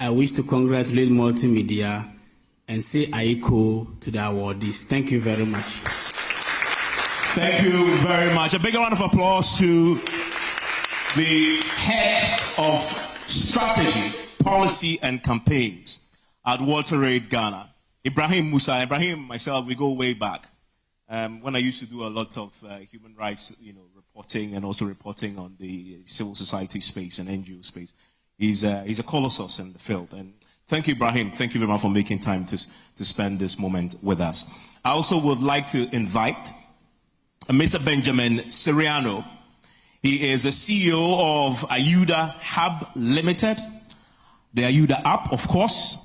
I wish to congratulate Multimedia and say Aiko to the awardees. Thank you very much. Thank you very much. A big round of applause to the head of strategy, policy, and campaigns at Walter Reed Ghana, Ibrahim Musa. Ibrahim, myself, we go way back. When I used to do a lot of human rights, reporting and also reporting on the civil society space and NGO space. He's a colossus in the field. And thank you, Ibrahim. Thank you very much for making time to spend this moment with us. I also would like to invite Mr. Benjamin Siriano. He is the CEO of Auda Hub Limited, the Auda app, of course.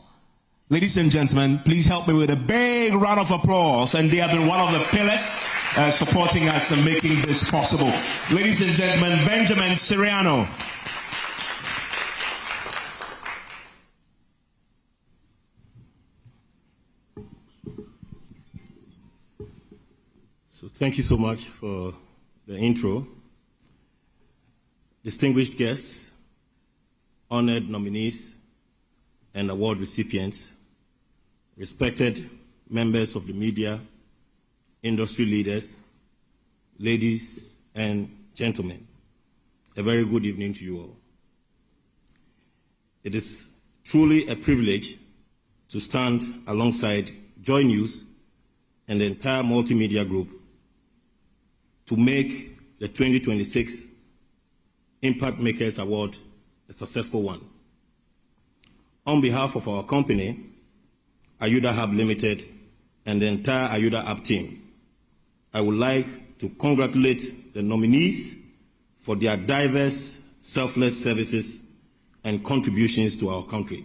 Ladies and gentlemen, please help me with a big round of applause. And they have been one of the pillars supporting us and making this possible. Ladies and gentlemen, Benjamin Siriano. So thank you so much for the intro. Distinguished guests, honored nominees, and award recipients, respected members of the media, industry leaders, ladies and gentlemen, a very good evening to you all. It is truly a privilege to stand alongside JoyNews and the entire multimedia group to make the 2026 Impact Makers Award a successful one. On behalf of our company, Auda Hub Limited, and the entire Auda Hub team, I would like to congratulate the nominees for their diverse, selfless services and contributions to our country.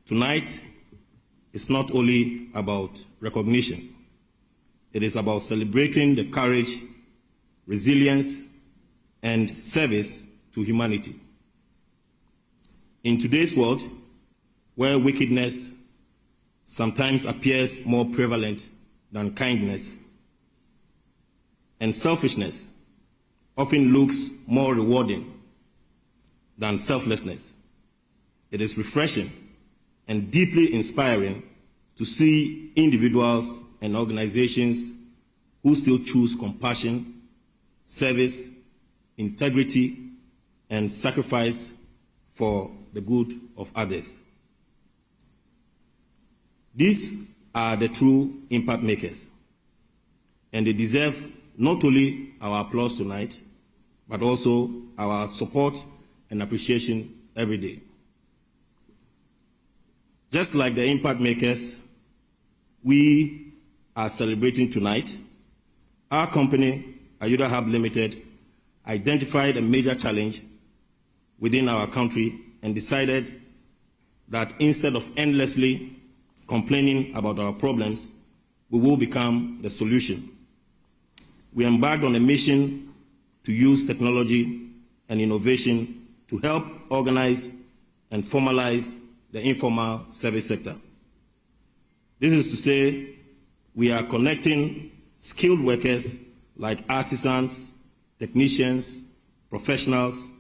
Tonight is not only about recognition, it is about celebrating the courage, resilience, and service to humanity. In today's world, where wickedness sometimes appears more prevalent than kindness, and selfishness often looks more rewarding than selflessness, it is refreshing and deeply inspiring to see individuals and organizations who still choose compassion, service, integrity, and sacrifice for the good of others. These are the true impact makers, and they deserve not only our applause tonight, but also our support and appreciation every day. Just like the impact makers we are celebrating tonight, our company, Auda Hub Limited, identified a major challenge within our country and decided that instead of endlessly complaining about our problems, we will become the solution. We embarked on a mission to use technology and innovation to help organize and formalize the informal service sector. This is to say, we are connecting skilled workers like artisans, technicians, professionals,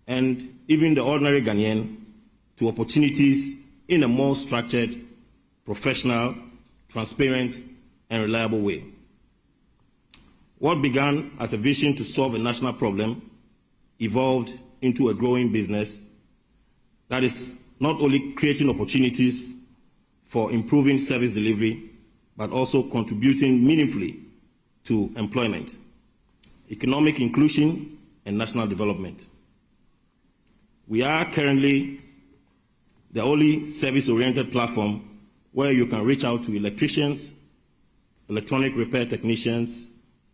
and even the ordinary Ghanaian to opportunities in a more structured, professional, transparent, and reliable way. What began as a vision to solve a national problem evolved into a growing business that is not only creating opportunities for improving service delivery, but also contributing meaningfully to employment, economic inclusion, and national development. We are currently the only service-oriented platform where you can reach out to electricians, electronic repair technicians,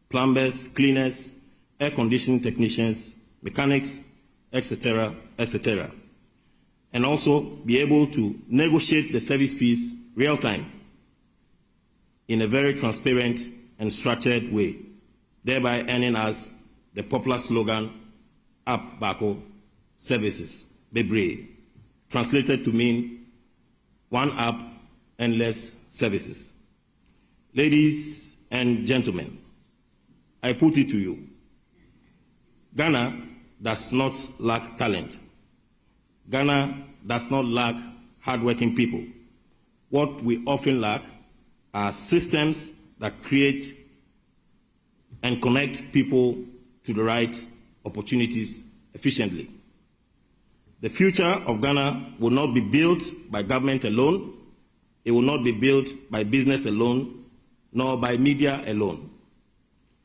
plumbers, cleaners, air conditioning technicians, mechanics, etc., etc., and also be able to negotiate the service fees real time in a very transparent and structured way, thereby earning us the popular slogan, App Bako Services, Bebre, translated to mean one app, endless services. Ladies and gentlemen, I put it to you, Ghana does not lack talent. Ghana does not lack hardworking people. What we often lack are systems that create and connect people to the right opportunities efficiently. The future of Ghana will not be built by government alone. It will not be built by business alone, nor by media alone.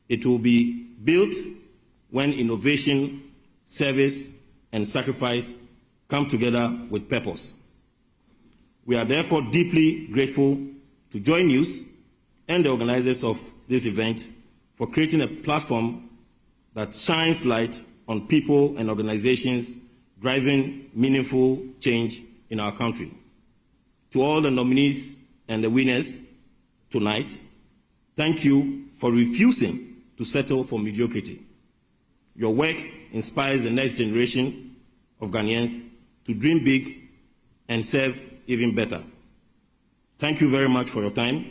It will be built when innovation, service, and sacrifice come together with purpose. We are therefore deeply grateful to JoyNews and the organizers of this event for creating a platform that shines light on people and organizations driving meaningful change in our country. To all the nominees and the winners tonight, thank you for refusing to settle for mediocrity. Your work inspires the next generation of Ghanaians to dream big and serve even better. Thank you very much for your time.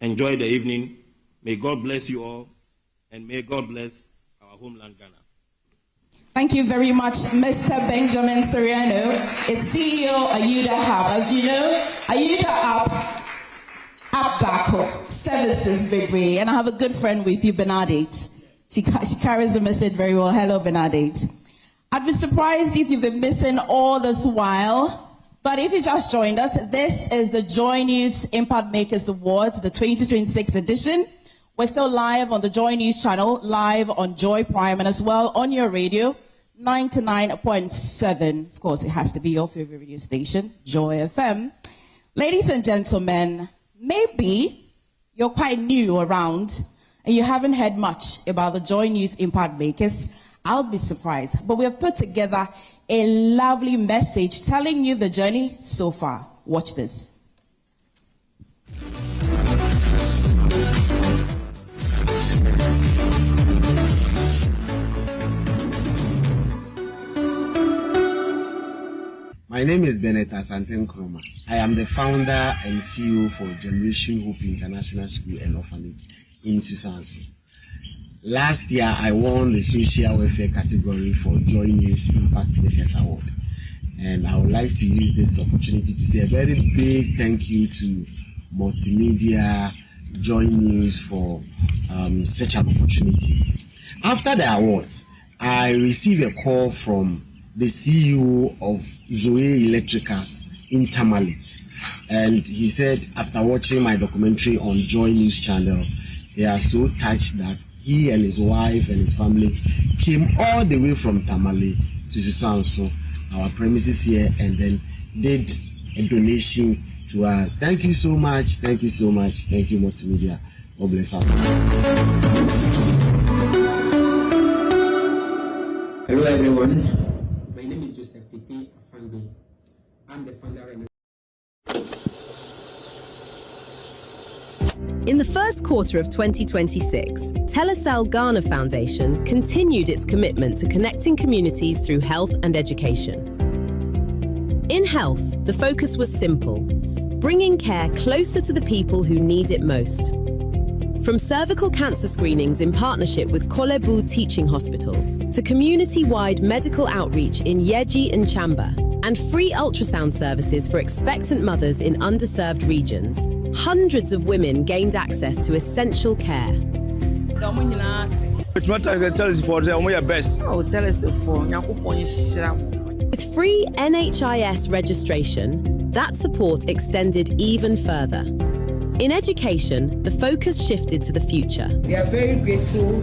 Enjoy the evening. May God bless you all, and may God bless our homeland, Ghana. Thank you very much, Mr. Benjamin Soriano, is CEO Auda Hub. As you know, Auda Hub services Bebre, and I have a good friend with you, Bernadette. She carries the message very well. Hello, Bernadette. I'd be surprised if you've been missing all this while. But if you just joined us, this is the JoyNews Impact Makers Awards, the 2026 edition. We're still live on the JoyNews channel, live on Joy Prime, and as well on your radio, 99.7. Of course, it has to be your favorite radio station, Joy FM. Ladies and gentlemen, maybe you're quite new around and you haven't heard much about the JoyNews Impact Makers. I'll be surprised. But we have put together a lovely message telling you the journey so far. Watch this. My name is Bennett Asante Nkrumah. I am the founder and CEO for Generation Hope International School and Orphanage in Susanso. Last year, I won the social welfare category for JoyNews Impact Makers Award. And I would like to use this opportunity to say a very big thank you to Multimedia, JoyNews for such an opportunity. After the awards, I received a call from the CEO of Zoe Electricals in Tamale. And he said, after watching my documentary on JoyNews channel, they are so touched that he and his wife and his family came all the way from Tamale to Susanso, our premises here, and then did a donation to us. Thank you so much. Thank you so much. Thank you, Multimedia. God bless us. Hello, everyone. My name is Joseph Tete Afande. I'm the founder and In the first quarter of 2026, Telecel Ghana Foundation continued its commitment to connecting communities through health and education. In health, the focus was simple: bringing care closer to the people who need it most. From cervical cancer screenings in partnership with Kolebu Teaching Hospital to community-wide medical outreach in Yeji and Chamba, and free ultrasound services for expectant mothers in underserved regions, hundreds of women gained access to essential care. With free NHIS registration, that support extended even further. In education, the focus shifted to the future. We are very grateful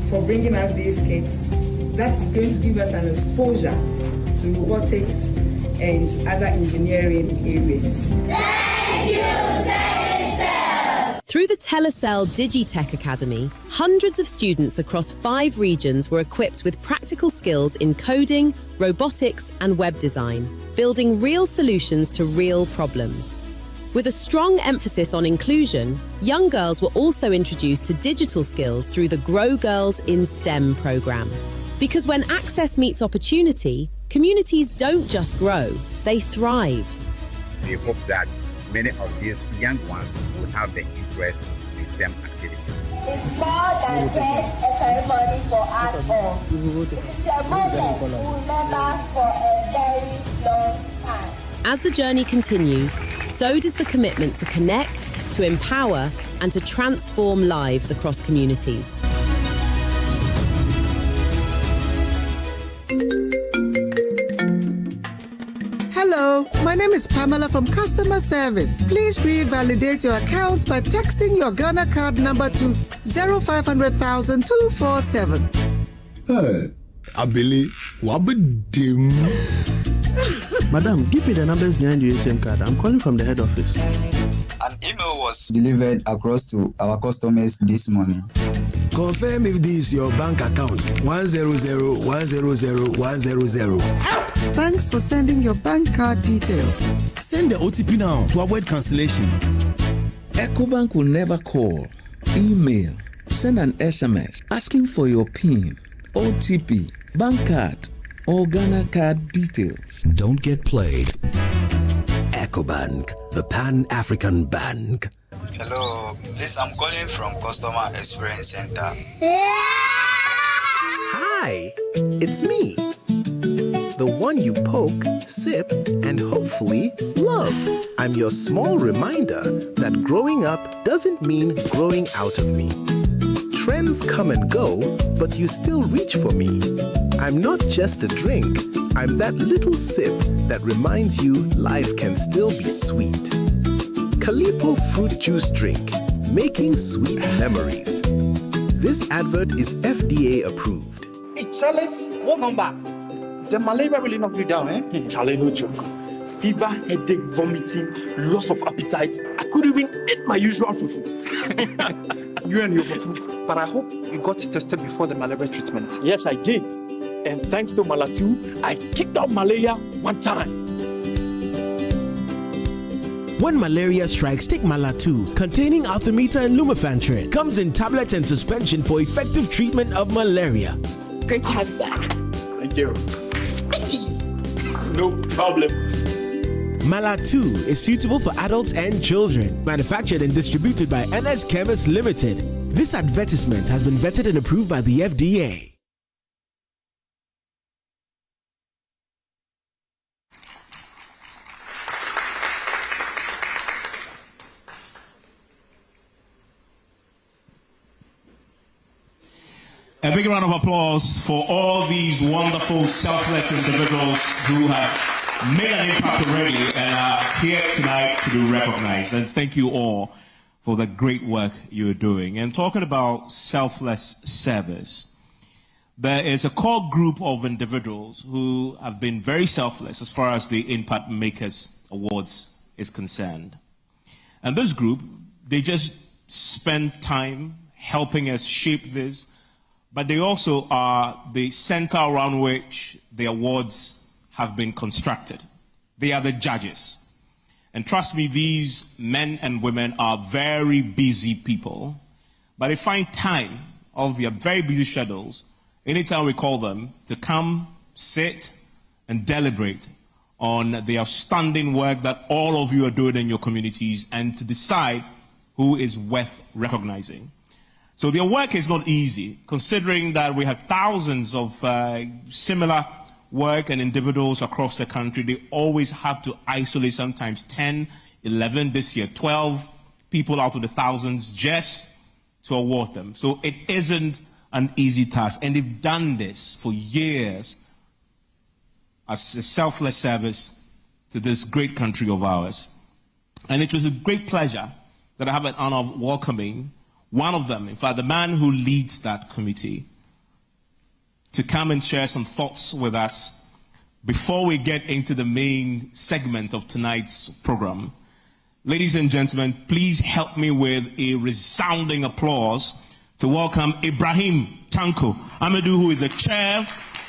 for bringing us these kits. That is going to give us an exposure to robotics and other engineering areas. Thank you, Telecel! Through the Telecel Digitech Academy, hundreds of students across 5 regions were equipped with practical skills in coding, robotics, and web design, building real solutions to real problems. With a strong emphasis on inclusion, young girls were also introduced to digital skills through the Grow Girls in STEM program. Because when access meets opportunity, communities don't just grow, they thrive. We hope that many of these young ones will have the interest in STEM activities. It's more than just a ceremony for us all. It's a moment we remember for a very long time. As the journey continues, so does the commitment to connect, to empower, and to transform lives across communities. Hello, my name is Pamela from Customer Service. Please revalidate your account by texting your Ghana card number to 0500,000 247. Hey, Abili, wabadim. Madam, give me the numbers behind your ATM card. I'm calling from the head office. An email was delivered across to our customers this morning. Confirm if this is your bank account. 100,100,100. Thanks for sending your bank card details. Send the OTP now to avoid cancellation. EcoBank will never call, email, send an SMS asking for your PIN, OTP, bank card, or Ghana card details. Don't get played. EcoBank, the Pan-African Bank. Hello, please, I'm calling from Customer Experience Center. Hi, it's me. The one you poke, sip, and hopefully love. I'm your small reminder that growing up doesn't mean growing out of me. Trends come and go, but you still reach for me. I'm not just a drink, I'm that little sip that reminds you life can still be sweet. Calipo fruit juice drink, making sweet memories. This advert is FDA approved. Hey, Charlie, what number? The malaria really knocked you down, eh? Charlie, no joke. Fever, headache, vomiting, loss of appetite. I couldn't even eat my usual fufu. You and your fufu. But I hope you got tested before the malaria treatment. Yes, I did. And thanks to Malatu, I kicked out malaria one time. When malaria strikes, take Malatu, containing artemether and lumefantrine. Comes in tablets and suspension for effective treatment of malaria. Great to have you back. Thank you. No problem. Malatu is suitable for adults and children. Manufactured and distributed by NS Chemist Limited. This advertisement has been vetted and approved by the FDA. A big round of applause for all these wonderful, selfless individuals who have made an impact already and are here tonight to be recognized. And thank you all for the great work you're doing. And talking about selfless service, there is a core group of individuals who have been very selfless as far as the Impact Makers Awards is concerned. And this group, they just spend time helping us shape this, but they also are the center around which the awards have been constructed. They are the judges. And trust me, these men and women are very busy people, but they find time of their very busy schedules, anytime we call them, to come, sit, and deliberate on the outstanding work that all of you are doing in your communities and to decide who is worth recognizing. So their work is not easy, considering that we have thousands of similar work and individuals across the country. They always have to isolate sometimes 10, 11, this year 12 people out of the thousands just to award them. So it isn't an easy task. And they've done this for years as a selfless service to this great country of ours. And it was a great pleasure that I have an honor of welcoming one of them, in fact, the man who leads that committee, to come and share some thoughts with us before we get into the main segment of tonight's program. Ladies and gentlemen, please help me with a resounding applause to welcome Ibrahim Tanko Amadou, who is the chair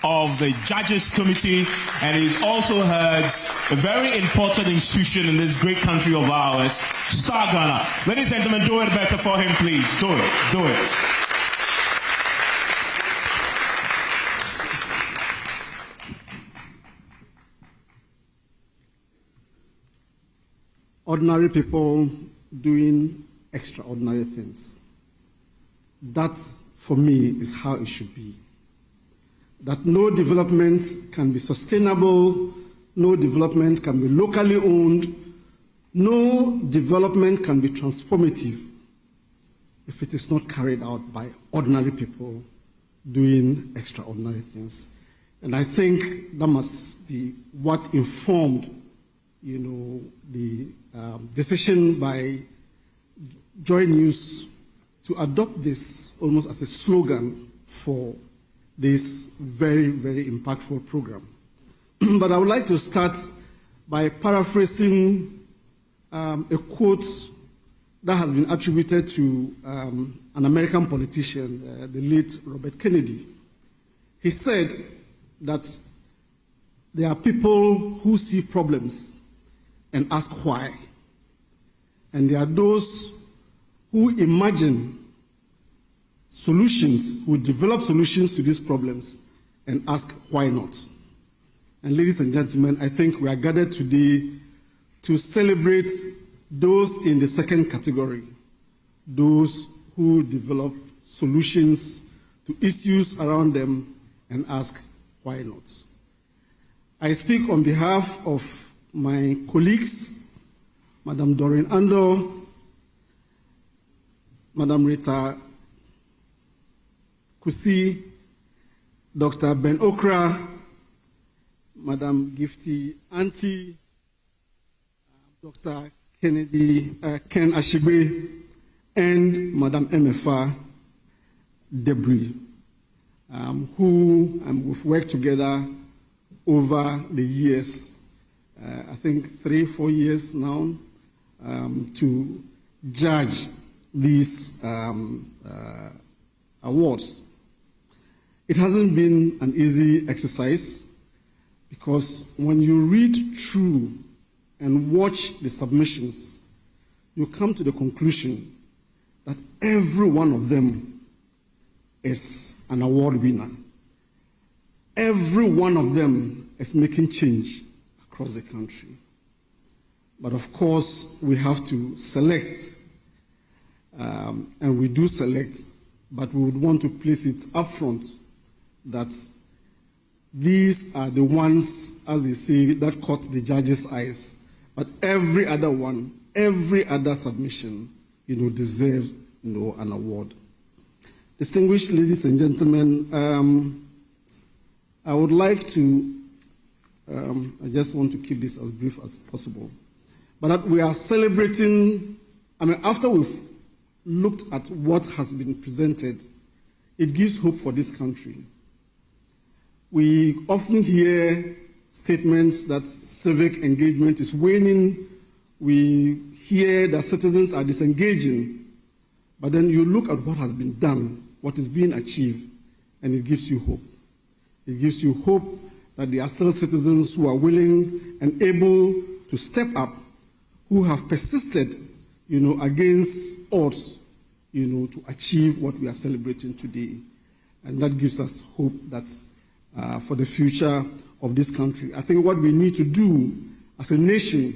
of the Judges Committee, and he's also heads a very important institution in this great country of ours, Star Ghana. Ladies and gentlemen, do it better for him, please. Do it. Do it. Ordinary people doing extraordinary things. That, for me, is how it should be. That no development can be sustainable no development can be locally owned, no development can be transformative if it is not carried out by ordinary people doing extraordinary things. And I think that must be what informed, the decision by JoyNews to adopt this almost as a slogan for this very, very impactful program. But I would like to start by paraphrasing a quote that has been attributed to an American politician, the late Robert Kennedy. He said that there are people who see problems and ask why. And there are those who imagine solutions, who develop solutions to these problems and ask why not. And ladies and gentlemen, I think we are gathered today to celebrate those in the second category, those who develop solutions to issues around them and ask why not. I speak on behalf of my colleagues, Madam Doreen Ando, Madam Rita Kusi, Dr. Ben Okra, Madam Gifty Auntie, Dr. Ken Ashibe, and Madam MFA Debris, who we've worked together over the years, I think 3-4 years now, to judge these awards. It hasn't been an easy exercise because when you read through and watch the submissions, you come to the conclusion that every one of them is an award winner. Every one of them is making change across the country. But of course, we have to select, and we do select, but we would want to place it up front that these are the ones, as they say, that caught the judge's eyes. But every other one, every other submission, deserves, an award. Distinguished ladies and gentlemen, I would like to, I just want to keep this as brief as possible, but that we are celebrating, after we've looked at what has been presented, it gives hope for this country. We often hear statements that civic engagement is waning. We hear that citizens are disengaging. But then you look at what has been done, what is being achieved, and it gives you hope. It gives you hope that there are still citizens who are willing and able to step up, who have persisted, against odds, to achieve what we are celebrating today. And that gives us hope that for the future of this country. I think what we need to do as a nation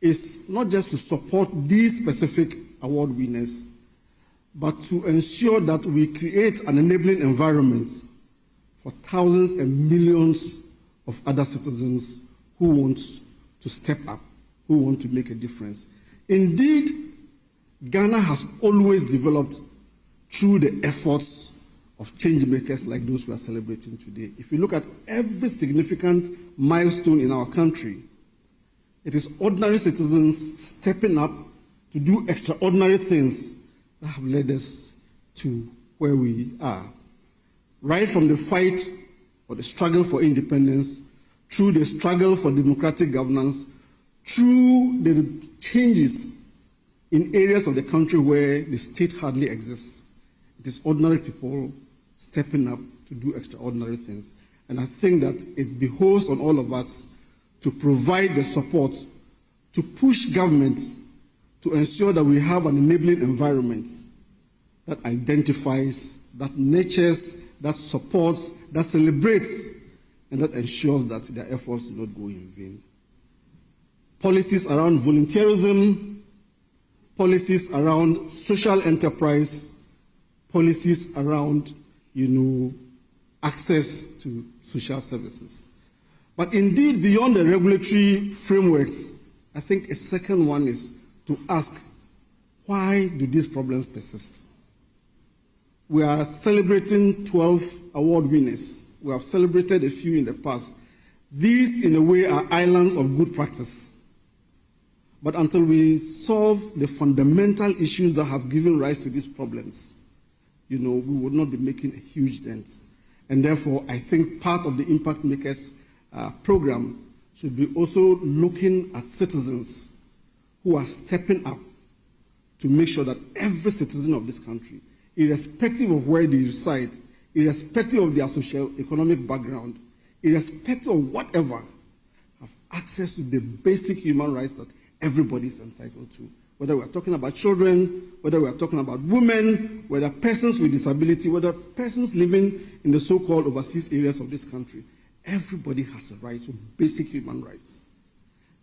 is not just to support these specific award winners, but to ensure that we create an enabling environment for thousands and millions of other citizens who want to step up, who want to make a difference. Indeed, Ghana has always developed through the efforts of change makers like those we are celebrating today. If you look at every significant milestone in our country, it is ordinary citizens stepping up to do extraordinary things that have led us to where we are. Right from the fight or the struggle for independence, through the struggle for democratic governance, through the changes in areas of the country where the state hardly exists. It is ordinary people stepping up to do extraordinary things. And I think that it behoves on all of us to provide the support to push governments to ensure that we have an enabling environment that identifies, that nurtures, that supports, that celebrates, and that ensures that their efforts do not go in vain. Policies around volunteerism, policies around social enterprise, policies around, access to social services. But indeed, beyond the regulatory frameworks, I think a second one is to ask, why do these problems persist? We are celebrating 12 award winners. We have celebrated a few in the past. These, in a way, are islands of good practice. But until we solve the fundamental issues that have given rise to these problems, we would not be making a huge dent. And therefore, I think part of the Impact Makers program should be also looking at citizens who are stepping up to make sure that every citizen of this country, irrespective of where they reside, irrespective of their socio-economic background, irrespective of whatever, have access to the basic human rights that everybody is entitled to. Whether we're talking about children, whether we're talking about women, whether persons with disability, whether persons living in the so-called overseas areas of this country, everybody has a right to basic human rights.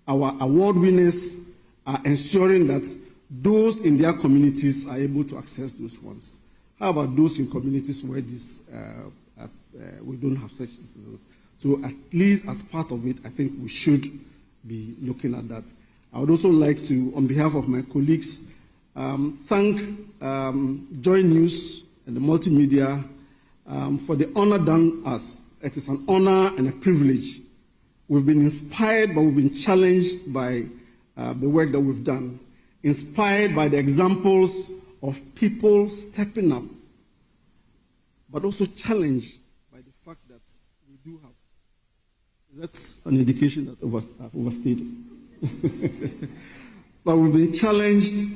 Our award winners are ensuring that those in their communities are able to access those ones. How about those in communities where we don't have such citizens? So at least as part of it, I think we should be looking at that. I would also like to, on behalf of my colleagues, thank JoyNews and the multimedia for the honor done us. It is an honor and a privilege. We've been inspired, but we've been challenged by the work that we've done, inspired by the examples of people stepping up, but also challenged by the fact that we do have. That's an indication that I've overstated. But we've been challenged,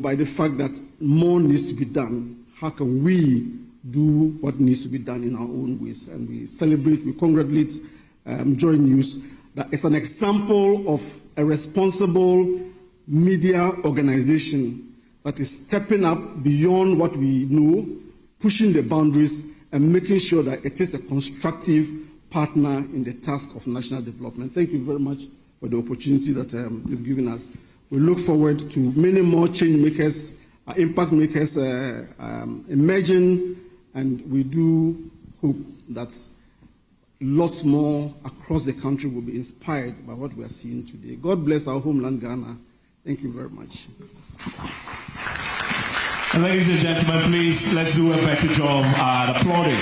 by the fact that more needs to be done. How can we do what needs to be done in our own ways? And we celebrate, we congratulate JoyNews. That is an example of a responsible media organization that is stepping up beyond what we know, pushing the boundaries, and making sure that it is a constructive partner in the task of national development. Thank you very much for the opportunity that you've given us. We look forward to many more change makers, impact makers emerging, and we do hope that lots more across the country will be inspired by what we are seeing today. God bless our homeland, Ghana. Thank you very much. And ladies and gentlemen, please, let's do a better job at applauding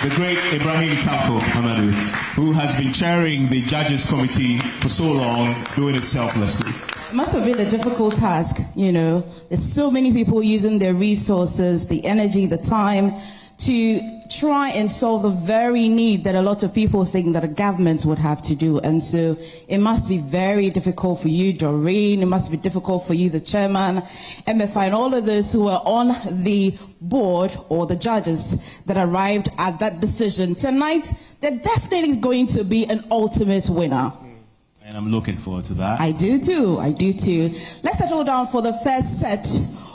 the great Ibrahim Tanko Amadou, who has been chairing the Judges Committee for so long, doing it selflessly. It must have been a difficult task, There's so many people using their resources, the energy, the time, to try and solve the very need that a lot of people think that a government would have to do. And so it must be very difficult for you, Doreen. It must be difficult for you, the chairman, MFI, and all of those who are on the board or the judges that arrived at that decision. Tonight, there definitely is going to be an ultimate winner. And I'm looking forward to that. I do too. Let's settle down for the first set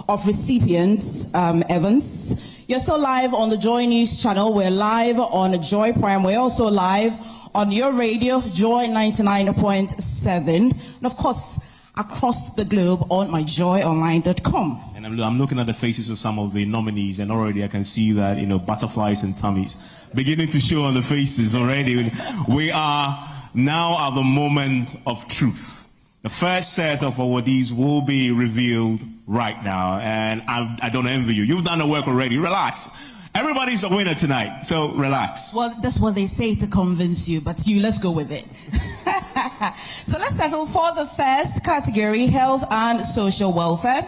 of recipients, Evans. You're still live on the Joy News channel. We're live on Joy Prime. We're also live on your radio, Joy 99.7. And of course, across the globe on myjoyonline.com. And I'm looking at the faces of some of the nominees, and already I can see that, butterflies and tummies beginning to show on the faces already. We are now at the moment of truth. The first set of awardees will be revealed right now, and I don't envy you. You've done the work already. Relax. Everybody's a winner tonight, so relax. Well, that's what they say to convince you, but let's go with it. So let's settle for the first category, health and social welfare.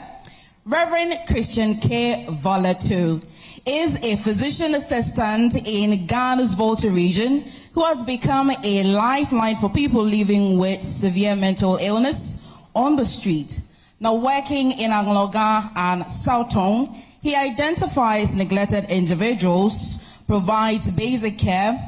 Reverend Christian K. Volato is a physician assistant in Ghana's Volta region who has become a lifeline for people living with severe mental illness on the street. Now working in Angloga and Soutong, he identifies neglected individuals, provides basic care,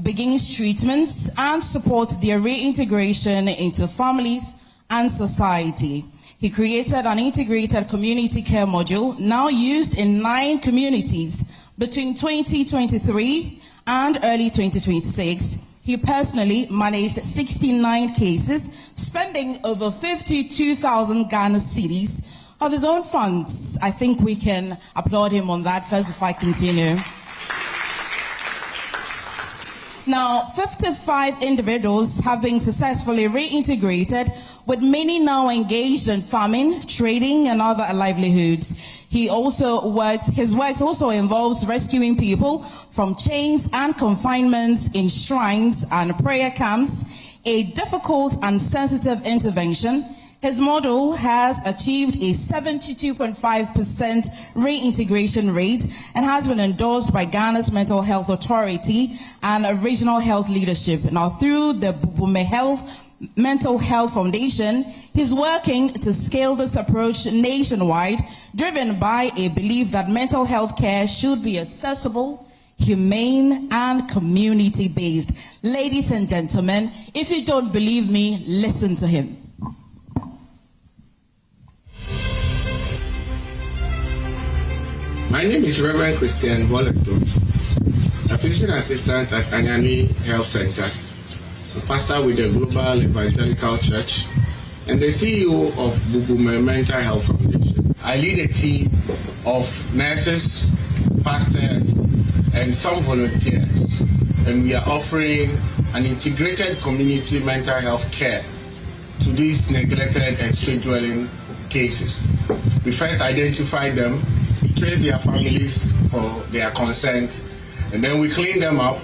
begins treatments, and supports their reintegration into families and society. He created an integrated community care module now used in 9 communities between 2023 and early 2026. He personally managed 69 cases, spending over 52,000 Ghana cedis of his own funds. I think we can applaud him on that first before I continue. Now, 55 individuals have been successfully reintegrated, with many now engaged in farming, trading, and other livelihoods. His work also involves rescuing people from chains and confinements in shrines and prayer camps, a difficult and sensitive intervention. His model has achieved a 72.5% reintegration rate and has been endorsed by Ghana's Mental Health Authority and regional health leadership. Now, through the Bubume Mental Health Foundation, he's working to scale this approach nationwide, driven by a belief that mental health care should be accessible, humane, and community-based. Ladies and gentlemen, if you don't believe me, listen to him. My name is Reverend Christian Boleto, a physician assistant at Anyani Health Center, a pastor with the Global Evangelical Church, and the CEO of Bubume Mental Health Foundation. I lead a team of nurses, pastors, and some volunteers, and we are offering an integrated community mental health care to these neglected and street-dwelling cases. We first identify them, trace their families for their consent, and then we clean them up.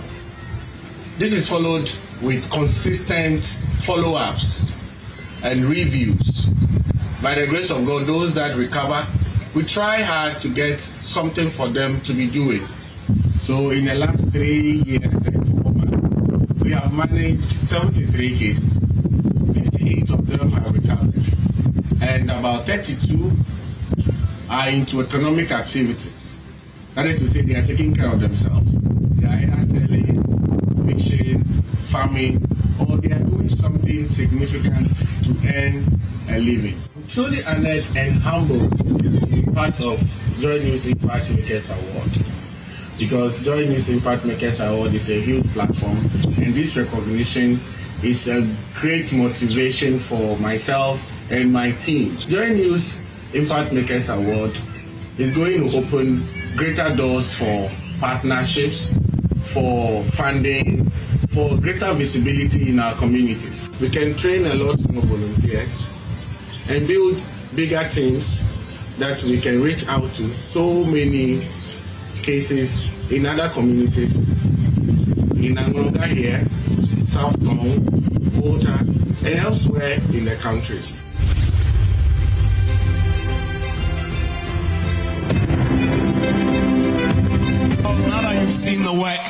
This is followed with consistent follow-ups and reviews. By the grace of God, those that recover, we try hard to get something for them to be doing. So in the last 3 years and 4 months, we have managed 73 cases. 58 of them have recovered, and about 32 are into economic activities. That is to say, they are taking care of themselves. They are either selling, fishing, farming, or they are doing something significant to earn a living. I'm truly honored and humbled to be part of JoyNews Impact Makers Award, because JoyNews Impact Makers Award is a huge platform, and this recognition is a great motivation for myself and my team. JoyNews Impact Makers Award is going to open greater doors for partnerships, for funding, for greater visibility in our communities. We can train a lot more volunteers and build bigger teams that we can reach out to so many cases in other communities, in Angola here, South Town, Volta, and elsewhere in the country. Now that you've seen the work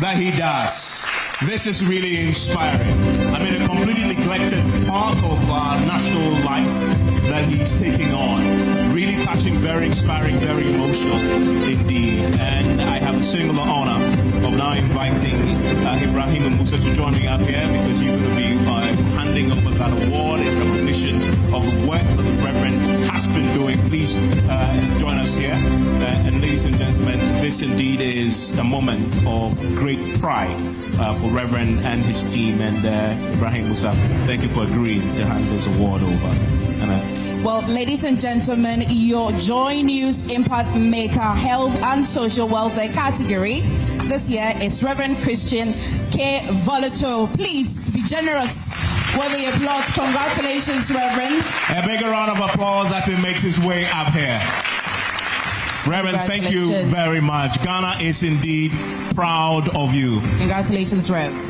that he does, this is really inspiring. I mean, a completely neglected part of our national life that he's taking on. Really touching, very inspiring, very emotional indeed. And I have the singular honor of now inviting Ibrahim Musa to join me up here, because you're going to be handing over that award in recognition of the work that the Reverend has been doing. Please join us here. And ladies and gentlemen, this indeed is a moment of great pride for Reverend and his team. And Ibrahim Musa, thank you for agreeing to hand this award over. Well, ladies and gentlemen, your JoyNews Impact Maker Health and Social Welfare category this year is Reverend Christian K. Voleto. Please be generous with the applause. Congratulations, Reverend. A bigger round of applause as he makes his way up here. Reverend, thank you very much. Ghana is indeed proud of you. Congratulations, Rev.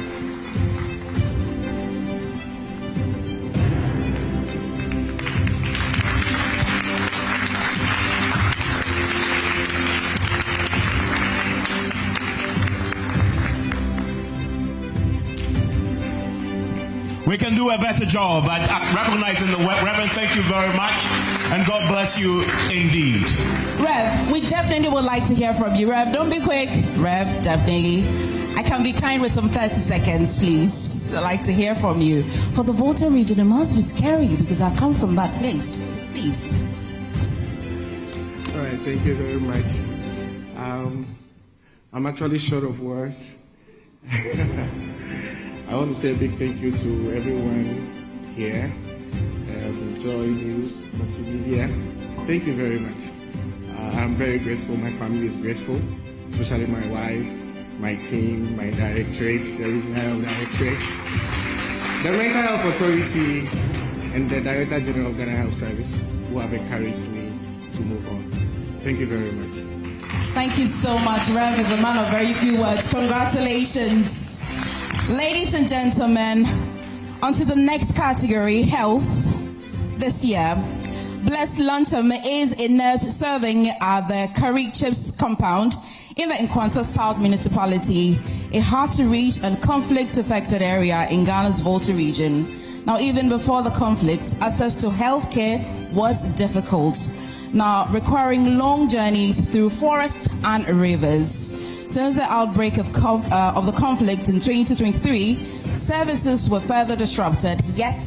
We can do a better job at recognizing the work. Reverend, thank you very much, and God bless you indeed. Rev, we definitely would like to hear from you. Rev, don't be quick. Rev, definitely. I can be kind with some 30 seconds, please. I'd like to hear from you. For the Volta region, it must be scary because I come from that place. Please. All right, thank you very much. I'm actually short of words. I want to say a big thank you to everyone here, JoyNews, Multimedia. Thank you very much. I'm very grateful. My family is grateful, especially my wife, my team, my directorate, the regional health directorate, the Mental Health Authority, and the Director General of Ghana Health Service, who have encouraged me to move on. Thank you very much. Thank you so much. Rev is a man of very few words. Congratulations. Ladies and gentlemen, on to the next category, health. This year, Blessed Lantam is a nurse serving at the Curry Chips compound in the Nkwanta South Municipality, a hard-to-reach and conflict-affected area in Ghana's Volta region. Now, even before the conflict, access to healthcare was difficult, now requiring long journeys through forests and rivers. Since the outbreak of the conflict in 2023, services were further disrupted, yet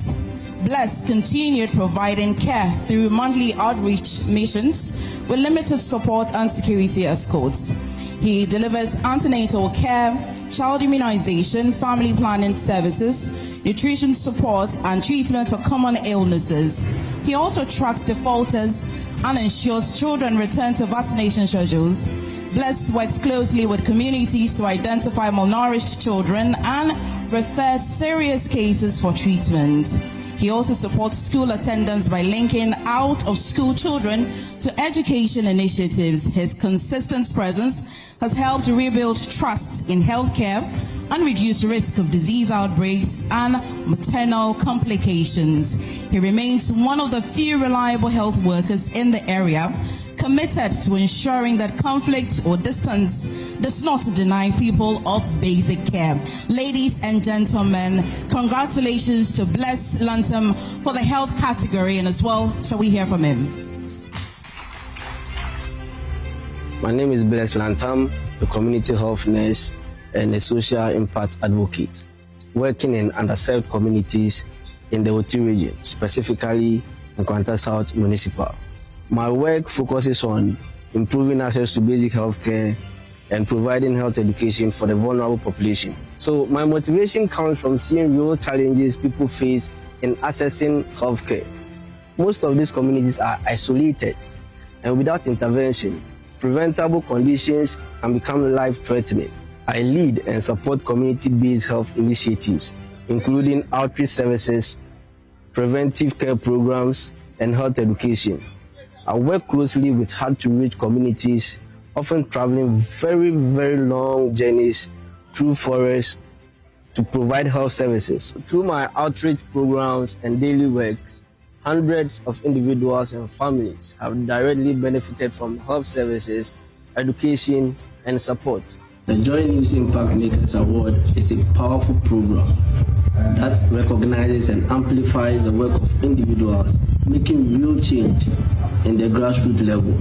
Blessed continued providing care through monthly outreach missions with limited support and security escorts. He delivers antenatal care, child immunization, family planning services, nutrition support, and treatment for common illnesses. He also tracks defaulters and ensures children return to vaccination schedules. Blessed works closely with communities to identify malnourished children and refer serious cases for treatment. He also supports school attendance by linking out-of-school children to education initiatives. His consistent presence has helped rebuild trust in healthcare and reduce risk of disease outbreaks and maternal complications. He remains one of the few reliable health workers in the area, committed to ensuring that conflict or distance does not deny people of basic care. Ladies and gentlemen, congratulations to Blessed Lantam for the health category, and as well, shall we hear from him? My name is Blessed Lantam, a community health nurse and a social impact advocate, working in underserved communities in the Oti region, specifically in Nkwanta South Municipal. My work focuses on improving access to basic health care and providing health education for the vulnerable population. So my motivation comes from seeing real challenges people face in accessing health care. Most of these communities are isolated, and without intervention, preventable conditions can become life-threatening. I lead and support community-based health initiatives, including outreach services, preventive care programs, and health education. I work closely with hard-to-reach communities, often traveling very, very long journeys through forests to provide health services. Through my outreach programs and daily works, hundreds of individuals and families have directly benefited from health services, education, and support. The JoyNews Impact Makers Award is a powerful program that recognizes and amplifies the work of individuals making real change in the grassroots level.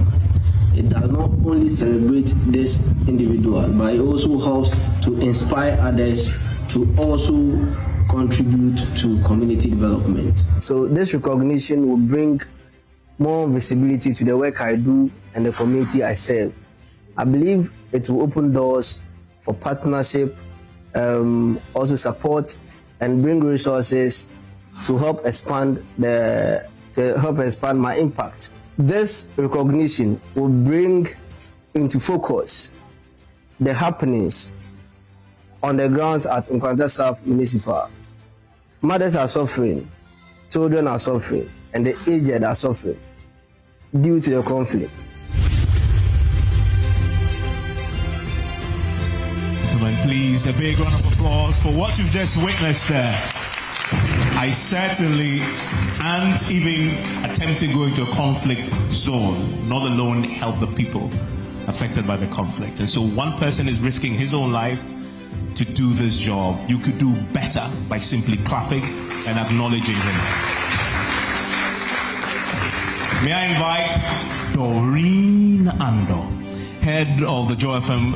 It does not only celebrate this individual, but it also helps to inspire others to also contribute to community development. So this recognition will bring more visibility to the work I do and the community I serve. I believe it will open doors for partnership, also support and bring resources to help expand my impact. This recognition will bring into focus the happenings on the grounds at Nkwanta South Municipal. Mothers are suffering, children are suffering, and the aged are suffering due to the conflict. Gentlemen, please, a big round of applause for what you've just witnessed there. I certainly aren't even attempting to go into a conflict zone, not alone help the people affected by the conflict. And so one person is risking his own life to do this job. You could do better by simply clapping and acknowledging him. May I invite Doreen Ando, head of the Joy FM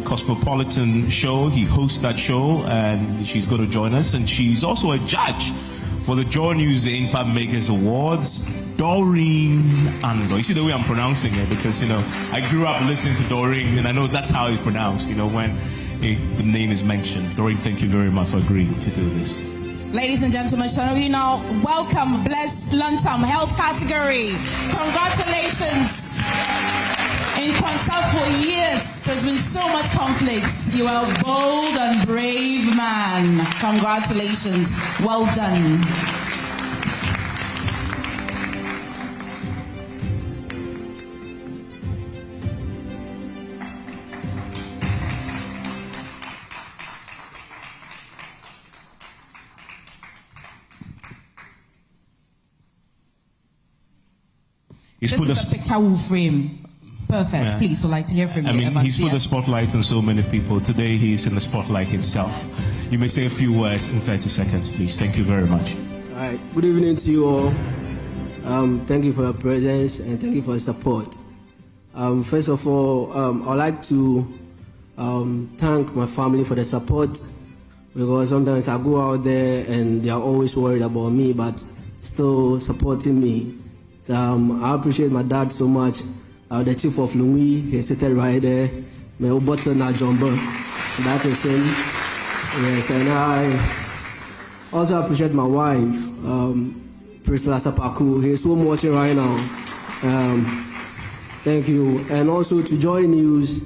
Cosmopolitan show. He hosts that show, and she's going to join us. And she's also a judge for the JoyNews Impact Makers Awards. Doreen Ando. You see the way I'm pronouncing it, because I grew up listening to Doreen, and I know that's how it's pronounced. When the name is mentioned. Doreen, thank you very much for agreeing to do this. Ladies and gentlemen, shall we now welcome Blessed Lantam, health category. Congratulations. In Kwanta for years, there's been so much conflict. You are a bold and brave man. Congratulations. Well done. This is a picture will frame. Perfect. Yeah. Please, I'd like to hear from you. I mean, he's put the spotlight on so many people. Today, he's in the spotlight himself. You may say a few words in 30 seconds, please. Thank you very much. All right. Good evening to you all. Thank you for your presence and thank you for your support. First of all, I'd like to thank my family for the support, because sometimes I go out there and they are always worried about me, but still supporting me. I appreciate my dad so much. The chief of Lungwi, he's sitting right there. My button na jumbo. That is him. Yes, and I also appreciate my wife, Priscilla Sapaku. He's home watching right now. Thank you. And also to JoyNews,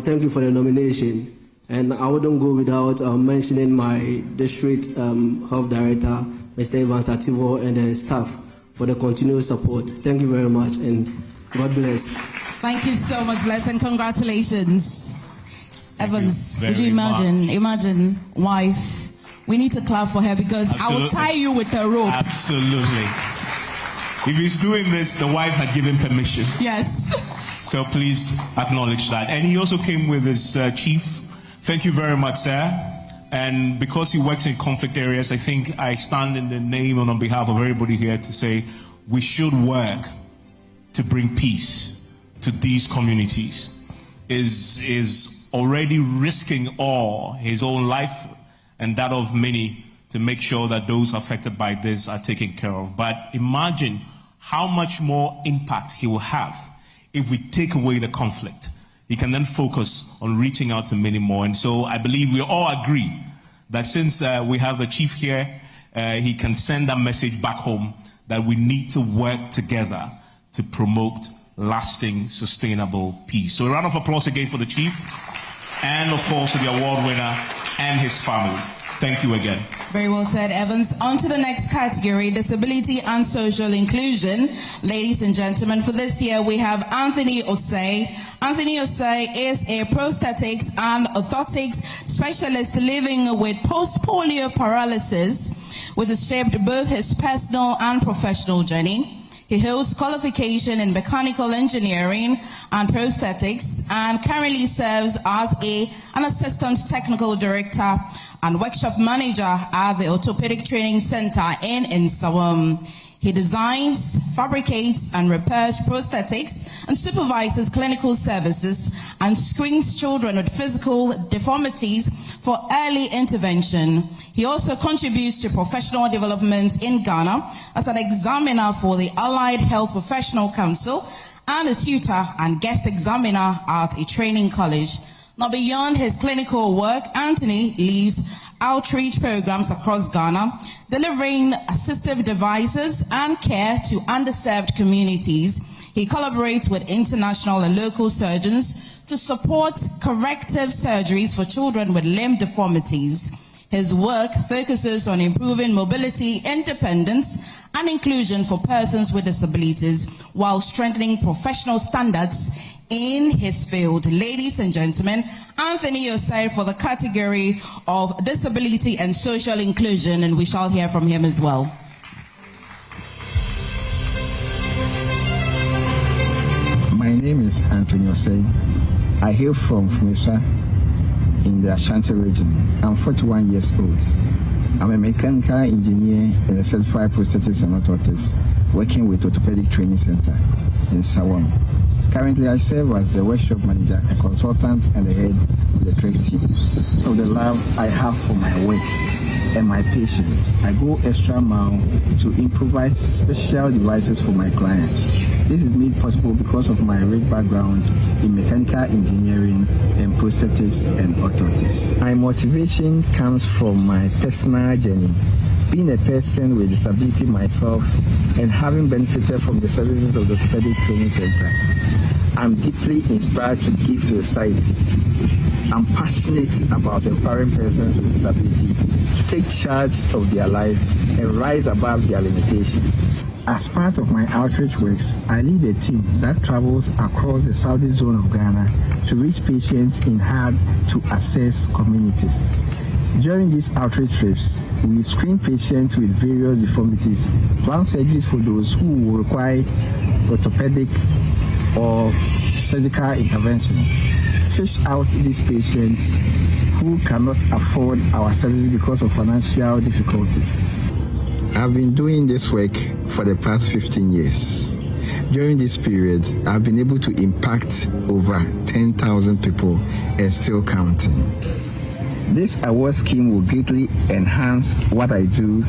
thank you for the nomination. And I wouldn't go without mentioning my district health director, Mr. Evans Ativo, and the staff for the continuous support. Thank you very much, and God bless. Thank you so much, bless, and congratulations. Evans, would you imagine, wife, we need to clap for her, because absolutely. I will tie you with a rope. Absolutely. If he's doing this, the wife had given permission. Yes. So please acknowledge that. And he also came with his chief. Thank you very much, sir. And because he works in conflict areas, I think I stand in the name and on behalf of everybody here to say we should work to bring peace to these communities. Is already risking all his own life and that of many to make sure that those affected by this are taken care of. But imagine how much more impact he will have if we take away the conflict. He can then focus on reaching out to many more. And so I believe we all agree that since we have the chief here, he can send that message back home that we need to work together to promote lasting, sustainable peace. So a round of applause again for the chief and, of course, to the award winner and his family. Thank you again. Very well said, Evans. On to the next category, disability and social inclusion. Ladies and gentlemen, for this year, we have Anthony Osei. Anthony Osei is a prosthetics and orthotics specialist living with post-polio paralysis, which has shaped both his personal and professional journey. He holds qualification in mechanical engineering and prosthetics and currently serves as an assistant technical director and workshop manager at the Orthopedic Training Center in Nsawam. He designs, fabricates, and repairs prosthetics and supervises clinical services and screens children with physical deformities for early intervention. He also contributes to professional development in Ghana as an examiner for the Allied Health Professional Council and a tutor and guest examiner at a training college. Now, beyond his clinical work, Anthony leads outreach programs across Ghana, delivering assistive devices and care to underserved communities. He collaborates with international and local surgeons to support corrective surgeries for children with limb deformities. His work focuses on improving mobility, independence, and inclusion for persons with disabilities, while strengthening professional standards in his field. Ladies and gentlemen, Anthony Osei for the category of disability and social inclusion, and we shall hear from him as well. My name is Anthony Osei. I hail from Fumisa in the Ashanti region. I'm 41 years old. I'm a mechanical engineer and a certified prosthetist and orthotist, working with Orthopedic Training Center in Sawam. Currently, I serve as the workshop manager, a consultant, and the head of the trade team. So the love I have for my work and my patients, I go extra mile to improvise special devices for my clients. This is made possible because of my rich background in mechanical engineering and prosthetics and orthotics. My motivation comes from my personal journey. Being a person with disability myself and having benefited from the services of the Orthopedic Training Center, I'm deeply inspired to give to society. I'm passionate about empowering persons with disability to take charge of their life and rise above their limitations. As part of my outreach works, I lead a team that travels across the southern zone of Ghana to reach patients in hard-to-access communities. During these outreach trips, we screen patients with various deformities, plan surgeries for those who will require orthopedic or surgical intervention, fish out these patients who cannot afford our services because of financial difficulties. I've been doing this work for the past 15 years. During this period, I've been able to impact over 10,000 people and still counting. This award scheme will greatly enhance what I do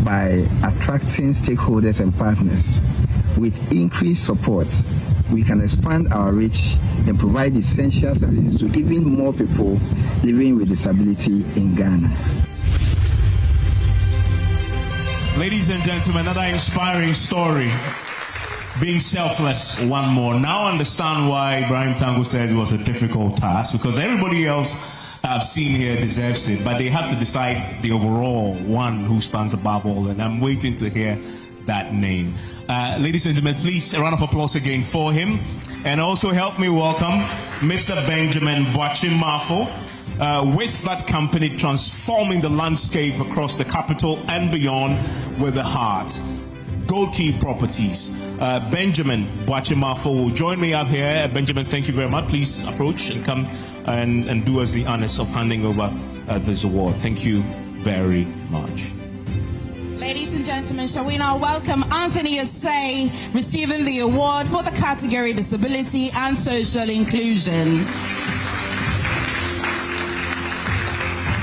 by attracting stakeholders and partners. With increased support, we can expand our reach and provide essential services to even more people living with disability in Ghana. Ladies and gentlemen, another inspiring story. Being selfless, one more. Now understand why Ibrahim Tango said it was a difficult task, because everybody else I've seen here deserves it, but they have to decide the overall one who stands above all, and I'm waiting to hear that name. Ladies and gentlemen, please a round of applause again for him, and also help me welcome Mr. Benjamin Boachimafo, with that company transforming the landscape across the capital and beyond with the heart. Gold Key Properties. Benjamin Boachimafo will join me up here. Benjamin, thank you very much. Please approach and come and do us the honors of handing over this award. Thank you very much. Ladies and gentlemen, shall we now welcome Anthony Osei, receiving the award for the category Disability and Social Inclusion.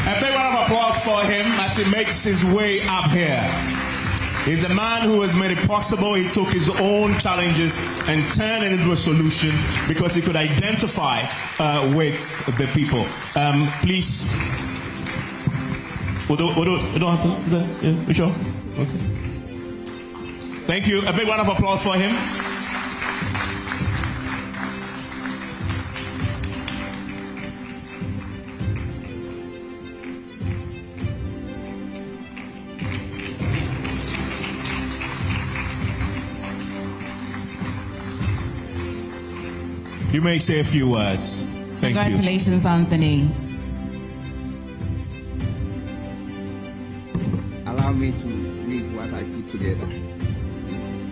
A big round of applause for him as he makes his way up here. He's a man who has made it possible. He took his own challenges and turned it into a solution because he could identify with the people. Please. We don't have to? Yeah, we sure? Okay. Thank you. A big round of applause for him. You may say a few words. Thank you. Congratulations, Anthony. Allow me to read what I put together. Please.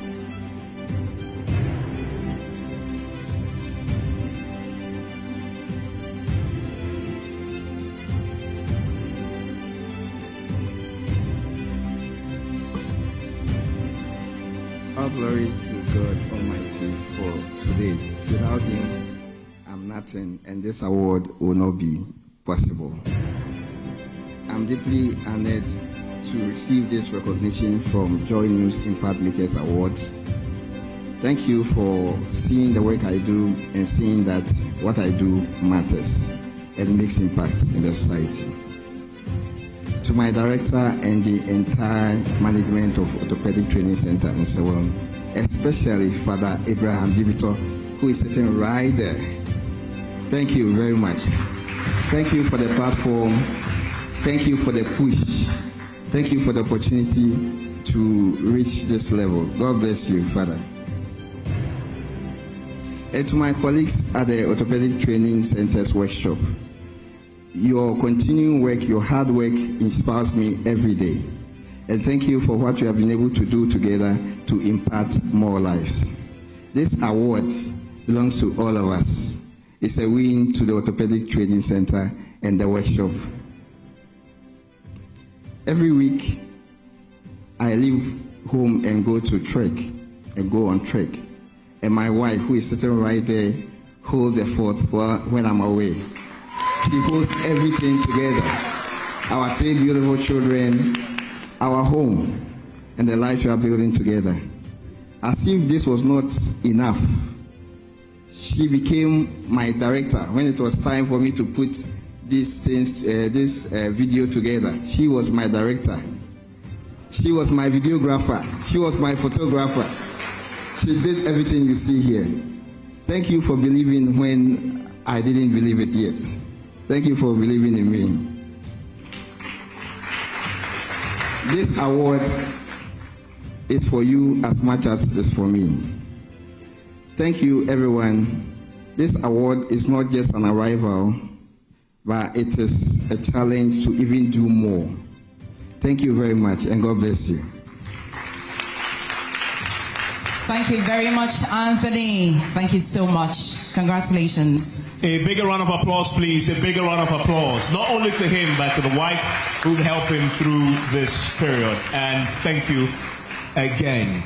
All glory to God Almighty for today. Without him, I'm nothing, and this award will not be possible. I'm deeply honored to receive this recognition from JoyNews Impact Makers Awards. Thank you for seeing the work I do and seeing that what I do matters and makes impact in the society. To my director and the entire management of Orthopedic Training Center and so on, especially Father Abraham Dibito, who is sitting right there. Thank you very much. Thank you for the platform. Thank you for the push. Thank you for the opportunity to reach this level. God bless you, Father. And to my colleagues at the Orthopedic Training Center's workshop, your continuing work, your hard work inspires me every day. And thank you for what you have been able to do together to impact more lives. This award belongs to all of us. It's a win to the Orthopedic Training Center and the workshop. Every week, I leave home and go to trek, and go on trek. And my wife, who is sitting right there, holds the fort when I'm away. She holds everything together. Our 3 beautiful children, our home, and the life we are building together. As if this was not enough, she became my director when it was time for me to put these things, this video together. She was my director. She was my videographer. She was my photographer. She did everything you see here. Thank you for believing when I didn't believe it yet. Thank you for believing in me. This award is for you as much as it is for me. Thank you, everyone. This award is not just an arrival, but it is a challenge to even do more. Thank you very much, and God bless you. Thank you very much, Anthony. Thank you so much. Congratulations. A bigger round of applause, please. A bigger round of applause. Not only to him, but to the wife who helped him through this period. And thank you again.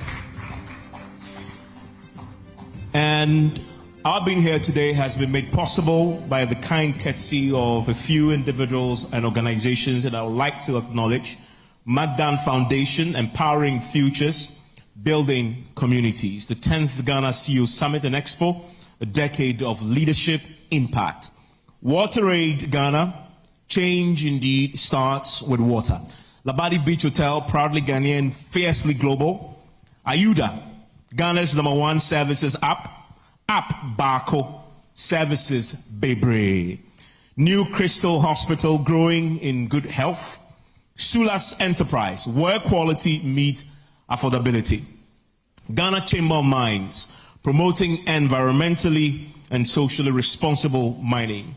And our being here today has been made possible by the kind courtesy of a few individuals and organizations that I would like to acknowledge. Magdan Foundation, Empowering Futures, Building Communities. The 10th Ghana CEO Summit and Expo, a decade of leadership impact. WaterAid Ghana, change indeed starts with water. Labadi Beach Hotel, proudly Ghanaian, fiercely global. Auda, Ghana's #1 services app Barco, services Bebre. New Crystal Hospital, growing in good health. Sulas Enterprise, where quality meets affordability. Ghana Chamber of Mines, promoting environmentally and socially responsible mining.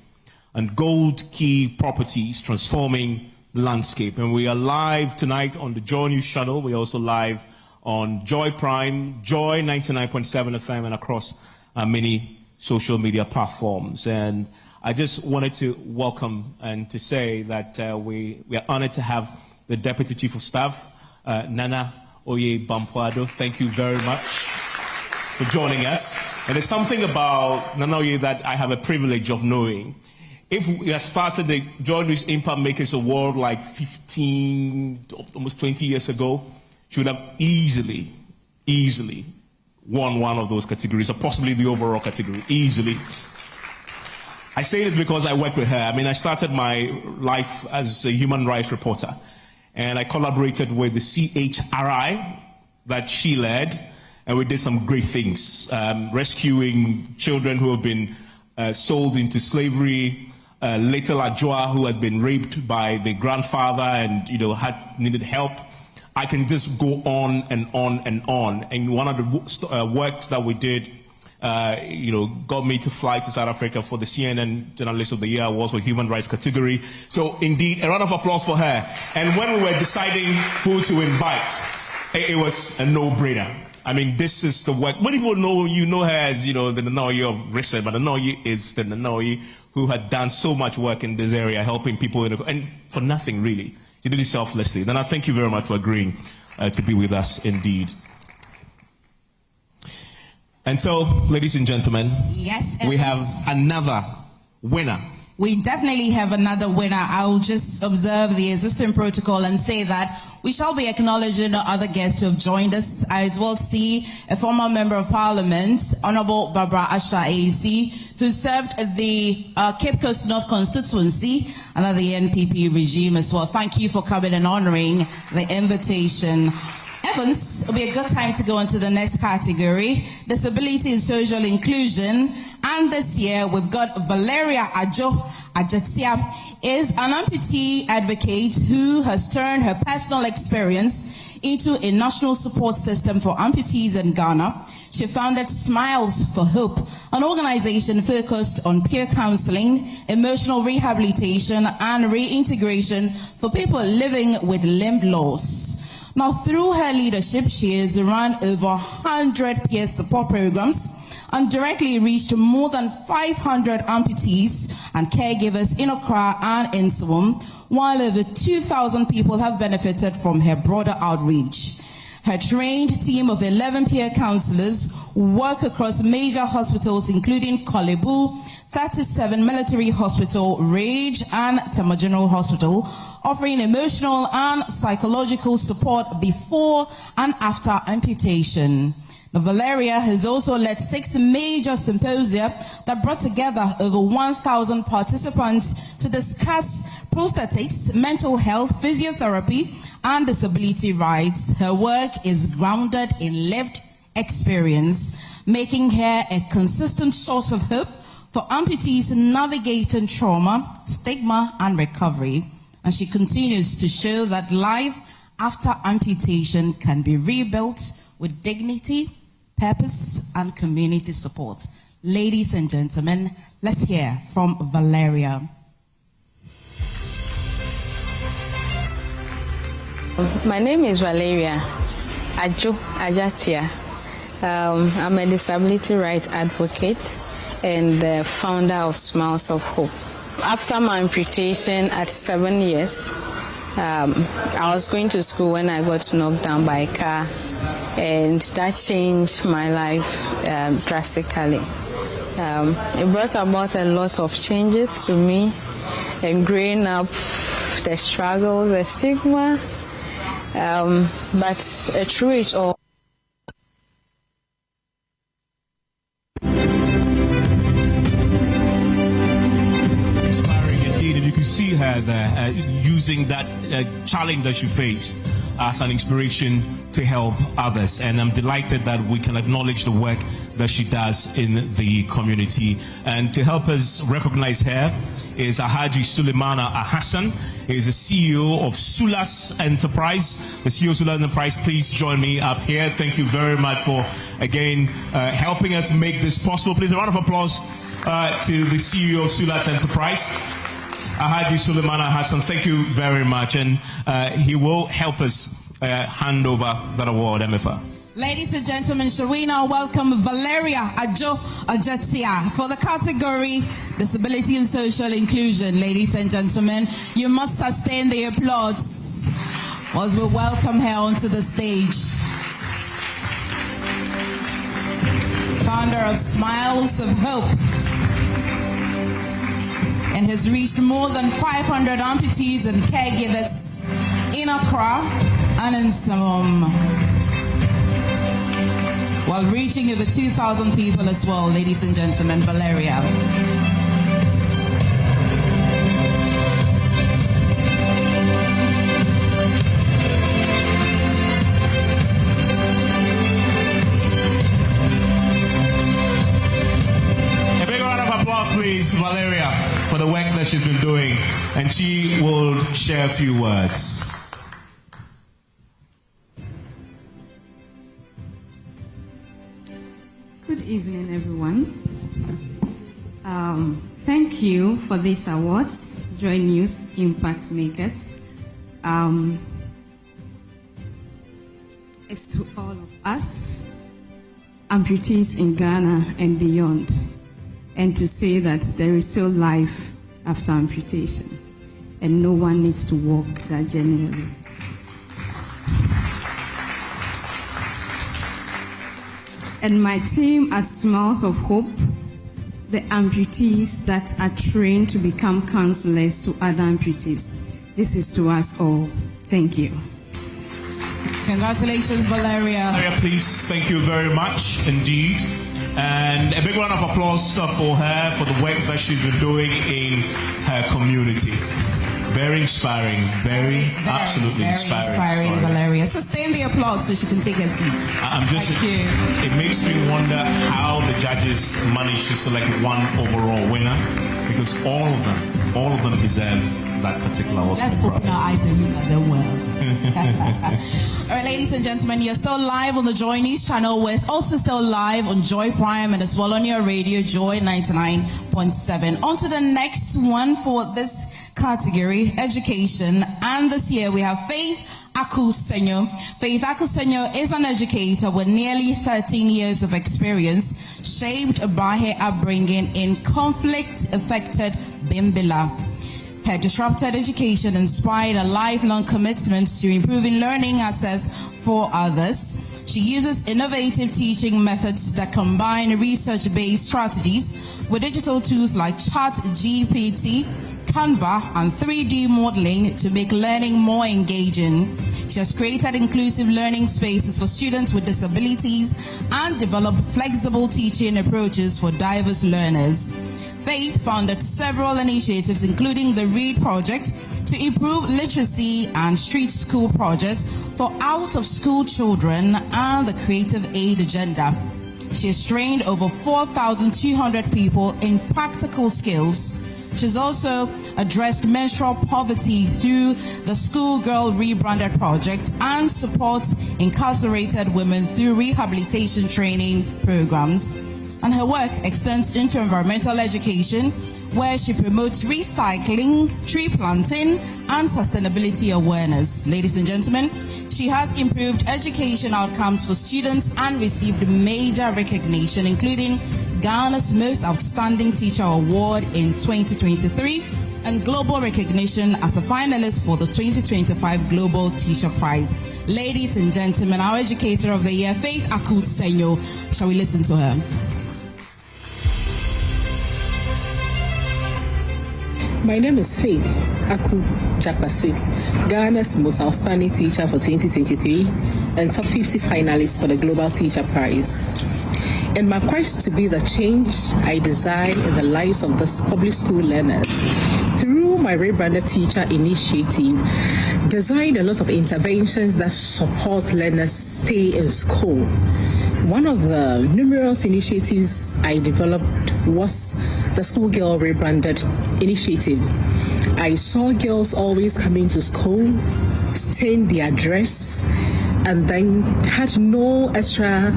And Gold Key Properties, transforming the landscape. And we are live tonight on the JoyNews channel. We're also live on Joy Prime, Joy 99.7 FM, and across many social media platforms. And I just wanted to welcome and to say that we are honored to have the Deputy Chief of Staff, Nana Oye Bampoado. Thank you very much for joining us. And there's something about Nana Oye that I have a privilege of knowing. If we had started the JoyNews Impact Makers Award like 15, almost 20 years ago, she would have easily won one of those categories, or possibly the overall category, easily. I say this because I worked with her. I mean, I started my life as a human rights reporter, and I collaborated with the CHRI that she led, and we did some great things, rescuing children who have been sold into slavery, little Ajua who had been raped by the grandfather and needed help. I can just go on and on and on. And one of the works that we did, got me to fly to South Africa for the CNN Journalist of the Year Awards for Human Rights category. So indeed, a round of applause for her. And when we were deciding who to invite, it was a no-brainer. I mean, this is the work. Many people know her as, the Nanoye of recent, but Nanoye is the Nanoye who had done so much work in this area, helping people, and for nothing really. She did it selflessly. Then I thank you very much for agreeing to be with us indeed. And so, ladies and gentlemen, yes, we have another winner. We definitely have another winner. I'll just observe the existing protocol and say that we shall be acknowledging other guests who have joined us. I as well see a former member of parliament, Honorable Barbara Asha AEC, who served the Cape Coast North constituency under the NPP regime as well. Thank you for coming and honoring the invitation. Evans, it'll be a good time to go into the next category, disability and social inclusion. And this year we've got Valeria Ajatia, is an amputee advocate who has turned her personal experience into a national support system for amputees in Ghana. She founded Smiles for Hope, an organization focused on peer counseling, emotional rehabilitation, and reintegration for people living with limb loss. Now, through her leadership, she has run over 100 peer support programs and directly reached more than 500 amputees and caregivers in Accra and in Swum, while over 2,000 people have benefited from her broader outreach. Her trained team of 11 peer counselors work across major hospitals including Kolebu, 37 Military Hospital, Rage, and Tema General Hospital, offering emotional and psychological support before and after amputation. Now, Valeria has also led 6 major symposia that brought together over 1,000 participants to discuss prosthetics, mental health, physiotherapy, and disability rights. Her work is grounded in lived experience. making her a consistent source of hope for amputees navigating trauma, stigma, and recovery. And she continues to show that life after amputation can be rebuilt with dignity, purpose, and community support. Ladies and gentlemen, let's hear from Valeria. My name is Valeria Adjo Ajatia. I'm a disability rights advocate and the founder of Smiles of Hope. After my amputation at 7 years, I was going to school when I got knocked down by a car, and that changed my life drastically. It brought about a lot of changes to me, and growing up, the struggles, the stigma, but through it all. Inspiring indeed, and you can see her there using that challenge that she faced as an inspiration to help others. And I'm delighted that we can acknowledge the work that she does in the community. And to help us recognize her is Alhaji Suleimana Hassan. He is the CEO of Sulas Enterprise. The CEO of Sulas Enterprise, please join me up here. Thank you very much for, again, helping us make this possible. Please, a round of applause to the CEO of Sulas Enterprise, Alhaji Suleimana Hassan. Thank you very much. And he will help us hand over that award, MFA. Ladies and gentlemen, shall we now welcome Valeria Adjo Ajatia for the category Disability and Social Inclusion. Ladies and gentlemen, you must sustain the applause as we welcome her onto the stage. Founder of Smiles of Hope, and has reached more than 500 amputees and caregivers in Accra and in Samom, while reaching over 2,000 people as well. Ladies and gentlemen, Valeria. A big round of applause, please, Valeria, for the work that she's been doing. And she will share a few words. Good evening, everyone. Thank you for these awards, JoyNews Impact Makers. It's to all of us, amputees in Ghana and beyond, and to say that there is still life after amputation, and no one needs to walk that journey alone. And my team at Smiles of Hope, the amputees that are trained to become counselors to other amputees. This is to us all. Thank you. Congratulations, Valeria. Valeria, please, thank you very much indeed. And a big round of applause for her, for the work that she's been doing in her community. Very inspiring, very absolutely inspiring. Valeria. Sustain the applause so she can take her seat. Thank you. It makes me wonder how the judges managed to select one overall winner, because all of them deserve that particular award. Let's open our eyes and look at them well. All right, ladies and gentlemen, you're still live on the JoyNews channel. We're also still live on Joy Prime and as well on your radio, Joy 99.7. On to the next one for this category, education. And this year we have Faith Akufo-Addo. Faith Akufo-Addo is an educator with nearly 13 years of experience, shaped by her upbringing in conflict-affected Bimbilla. Her disrupted education inspired a lifelong commitment to improving learning access for others. She uses innovative teaching methods that combine research-based strategies with digital tools like ChatGPT, Canva, and 3D modeling to make learning more engaging. She has created inclusive learning spaces for students with disabilities and developed flexible teaching approaches for diverse learners. Faith founded several initiatives, including the READ Project to improve literacy and Street School Project for out-of-school children and the Creative Aid Agenda. She has trained over 4,200 people in practical skills. She's also addressed menstrual poverty through the Schoolgirl Rebranded Project and supports incarcerated women through rehabilitation training programs. And her work extends into environmental education, where she promotes recycling, tree planting, and sustainability awareness. Ladies and gentlemen, she has improved education outcomes for students and received major recognition, including Ghana's Most Outstanding Teacher Award in 2023 and global recognition as a finalist for the 2025 Global Teacher Prize. Ladies and gentlemen, our Educator of the Year, Faith Akufo-Addo. Shall we listen to her? My name is Faith Akufo-Addo, Ghana's Most Outstanding Teacher for 2023 and top 50 finalist for the Global Teacher Prize. In my quest to be the change I desire in the lives of the public school learners, through my Rebranded Teacher initiative, designed a lot of interventions that support learners stay in school. One of the numerous initiatives I developed was the Schoolgirl Rebranded initiative. I saw girls always coming to school, stain their dress, and then had no extra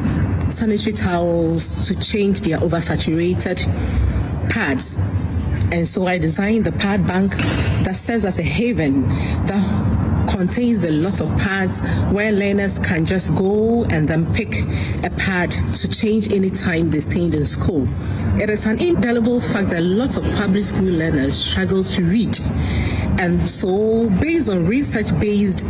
sanitary towels to change their oversaturated pads. And so I designed the pad bank that serves as a haven that contains a lot of pads where learners can just go and then pick a pad to change anytime they stay in school. It is an indelible fact that lots of public school learners struggle to read. And so, based on research-based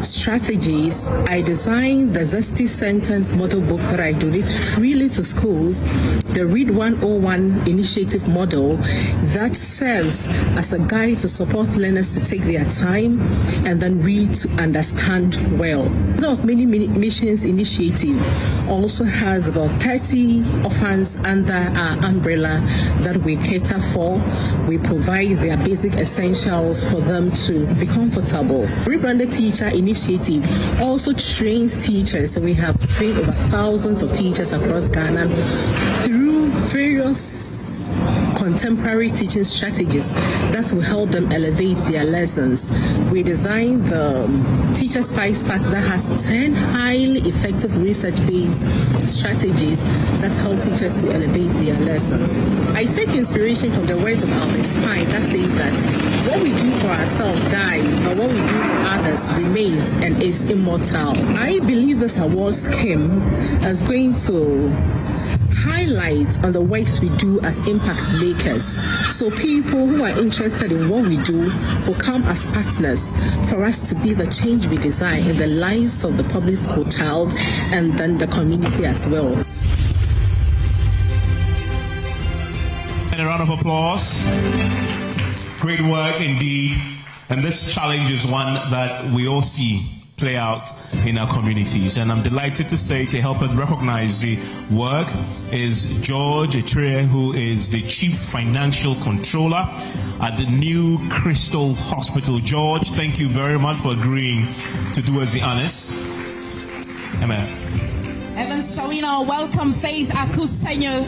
strategies, I designed the Zesty Sentence model book that I donate freely to schools, the Read 101 initiative model that serves as a guide to support learners to take their time and then read to understand well. One of many missions initiative also has about 30 orphans under our umbrella that we cater for. We provide their basic essentials for them to be comfortable. Rebranded Teacher initiative also trains teachers. We have trained over thousands of teachers across Ghana through various contemporary teaching strategies that will help them elevate their lessons. We designed the Teacher Spice Pack that has 10 highly effective research-based strategies that help teachers to elevate their lessons. I take inspiration from the words of Albert Spine that says that what we do for ourselves dies, but what we do for others remains and is immortal. I believe this award scheme is going to highlight on the works we do as impact makers. So people who are interested in what we do will come as partners for us to be the change we desire in the lives of the public school child and then the community as well. And a round of applause. Great work indeed. And this challenge is one that we all see play out in our communities. And I'm delighted to say, to help us recognize the work is George Etrie, who is the Chief Financial Controller at the New Crystal Hospital. George, thank you very much for agreeing to do us the honors. MF. Evans, shall we now welcome Faith Akufo-Addo,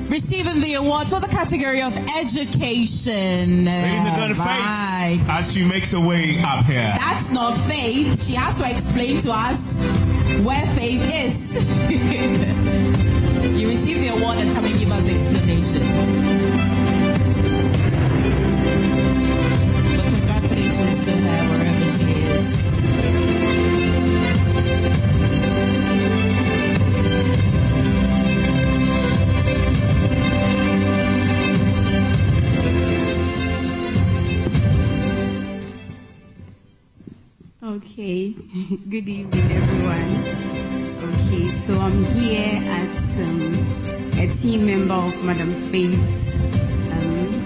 receiving the award for the category of education. Ladies and gentlemen, Faith, as she makes her way up here. That's not Faith. She has to explain to us where Faith is. You receive the award and come and give us the explanation. But congratulations to her wherever she is. Okay, good evening everyone. Okay, so I'm here as a team member of Madam Faith's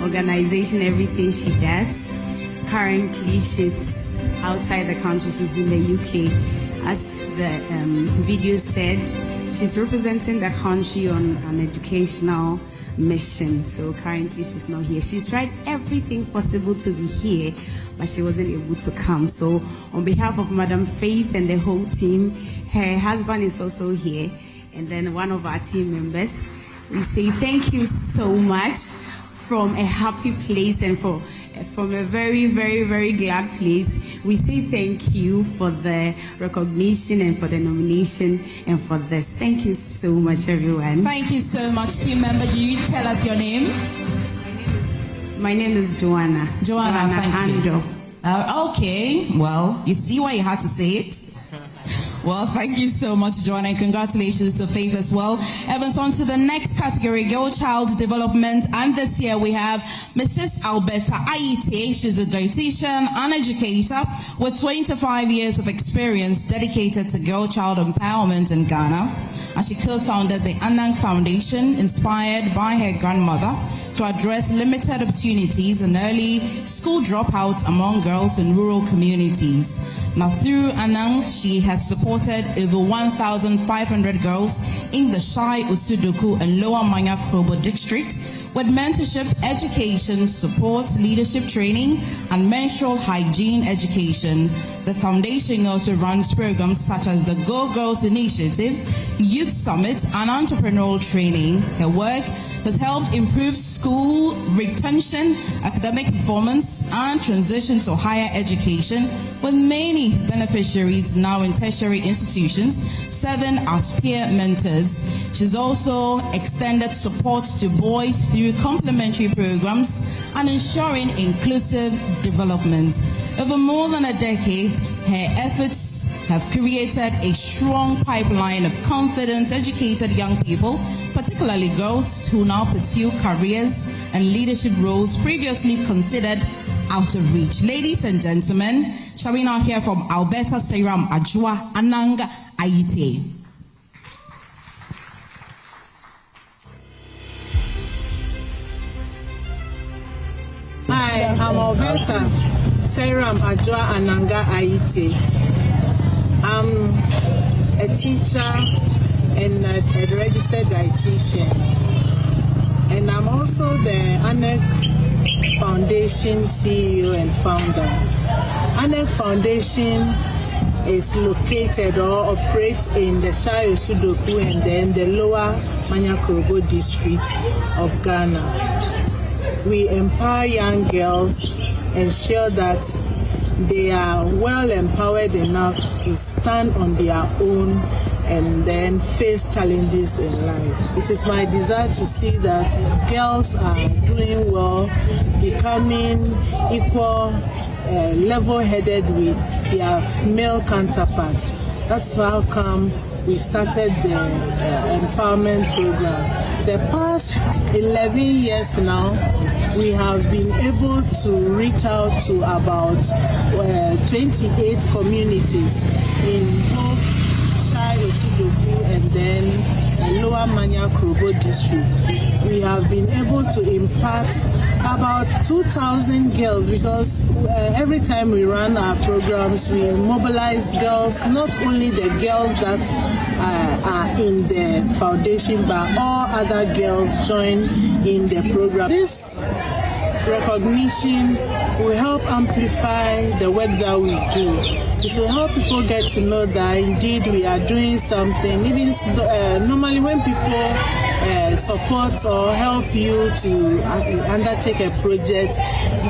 organization, everything she does. Currently, she's outside the country, she's in the UK. As the video said, she's representing the country on an educational mission. So currently she's not here. She tried everything possible to be here, but she wasn't able to come. So on behalf of Madam Faith and the whole team, her husband is also here. and then one of our team members. We say thank you so much from a happy place and from a very, very, very glad place. We say thank you for the recognition and for the nomination and for this. Thank you so much, everyone. Thank you so much, team member. Do you tell us your name? My name is Joanna. Joanna thank you. Okay, well, you see why you had to say it. Well, thank you so much, Joanna, and congratulations to Faith as well. Evans, on to the next category, Girl Child Development. And this year we have Mrs. Alberta Aite. She's a dietitian and educator with 25 years of experience dedicated to girl child empowerment in Ghana. And she co-founded the Anang Foundation, inspired by her grandmother, to address limited opportunities and early school dropouts among girls in rural communities. Now, through Anang, she has supported over 1,500 girls in the Shai, Usudoku, and Lower Manya Krobo districts with mentorship, education, support, leadership training, and menstrual hygiene education. The foundation also runs programs such as the Go Girls Initiative, Youth Summit, and entrepreneurial training. Her work has helped improve school retention, academic performance, and transition to higher education, with many beneficiaries now in tertiary institutions, serving as peer mentors. She's also extended support to boys through complementary programs and ensuring inclusive development. Over more than a decade, her efforts have created a strong pipeline of confident, educated young people, particularly girls who now pursue careers and leadership roles previously considered out of reach. Ladies and gentlemen, shall we now hear from Alberta Seiram Ajua Anang Aite. Hi, I'm Alberta Seiram Ajua Ananga Aite. I'm a teacher and a registered dietitian, and I'm also the ANEC Foundation CEO and founder. ANEC Foundation is located or operates in the Shai Usudoku and then the Lower Manya Krobo district of Ghana. We empower young girls, ensure that they are well empowered enough to stand on their own and then face challenges in life. It is my desire to see that girls are doing well, becoming equal, level-headed with their male counterparts. That's how come we started the empowerment program. The past 11 years now, we have been able to reach out to about 28 communities in both Shai Usudoku and then Lower Manya Krobo district. We have been able to impact about 2,000 girls because every time we run our programs, we mobilize girls, not only the girls that are in the foundation, but all other girls join in the program. This recognition will help amplify the work that we do. It will help people get to know that indeed we are doing something. Even normally when people support or help you to undertake a project,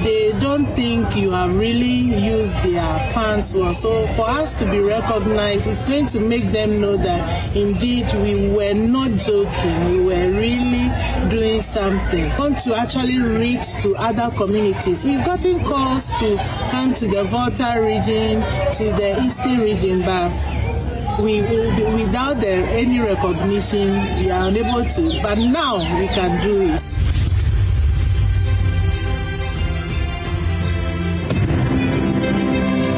they don't think you have really used their funds well. So for us to be recognized, it's going to make them know that indeed we were not joking, we were really doing something. We want to actually reach to other communities. We've gotten calls to come to the Volta region, to the Eastern region, but without any recognition, we are unable to. But now we can do it.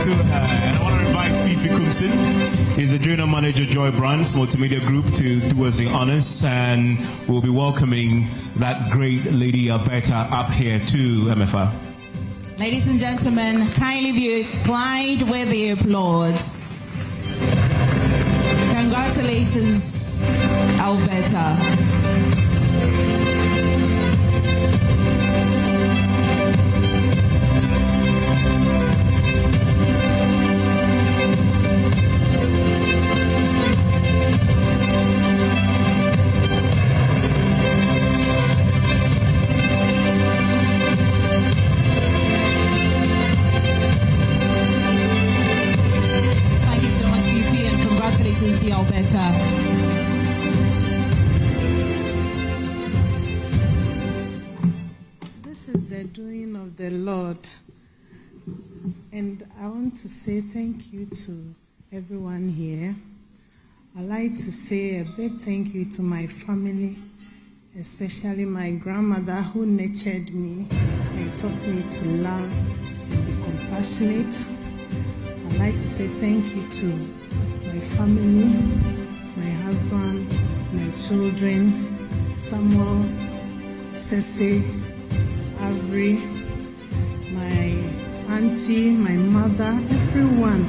And I want to invite Fifi Kumsin. He's the General Manager, Joy Brands Multimedia Group, to do us the honors, and we'll be welcoming that great lady Alberta up here to MFR. Ladies and gentlemen, kindly be plied with the applause. Congratulations, Alberta. doing of the Lord. And I want to say thank you to everyone here. I'd like to say a big thank you to my family, especially my grandmother who nurtured me and taught me to love and be compassionate. I'd like to say thank you to my family, my husband, my children, Samuel, Sese, Avery, my auntie, my mother, everyone.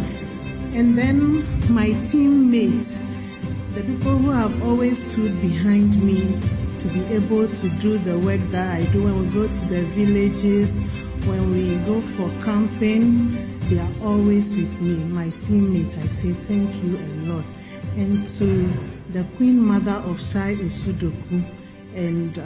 And then my teammates, the people who have always stood behind me to be able to do the work that I do. When we go to the villages, when we go for camping, they are always with me. My teammates, I say thank you a lot. And to the Queen Mother of Shai Esudoku and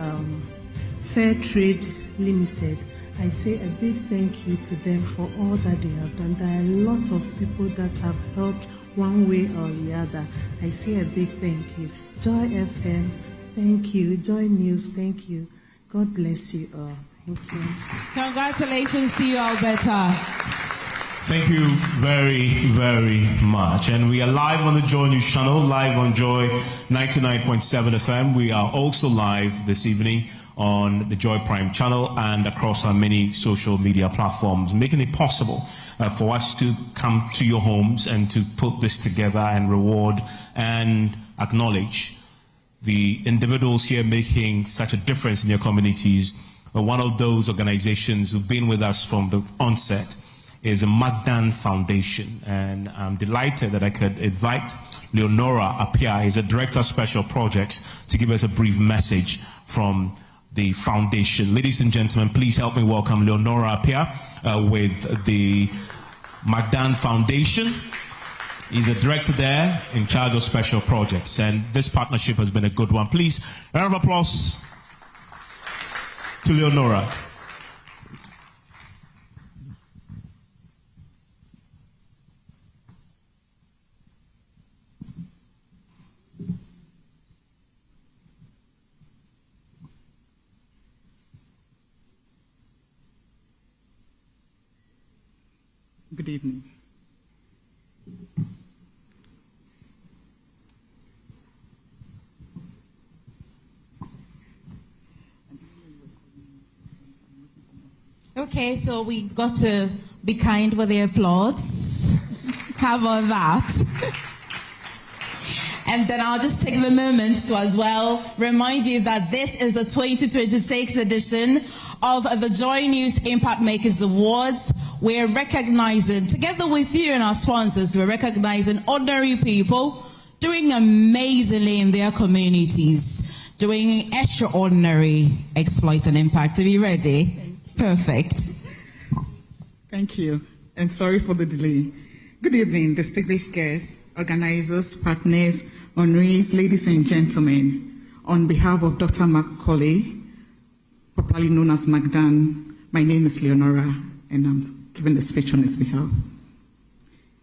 Fair Trade Limited, I say a big thank you to them for all that they have done. There are a lot of people that have helped one way or the other. I say a big thank you. Joy FM, thank you. JoyNews, thank you. God bless you all. Thank you. Congratulations to you, Alberta. Thank you very, very much. And we are live on the Joy News channel, live on Joy 99.7 FM. We are also live this evening on the Joy Prime channel and across our many social media platforms, making it possible for us to come to your homes and to put this together and reward and acknowledge the individuals here making such a difference in your communities. One of those organizations who've been with us from the onset is the Magdan Foundation, and I'm delighted that I could invite Leonora Apia, is a Director of Special Projects, to give us a brief message from the foundation. Ladies and gentlemen, please help me welcome Leonora Apia with the Magdan Foundation. He's a director there in charge of special projects, and this partnership has been a good one. Please, a round of applause to Leonora. Good evening. Okay, so we've got to be kind with the applause. How about that? And then I'll just take the moment to as well remind you that this is the 2026 edition of the Joy News Impact Makers Awards. We're recognizing, together with you and our sponsors, we're recognizing ordinary people doing amazingly in their communities, doing extraordinary exploits and impact. Are you ready? Perfect. Thank you, and sorry for the delay. Good evening, distinguished guests, organizers, partners, honorees, ladies and gentlemen. On behalf of Dr. Macaulay, properly known as Magdan, my name is Leonora, and I'm giving the speech on his behalf.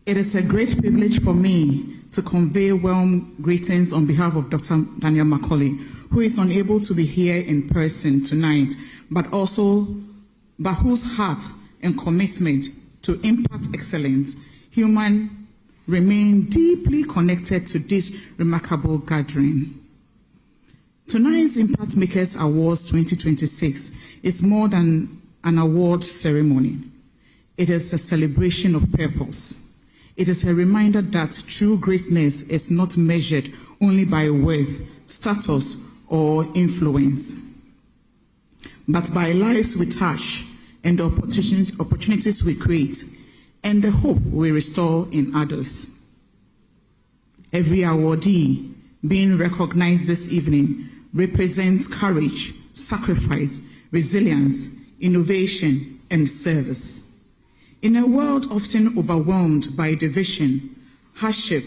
It is a great privilege for me to convey warm greetings on behalf of Dr. Daniel Macaulay, who is unable to be here in person tonight, but whose heart and commitment to impact excellence remain deeply connected to this remarkable gathering. Tonight's Impact Makers Awards 2026 is more than an award ceremony. It is a celebration of purpose. It is a reminder that true greatness is not measured only by wealth, status, or influence, but by lives we touch and the opportunities we create and the hope we restore in others. Every awardee being recognized this evening represents courage, sacrifice, resilience, innovation, and service. In a world often overwhelmed by division, hardship,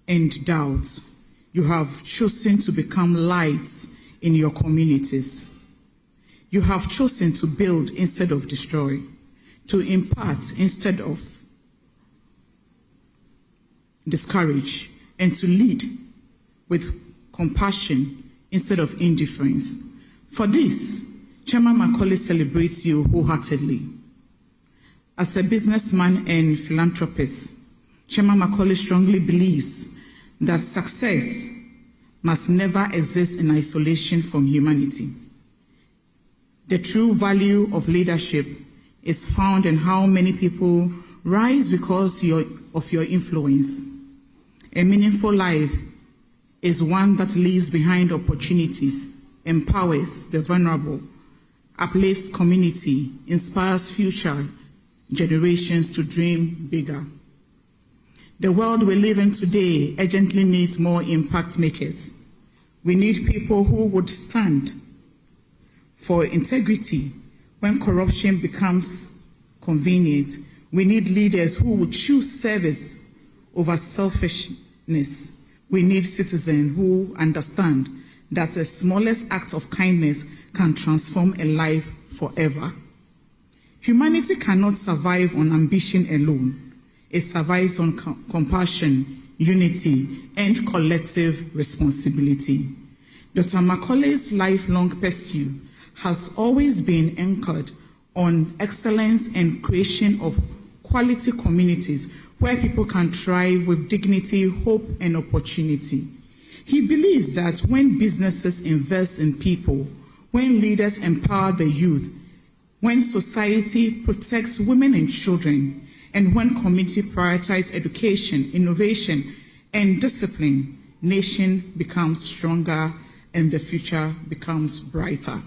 and doubts, you have chosen to become lights in your communities. You have chosen to build instead of destroy, to impart instead of discourage, and to lead with compassion instead of indifference. For this, Chairman Macaulay celebrates you wholeheartedly. As a businessman and philanthropist, Chairman Macaulay strongly believes that success must never exist in isolation from humanity. The true value of leadership is found in how many people rise because of your influence. A meaningful life is one that leaves behind opportunities, empowers the vulnerable, uplifts community, inspires future generations to dream bigger. The world we live in today urgently needs more impact makers. We need people who would stand for integrity when corruption becomes convenient. We need leaders who would choose service over selfishness. We need citizens who understand that the smallest act of kindness can transform a life forever. Humanity cannot survive on ambition alone. It survives on compassion, unity, and collective responsibility. Dr. Macaulay's lifelong pursuit has always been anchored on excellence and creation of quality communities where people can thrive with dignity, hope, and opportunity. He believes that when businesses invest in people, when leaders empower the youth, when society protects women and children, and when community prioritizes education, innovation, and discipline, nation becomes stronger and the future becomes brighter.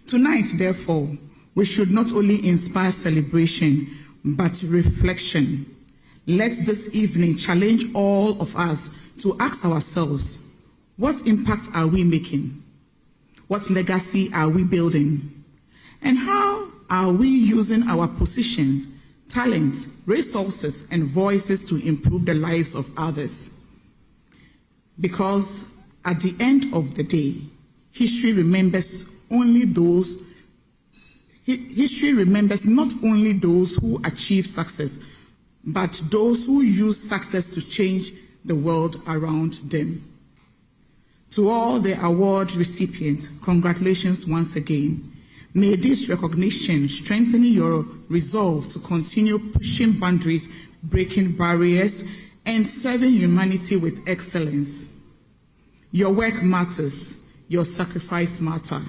Tonight, therefore, we should not only inspire celebration, but reflection. Let this evening challenge all of us to ask ourselves, what impact are we making? What legacy are we building? And how are we using our positions, talents, resources, and voices to improve the lives of others? Because at the end of the day, history remembers not only those who achieve success, but those who use success to change the world around them. To all the award recipients, congratulations once again. May this recognition strengthen your resolve to continue pushing boundaries, breaking barriers, and serving humanity with excellence. Your work matters, your sacrifice matters,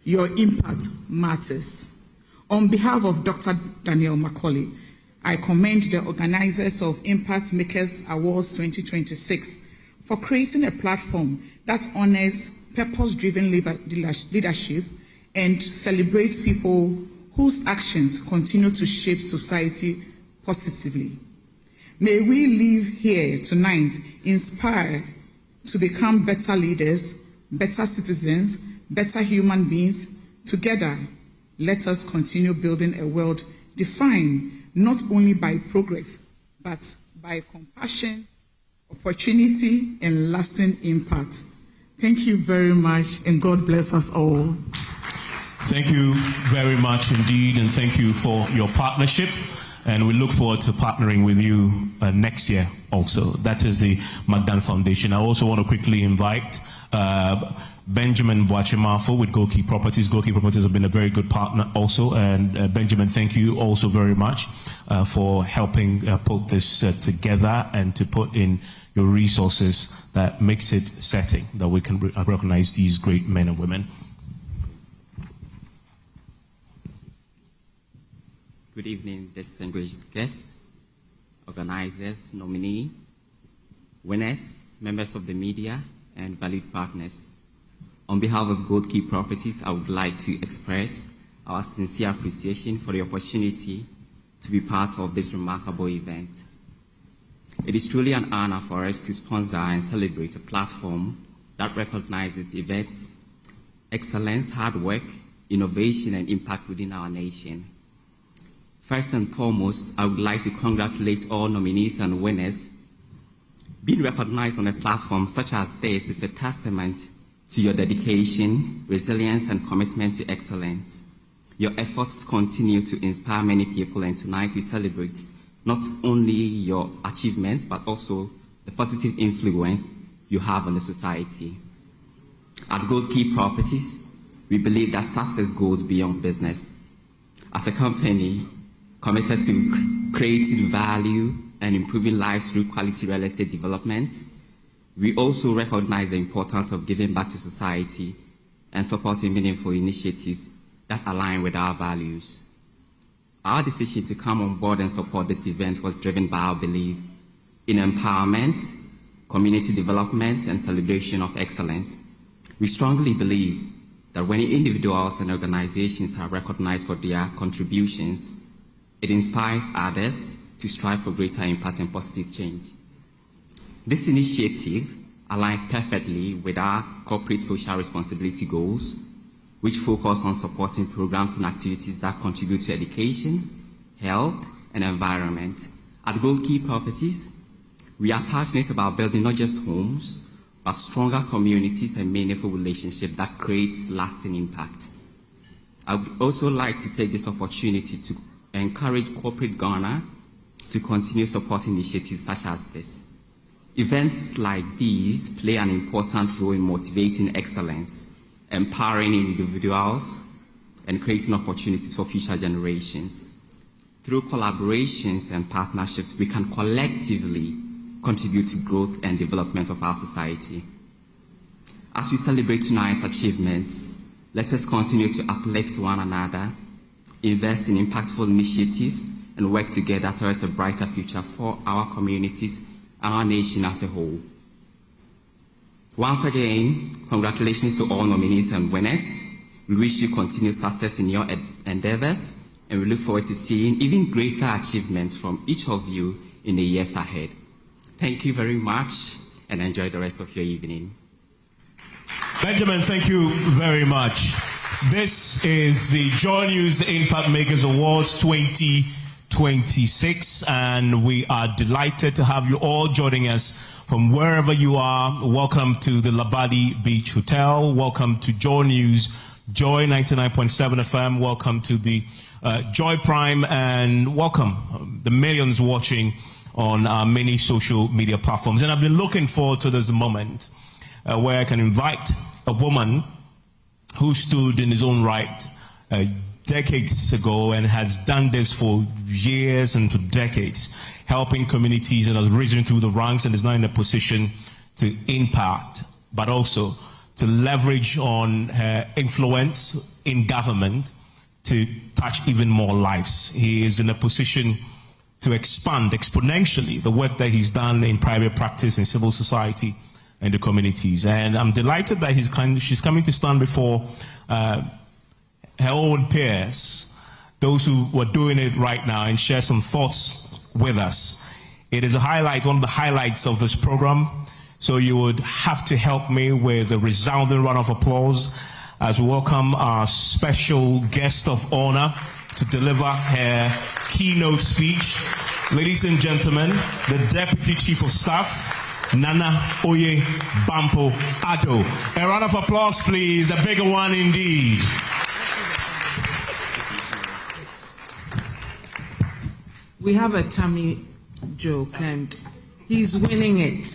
your impact matters. On behalf of Dr. Daniel Macaulay, I commend the organizers of Impact Makers Awards 2026 for creating a platform that honors purpose-driven leadership and celebrates people whose actions continue to shape society positively. May we leave here tonight inspired to become better leaders, better citizens, better human beings. Together, let us continue building a world defined not only by progress, but by compassion, opportunity, and lasting impact. Thank you very much, and God bless us all. Thank you very much indeed, and thank you for your partnership. And we look forward to partnering with you next year also. That is the Magdan Foundation. I also want to quickly invite Benjamin Boachimafo with Goki Properties. Goki Properties have been a very good partner also. And Benjamin, thank you also very much for helping put this together and to put in your resources that makes it setting that we can recognize these great men and women. Good evening, distinguished guests, organizers, nominee, winners, members of the media, and valued partners. On behalf of Gold Key Properties, I would like to express our sincere appreciation for the opportunity to be part of this remarkable event. It is truly an honor for us to sponsor and celebrate a platform that recognizes events, excellence, hard work, innovation, and impact within our nation. First and foremost, I would like to congratulate all nominees and winners. Being recognized on a platform such as this is a testament to your dedication, resilience, and commitment to excellence. Your efforts continue to inspire many people, and tonight we celebrate not only your achievements, but also the positive influence you have on the society. At Gold Key Properties, we believe that success goes beyond business. As a company committed to creating value and improving lives through quality real estate development, we also recognize the importance of giving back to society and supporting meaningful initiatives that align with our values. Our decision to come on board and support this event was driven by our belief in empowerment, community development, and celebration of excellence. We strongly believe that when individuals and organizations are recognized for their contributions, it inspires others to strive for greater impact and positive change. This initiative aligns perfectly with our corporate social responsibility goals, which focus on supporting programs and activities that contribute to education, health, and environment. At Gold Key Properties, we are passionate about building not just homes, but stronger communities and meaningful relationships that creates lasting impact. I would also like to take this opportunity to encourage corporate Ghana to continue supporting initiatives such as this. Events like these play an important role in motivating excellence, empowering individuals, and creating opportunities for future generations. Through collaborations and partnerships, we can collectively contribute to growth and development of our society. As we celebrate tonight's achievements, let us continue to uplift one another, invest in impactful initiatives, and work together towards a brighter future for our communities and our nation as a whole. Once again, congratulations to all nominees and winners. We wish you continued success in your endeavors, and we look forward to seeing even greater achievements from each of you in the years ahead. Thank you very much, and enjoy the rest of your evening. Benjamin, thank you very much. This is the JoyNews Impact Makers Awards 2026, and we are delighted to have you all joining us from wherever you are. Welcome to the Labadi Beach Hotel. Welcome to JoyNews, Joy 99.7 FM. Welcome to the Joy Prime, and welcome the millions watching on many social media platforms. And I've been looking forward to this moment where I can invite a woman who stood in his own right decades ago and has done this for years and for decades, helping communities, and has risen through the ranks and is now in a position to impact, but also to leverage on her influence in government to touch even more lives. He is in a position to expand exponentially the work that he's done in private practice, in civil society, and the communities. And I'm delighted that she's coming to stand before her own peers, those who were doing it right now, and share some thoughts with us. It is a highlight, one of the highlights of this program. So you would have to help me with a resounding round of applause as we welcome our special guest of honor to deliver her keynote speech. Ladies and gentlemen, the Deputy Chief of Staff, Nana Oye Bampo Addo. A round of applause, please. A bigger one indeed. We have a tummy joke, and he's winning it.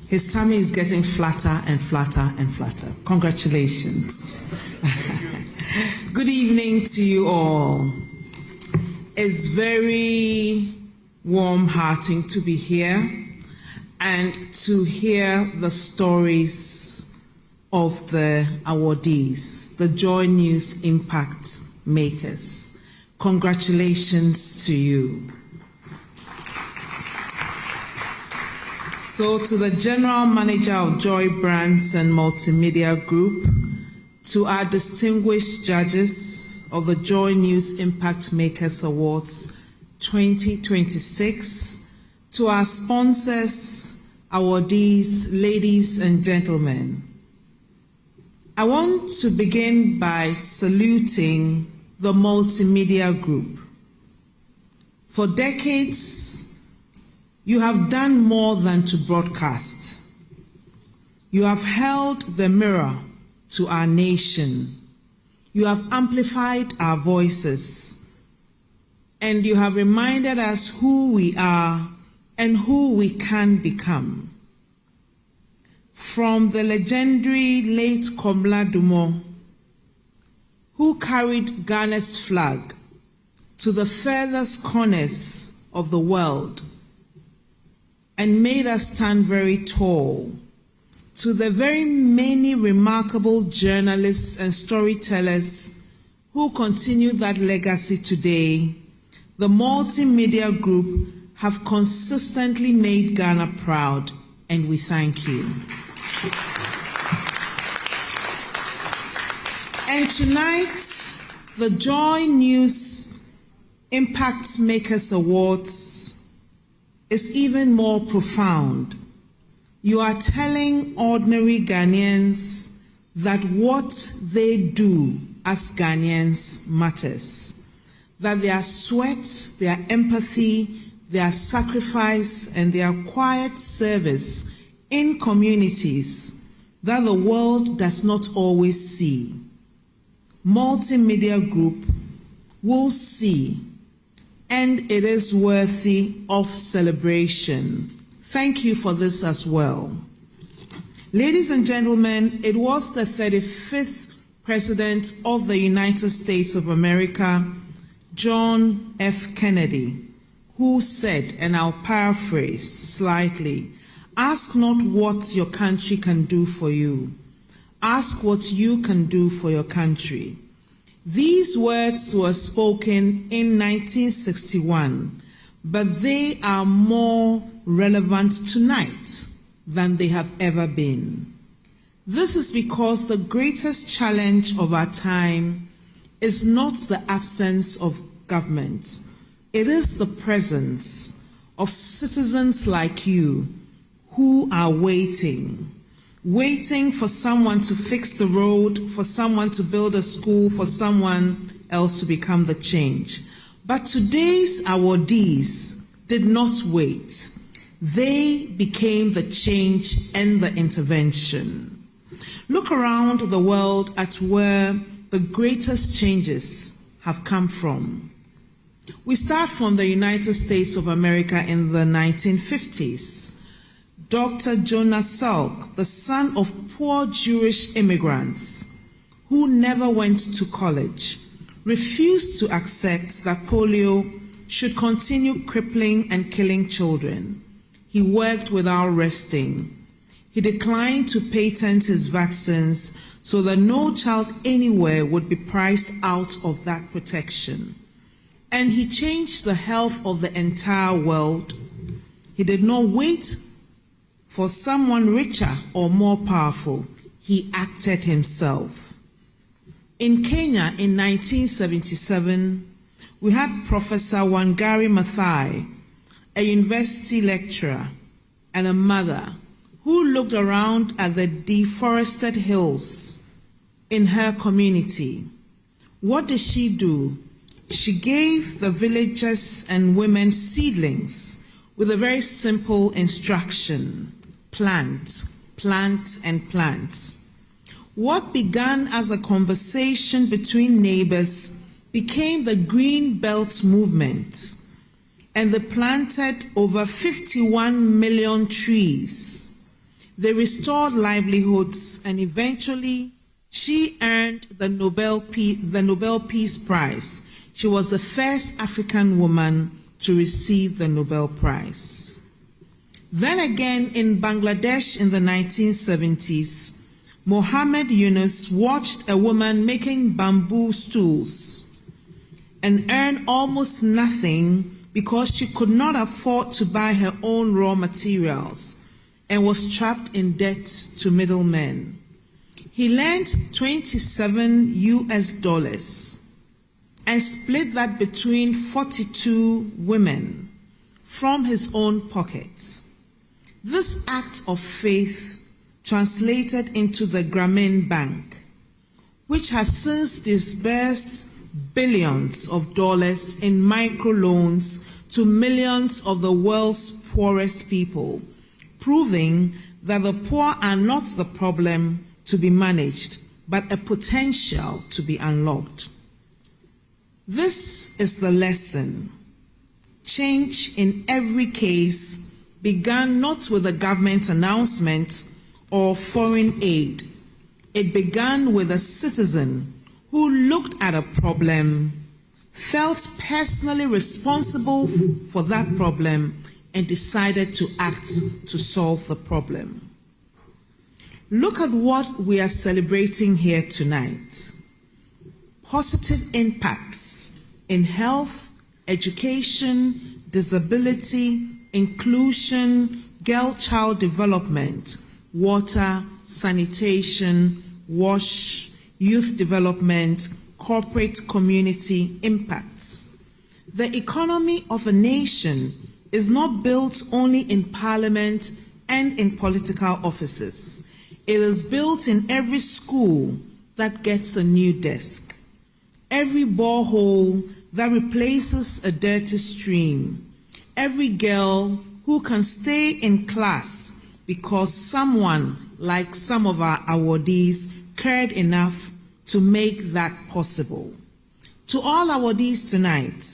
His tummy is getting flatter and flatter and flatter. Congratulations. Good evening to you all. It's very warm-hearting to be here and to hear the stories of the awardees, the JoyNews Impact Makers. Congratulations to you. So to the General Manager of Joy Brands and Multimedia Group, to our distinguished judges of the JoyNews Impact Makers Awards 2026, to our sponsors, awardees, ladies and gentlemen, I want to begin by saluting the Multimedia Group. For decades, you have done more than to broadcast. You have held the mirror to our nation. You have amplified our voices, and you have reminded us who we are and who we can become. from the legendary late Komla Dumo, who carried Ghana's flag to the furthest corners of the world and made us stand very tall, to the very many remarkable journalists and storytellers who continue that legacy today, the multimedia group have consistently made Ghana proud, and we thank you. And tonight, the JoyNews Impact Makers Awards is even more profound. You are telling ordinary Ghanaians that what they do as Ghanaians matters, that their sweat, their empathy, their sacrifice, and their quiet service in communities that the world does not always see, Multimedia Group will see, and it is worthy of celebration. Thank you for this as well. Ladies and gentlemen, it was the 35th President of the United States of America, John F. Kennedy, who said, and I'll paraphrase slightly, "Ask not what your country can do for you. Ask what you can do for your country." These words were spoken in 1961, but they are more relevant tonight than they have ever been. This is because the greatest challenge of our time is not the absence of government. It is the presence of citizens like you who are waiting for someone to fix the road, for someone to build a school, for someone else to become the change. But today's awardees did not wait. They became the change and the intervention. Look around the world at where the greatest changes have come from. We start from the United States of America in the 1950s. Dr. Jonas Salk, the son of poor Jewish immigrants who never went to college, refused to accept that polio should continue crippling and killing children. He worked without resting. He declined to patent his vaccines so that no child anywhere would be priced out of that protection. And he changed the health of the entire world. He did not wait for someone richer or more powerful. He acted himself. In Kenya in 1977, we had Professor Wangari Maathai, a university lecturer and a mother, who looked around at the deforested hills in her community. What did she do? She gave the villagers and women seedlings with a very simple instruction: plant, plant, and plant. What began as a conversation between neighbors became the Green Belt movement, and they planted over 51 million trees. They restored livelihoods, and eventually she earned the Nobel Peace Prize. She was the first African woman to receive the Nobel Prize. Then again in Bangladesh in the 1970s, Mohammed Yunus watched a woman making bamboo stools and earned almost nothing because she could not afford to buy her own raw materials and was trapped in debt to middlemen. He lent $27 and split that between 42 women from his own pocket. This act of faith translated into the Grameen Bank, which has since disbursed billions of dollars in microloans to millions of the world's poorest people, proving that the poor are not the problem to be managed, but a potential to be unlocked. This is the lesson. Change in every case began not with a government announcement or foreign aid. It began with a citizen who looked at a problem, felt personally responsible for that problem, and decided to act to solve the problem. Look at what we are celebrating here tonight. Positive impacts in health, education, disability, inclusion, girl-child development, water, sanitation, WASH, youth development, corporate community impacts. The economy of a nation is not built only in parliament and in political offices. It is built in every school that gets a new desk, every borehole that replaces a dirty stream, every girl who can stay in class because someone, like some of our awardees, cared enough to make that possible. To all awardees tonight,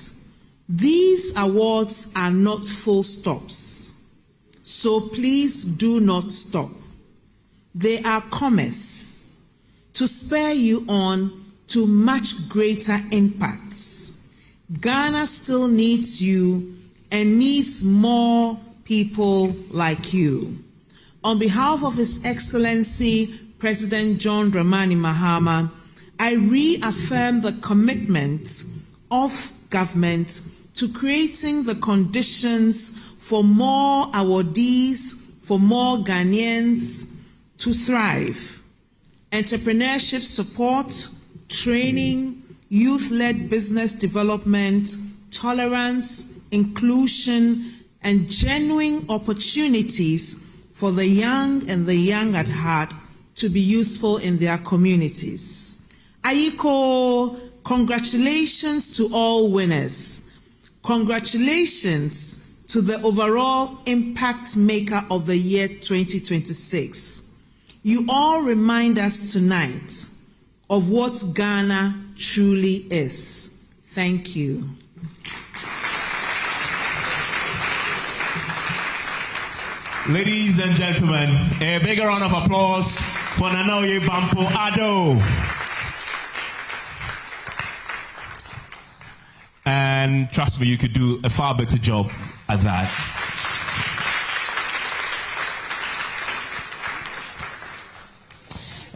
these awards are not full stops, so please do not stop. They are commas to spur you on to much greater impacts. Ghana still needs you and needs more people like you. On behalf of His Excellency President John Dramani Mahama, I reaffirm the commitment of government to creating the conditions for more awardees, for more Ghanaians to thrive. Entrepreneurship support, training, youth-led business development, tolerance, inclusion, and genuine opportunities for the young and the young at heart to be useful in their communities. Aiko, congratulations to all winners. Congratulations to the overall impact maker of the year 2026. You all remind us tonight of what Ghana truly is. Thank you. Ladies and gentlemen, a big round of applause for Nanoye Bampo-Addo. And trust me, you could do a far better job at that.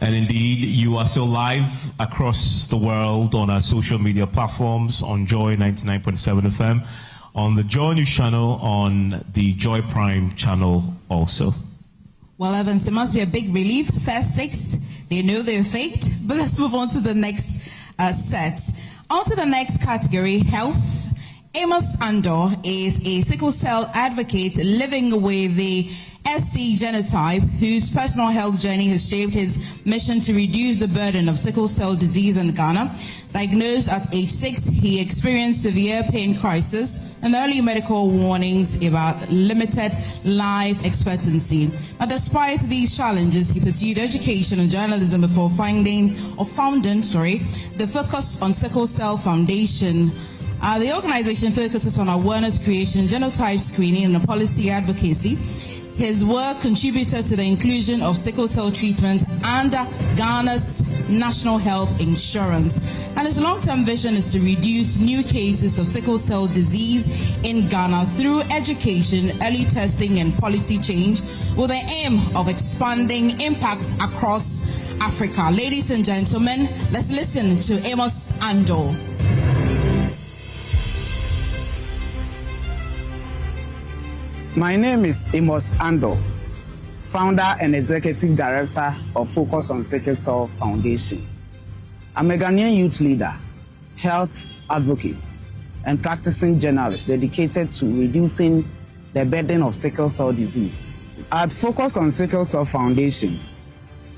And indeed, you are still live across the world on our social media platforms, on Joy 99.7 FM, on the JoyNews channel, on the Joy Prime channel also. Well, Evans, it must be a big relief. First six, they know they're faked, but let's move on to the next set. On to the next category, health. Amos Ando is a sickle cell advocate living with the SC genotype, whose personal health journey has shaped his mission to reduce the burden of sickle cell disease in Ghana. Diagnosed at age 6, he experienced severe pain crisis and early medical warnings about limited life expectancy. Now, despite these challenges, he pursued education and journalism before founding the Focus on Sickle Cell Foundation. The organization focuses on awareness creation, genotype screening, and policy advocacy. His work contributed to the inclusion of sickle cell treatment under Ghana's national health insurance. And his long-term vision is to reduce new cases of sickle cell disease in Ghana through education, early testing, and policy change, with the aim of expanding impact across Africa. Ladies and gentlemen, let's listen to Amos Ando. My name is Amos Ando, founder and executive director of Focus on Sickle Cell Foundation. I'm a Ghanaian youth leader, health advocate, and practicing journalist dedicated to reducing the burden of sickle cell disease. At Focus on Sickle Cell Foundation,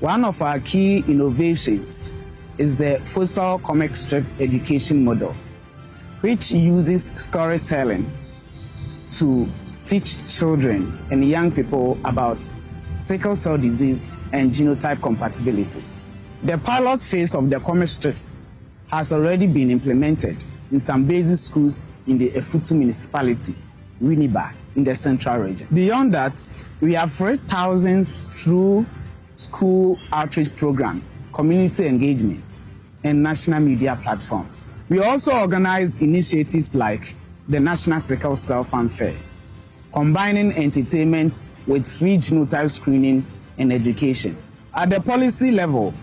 one of our key innovations is the Fossil comic strip education model, which uses storytelling to teach children and young people about sickle cell disease and genotype compatibility. The pilot phase of the comic strips has already been implemented in some basic schools in the Efutu municipality, Winneba, in the central region. Beyond that, we have read thousands through school outreach programs, community engagement, and national media platforms. We also organize initiatives like the National Sickle Cell Fan Fair, combining entertainment with free genotype screening and education. At the policy level,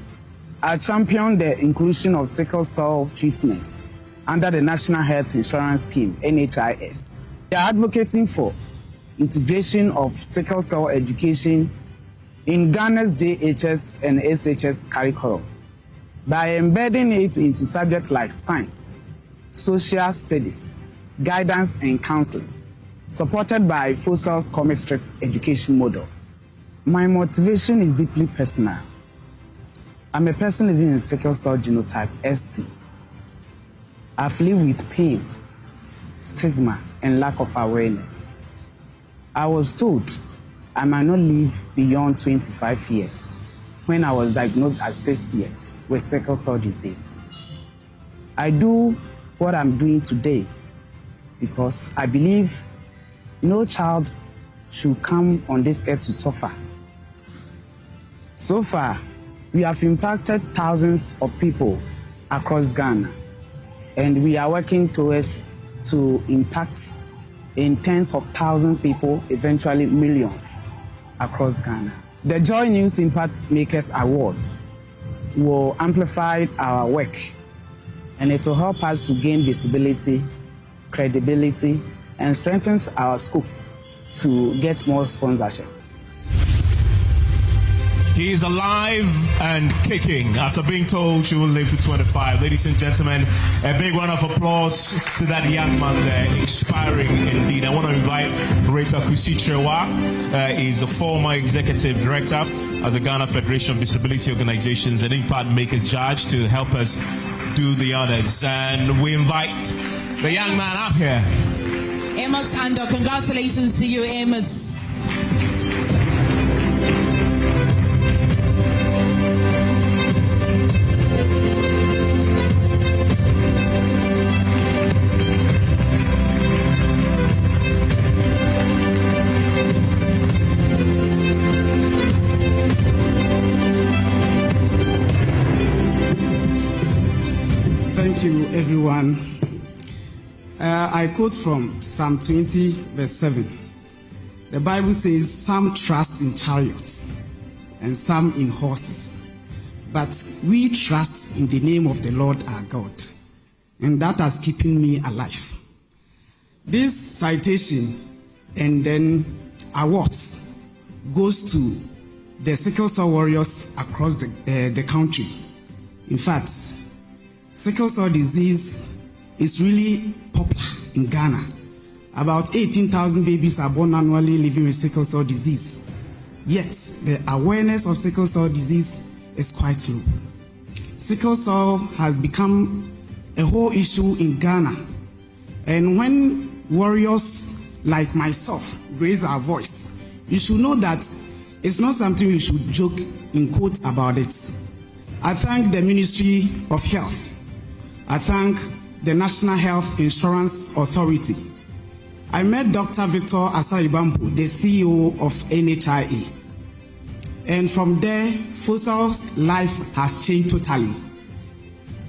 I champion the inclusion of sickle cell treatment under the National Health Insurance Scheme, NHIS. We are advocating for integration of sickle cell education in Ghana's JHS and SHS curriculum by embedding it into subjects like science, social studies, guidance and counseling, supported by FOSAL's comic strip education model. My motivation is deeply personal. I'm a person living in sickle cell genotype SC. I've lived with pain, stigma, and lack of awareness. I was told I might not live beyond 25 years when I was diagnosed at 6 years with sickle cell disease. I do what I'm doing today because I believe no child should come on this earth to suffer. So far, we have impacted thousands of people across Ghana, and we are working towards to impact in tens of thousands of people, eventually millions across Ghana. The JoyNews Impact Makers Awards will amplify our work, and it will help us to gain visibility, credibility, and strengthens our scope to get more sponsorship. He is alive and kicking after being told she will live to 25. Ladies and gentlemen, a big round of applause to that young man there, inspiring indeed. I want to invite Rita Kusi-Chewa. He's a former executive director of the Ghana Federation of Disability Organizations and Impact Makers Judge to help us do the honors. And we invite the young man up here. Amos Ando, congratulations to you, Amos. Thank you, everyone. I quote from Psalm 20, verse 7. The Bible says, "Some trust in chariots and some in horses, but we trust in the name of the Lord our God." And that has keeping me alive. This citation and then awards goes to the sickle cell warriors across the country. In fact, sickle cell disease is really popular in Ghana. About 18,000 babies are born annually living with sickle cell disease. Yet, the awareness of sickle cell disease is quite low. Sickle cell has become a whole issue in Ghana. And when warriors like myself raise our voice, you should know that it's not something we should joke in quote about it. I thank the Ministry of Health. I thank the National Health Insurance Authority. I met Dr. Victor Asaribampo, the CEO of NHIA. And from there, Fosal's life has changed totally.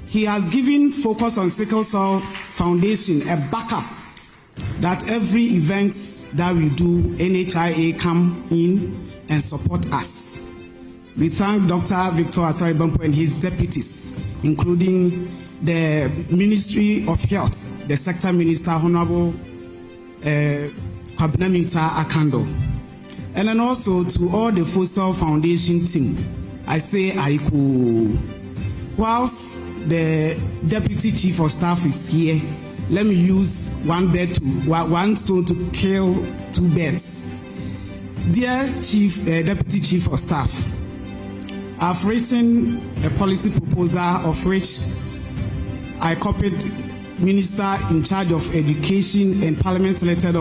He has given Focus on Sickle Cell Foundation a backup that every event that we do, NHIA come in and support us. We thank Dr. Victor Asaribampo and his deputies, including the Ministry of Health, the Sector Minister, Honorable Kwabena Akando. And then also to all the Fosal Foundation team, I say Aiku. Whilst the Deputy Chief of Staff is here, let me use one stone to kill two birds. Dear Deputy Chief of Staff, I've written a policy proposal of which I copied Minister in charge of Education and Parliament selected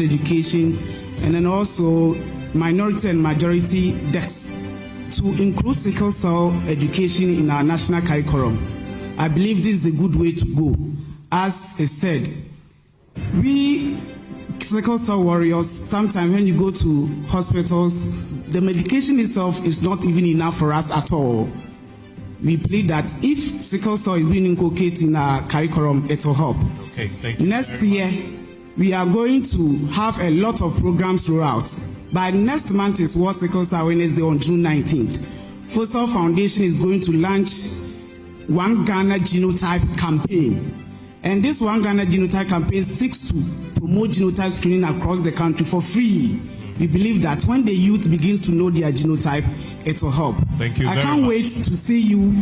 Education, and then also minority and majority desks to include sickle cell education in our national curriculum. I believe this is a good way to go. As I said, we sickle cell warriors, sometimes when you go to hospitals, the medication itself is not even enough for us at all. We plead that if sickle cell is being inculcated in our curriculum, it will help. Okay, thank you. Next year, we are going to have a lot of programs throughout. By next month is World Sickle Cell Awareness Day on June 19th. Fossil Foundation is going to launch One Ghana Genotype campaign. And this One Ghana Genotype campaign seeks to promote genotype screening across the country for free. We believe that when the youth begins to know their genotype, it will help. Thank you. I can't wait to see you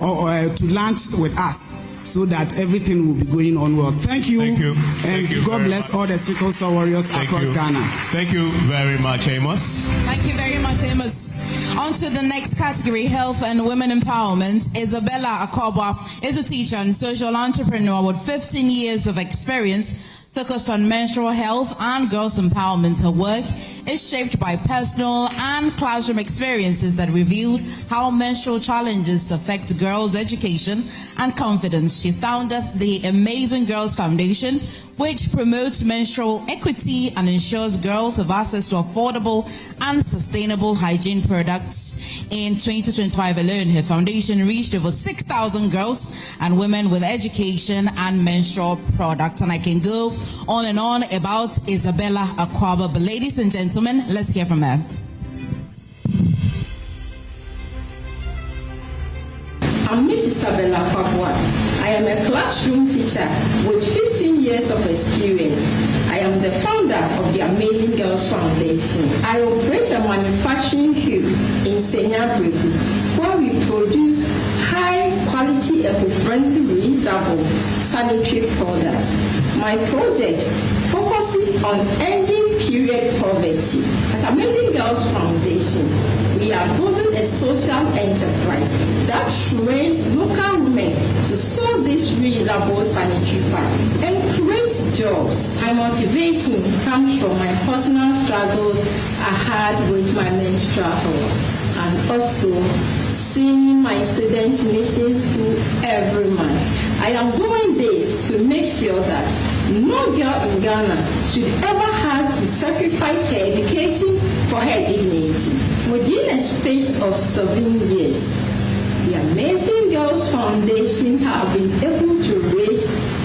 or to launch with us so that everything will be going on well. Thank you. Thank you. And Thank you God bless all the sickle cell warriors across Ghana. Thank you very much, Amos. Thank you very much, Amos. On to the next category, health and women empowerment. Isabella Akoba is a teacher and social entrepreneur with 15 years of experience focused on menstrual health and girls' empowerment. Her work is shaped by personal and classroom experiences that revealed how menstrual challenges affect girls' education and confidence. She founded the Amazing Girls Foundation, which promotes menstrual equity and ensures girls have access to affordable and sustainable hygiene products. In 2025 alone, her foundation reached over 6,000 girls and women with education and menstrual products. And I can go on and on about Isabella Akwaba. But ladies and gentlemen, let's hear from her. I'm Miss Isabella Akwaba. I am a classroom teacher with 15 years of experience. I am the founder of the Amazing Girls Foundation. I operate a manufacturing hub in Senyabreku, where we produce high-quality, eco-friendly, reusable sanitary products. My project focuses on ending period poverty. At Amazing Girls Foundation, we are building a social enterprise that trains local women to sew this reusable sanitary pad and create jobs. My motivation comes from my personal struggles I had with my menstrual health, and also seeing my students missing school every month. I am doing this to make sure that no girl in Ghana should ever have to sacrifice her education for her dignity. Within a space of 7 years, the Amazing Girls Foundation have been able to reach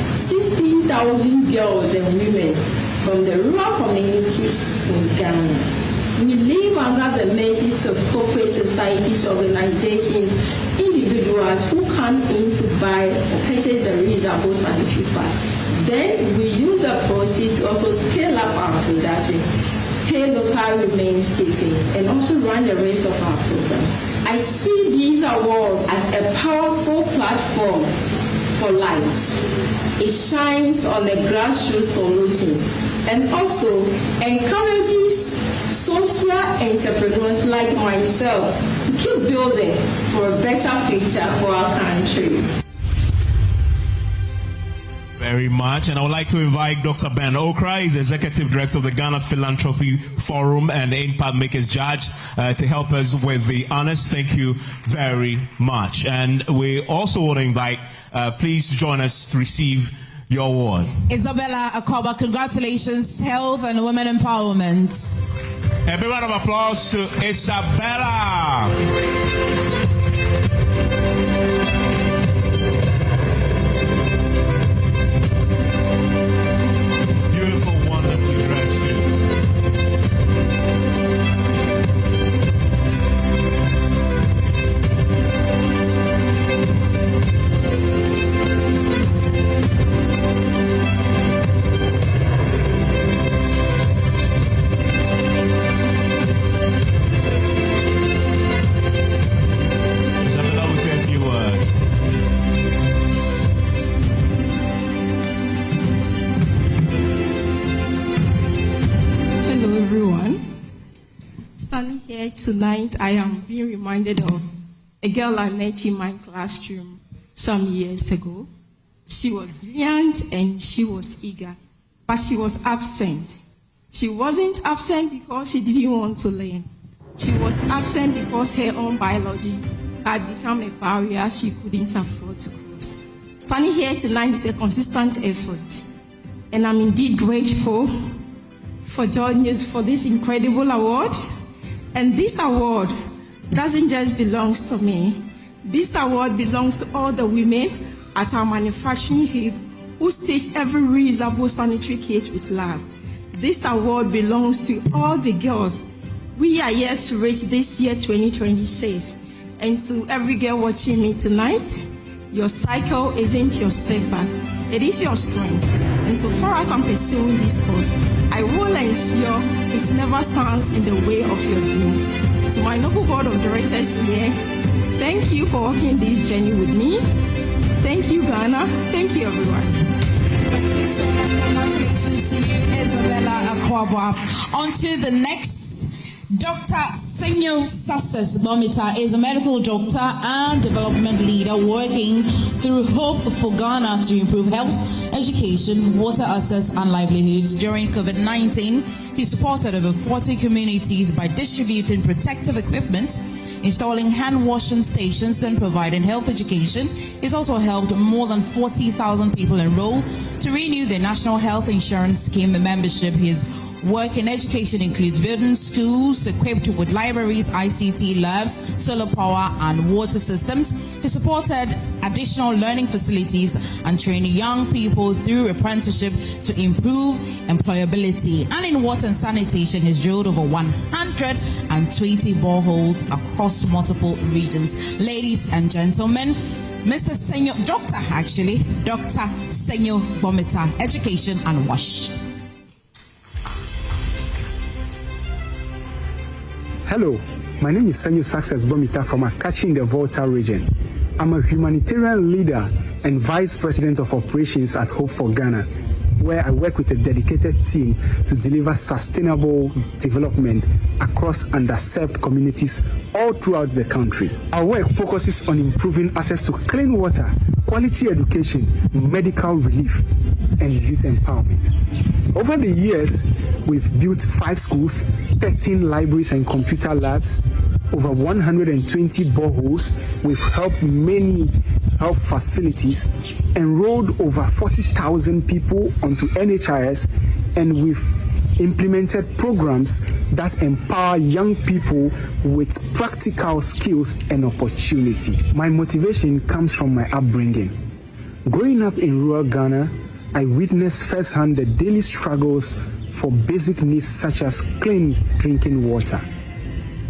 16,000 girls and women from the rural communities in Ghana. We live under the mercies of corporate societies, organizations, individuals who come in to buy or purchase the reusable sanitary pad. Then we use the proceeds to also scale up our production, pay local women stipends, and also run the rest of our programs. I see these awards as a powerful platform for light. It shines on the grassroots solutions and also encourages social entrepreneurs like myself to keep building for a better future for our country. Very much, and I would like to invite Dr. Ben Okra, he's Executive Director of the Ghana Philanthropy Forum and the Impact Makers Judge, to help us with the honors. Thank you very much. And we also want to invite, please join us to receive your award. Isabella Akoba, congratulations, health and women empowerment. A big round of applause to Isabella. Tonight, I am being reminded of a girl I met in my classroom some years ago. She was brilliant and she was eager, but she was absent. She wasn't absent because she didn't want to learn. She was absent because her own biology had become a barrier she couldn't afford to cross. Standing here tonight is a consistent effort, and I'm indeed grateful for JoyNews for this incredible award. And this award doesn't just belong to me. This award belongs to all the women at our manufacturing hub who stitch every reusable sanitary kit with love. This award belongs to all the girls we are yet to reach this year 2026. And to every girl watching me tonight, your cycle isn't your setback, it is your strength. And so far as I'm pursuing this course, I will ensure it never stands in the way of your dreams. To my noble board of directors here, thank you for walking this journey with me. Thank you, Ghana. Thank you, everyone. Thank you so much. Congratulations to you, Isabella Akwabwa. On to the next. Dr. Senyo Success Bomita is a medical doctor and development leader working through Hope for Ghana to improve health, education, water access, and livelihoods. During COVID-19, he supported over 40 communities by distributing protective equipment, installing hand washing stations, and providing health education. He's also helped more than 40,000 people enroll to renew their National Health Insurance Scheme membership. His work in education includes building schools equipped with libraries, ICT labs, solar power, and water systems. He supported additional learning facilities and trained young people through apprenticeship to improve employability. And in water and sanitation, he's drilled over 120 boreholes across multiple regions. Ladies and gentlemen, Mr. Senyo, Dr. Senyo Bomita, Education and Wash. Hello, my name is Senyo Success Bomita from Akachi in the Volta region. I'm a humanitarian leader and vice president of operations at Hope for Ghana, where I work with a dedicated team to deliver sustainable development across underserved communities all throughout the country. Our work focuses on improving access to clean water, quality education, medical relief, and youth empowerment. Over the years, we've built 5 schools, 13 libraries and computer labs, over 120 boreholes. We've helped many health facilities, enrolled over 40,000 people onto NHIS, and we've implemented programs that empower young people with practical skills and opportunity. My motivation comes from my upbringing. Growing up in rural Ghana, I witnessed firsthand the daily struggles for basic needs such as clean drinking water.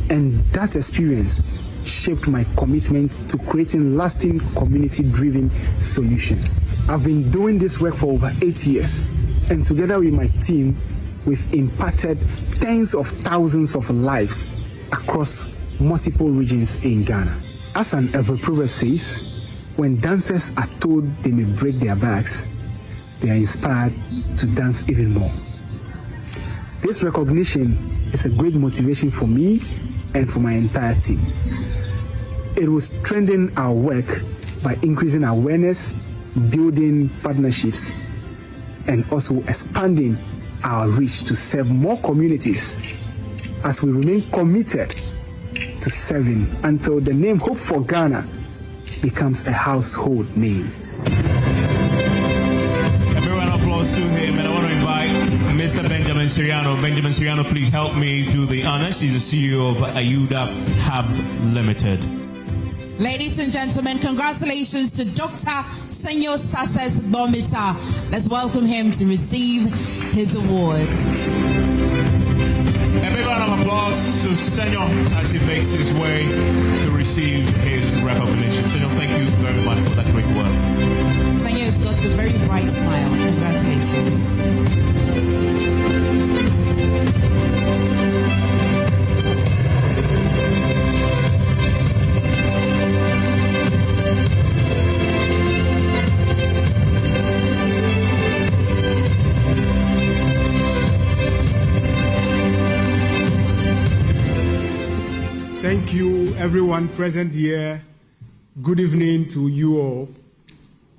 And that experience shaped my commitment to creating lasting community-driven solutions. I've been doing this work for over 8 years, and together with my team, we've impacted tens of thousands of lives across multiple regions in Ghana. As an Hebrew proverb says, when dancers are told they may break their backs, they are inspired to dance even more. This recognition is a great motivation for me and for my entire team. It will strengthen our work by increasing awareness, building partnerships, and also expanding our reach to serve more communities as we remain committed to serving until the name Hope for Ghana becomes a household name. To him, and I want to invite Mr. Benjamin Siriano. Benjamin Siriano, please help me do the honors. He's the CEO of Auda Hub Limited. Ladies and gentlemen, congratulations to Dr. Senyo Success Bomita. Let's welcome him to receive his award. A big round of applause to Senyo as he makes his way to receive his recognition. Senyo, thank you very much for that great work. Senyo's got a very bright smile. Congratulations. Thank you, everyone present here. Good evening to you all.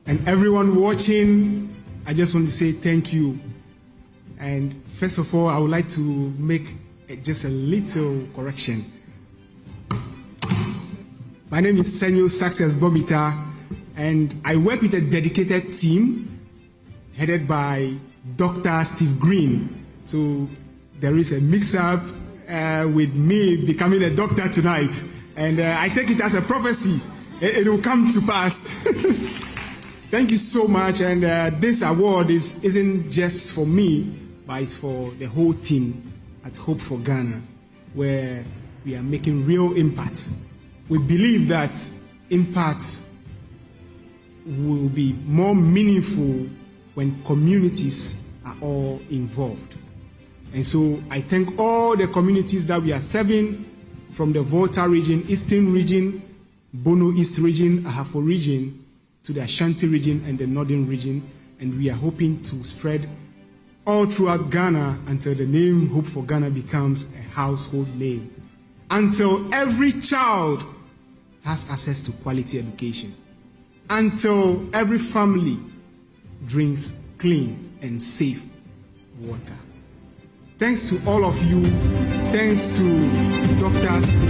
And everyone watching, I just want to say thank you. And first of all, I would like to make just a little correction. My name is Senyo Success Bomita, and I work with a dedicated team headed by Dr. Steve Green. So there is a mix-up, with me becoming a doctor tonight. And I take it as a prophecy. It will come to pass. Thank you so much. And this award isn't just for me, but it's for the whole team at Hope for Ghana, where we are making real impact. We believe that impact will be more meaningful when communities are all involved. And so I thank all the communities that we are serving, from the Volta region, Eastern region, Bono East region, Ahafo region, to the Ashanti region and the Northern region. And we are hoping to spread all throughout Ghana until the name Hope for Ghana becomes a household name. Until every child has access to quality education. Until every family drinks clean and safe water. Thanks to all of you. Thanks to Dr. Steve.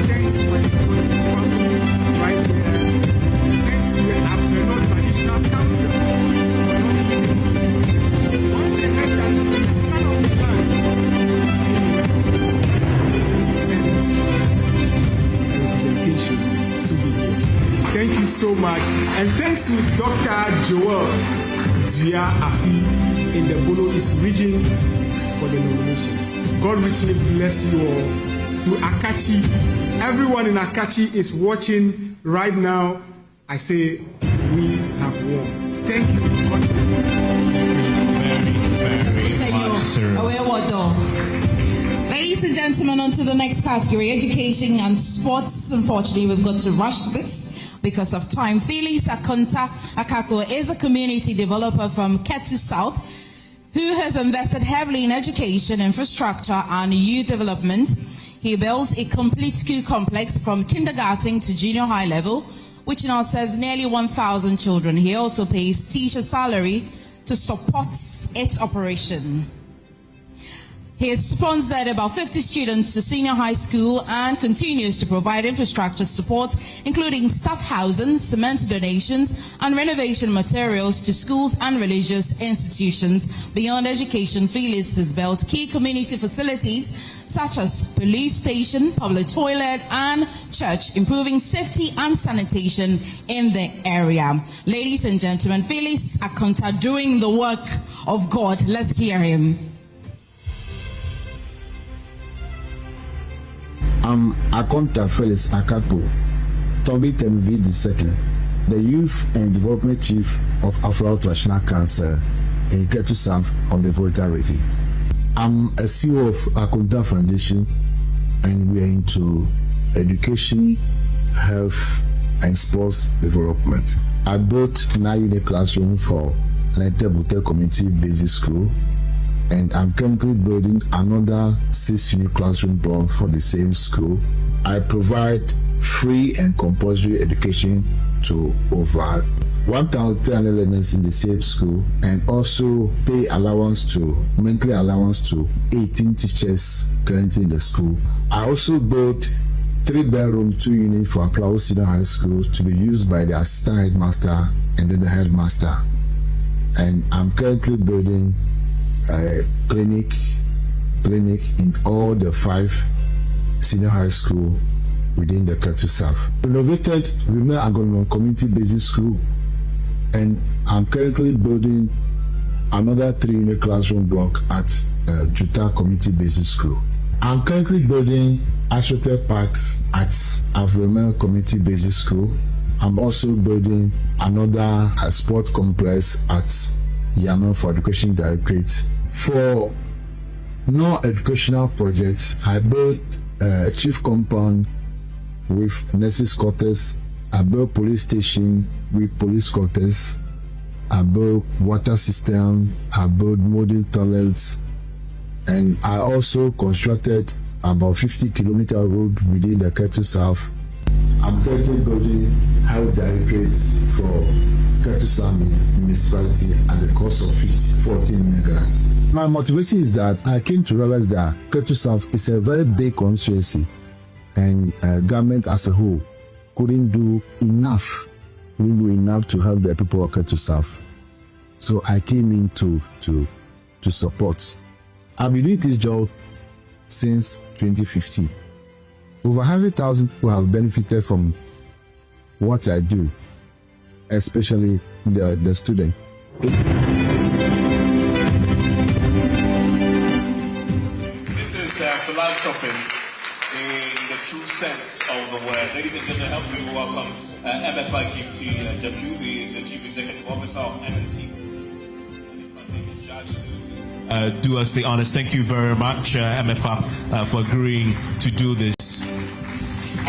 Thanks to my supporting family right there. Thanks to the Afeno Traditional Council. Once they heard that the son of the land sent a representation to be here. Thank you so much. And thanks to Dr. Joel Zia Afi in the Bono East region for the nomination. God richly bless you all. To Akachi, everyone in Akachi is watching right now. I say we have won. Thank you. God bless you. Ladies and gentlemen, on to the next category, education and sports. Unfortunately, we've got to rush this because of time. Phyllis Akonta Akako is a community developer from Ketu South who has invested heavily in education, infrastructure, and youth development. He built a complete school complex from kindergarten to junior high level, which now serves nearly 1,000 children. He also pays teacher salary to support its operation. He has sponsored about 50 students to senior high school and continues to provide infrastructure support, including staff housing, cement donations, and renovation materials to schools and religious institutions. Beyond education, Felix has built key community facilities such as police station, public toilet, and church, improving safety and sanitation in the area. Ladies and gentlemen, Felix Akonta doing the work of God. Let's hear him. I'm Akonta Felix Akapo, Toby Temvi II, the Youth and Development Chief of Afro Traditional Council in Ketu South of the Volta region. I'm a CEO of Akonta Foundation, and we are into education, health, and sports development. I built 9 unit classrooms for Lentebute Community Basic School, and I'm currently building another 6 unit classroom block for the same school. I provide free and compulsory education to over 1,300 learners in the same school, and also pay monthly allowance to 18 teachers currently in the school. I also built 3-bedroom, 2 units for Aplau Senior High School to be used by the assistant headmaster and then the headmaster. And I'm currently building a clinic in all the 5 senior high school within the Ketu South. Renovated Women Agronomy Community Basic School, and I'm currently building another 3 unit classroom block at Juta Community Basic School. I'm currently building Ashote Park at Avremel Community Basic School. I'm also building another sport complex at Yano for Education Directorate. For non-educational projects, I built a chief compound with nurses' quarters. I built police station with police quarters. I built water system. I built model toilets, and I also constructed about 50-kilometer road within the Ketu South. I'm currently building health directorates for Ketu South municipality at the cost of 14 million. My motivation is that I came to realize that Ketu South is a very big constituency, and government as a whole couldn't do enough to help the people of Ketu South. So I came in to support. I've been doing this job since 2015. Over 100,000 people have benefited from what I do, especially the student. This is philanthropist in the true sense of the word. Ladies and gentlemen, help me welcome MFI Gifty W, who is the Chief Executive Officer of MNC. Do us the honors. Thank you very much, MFA, for agreeing to do this.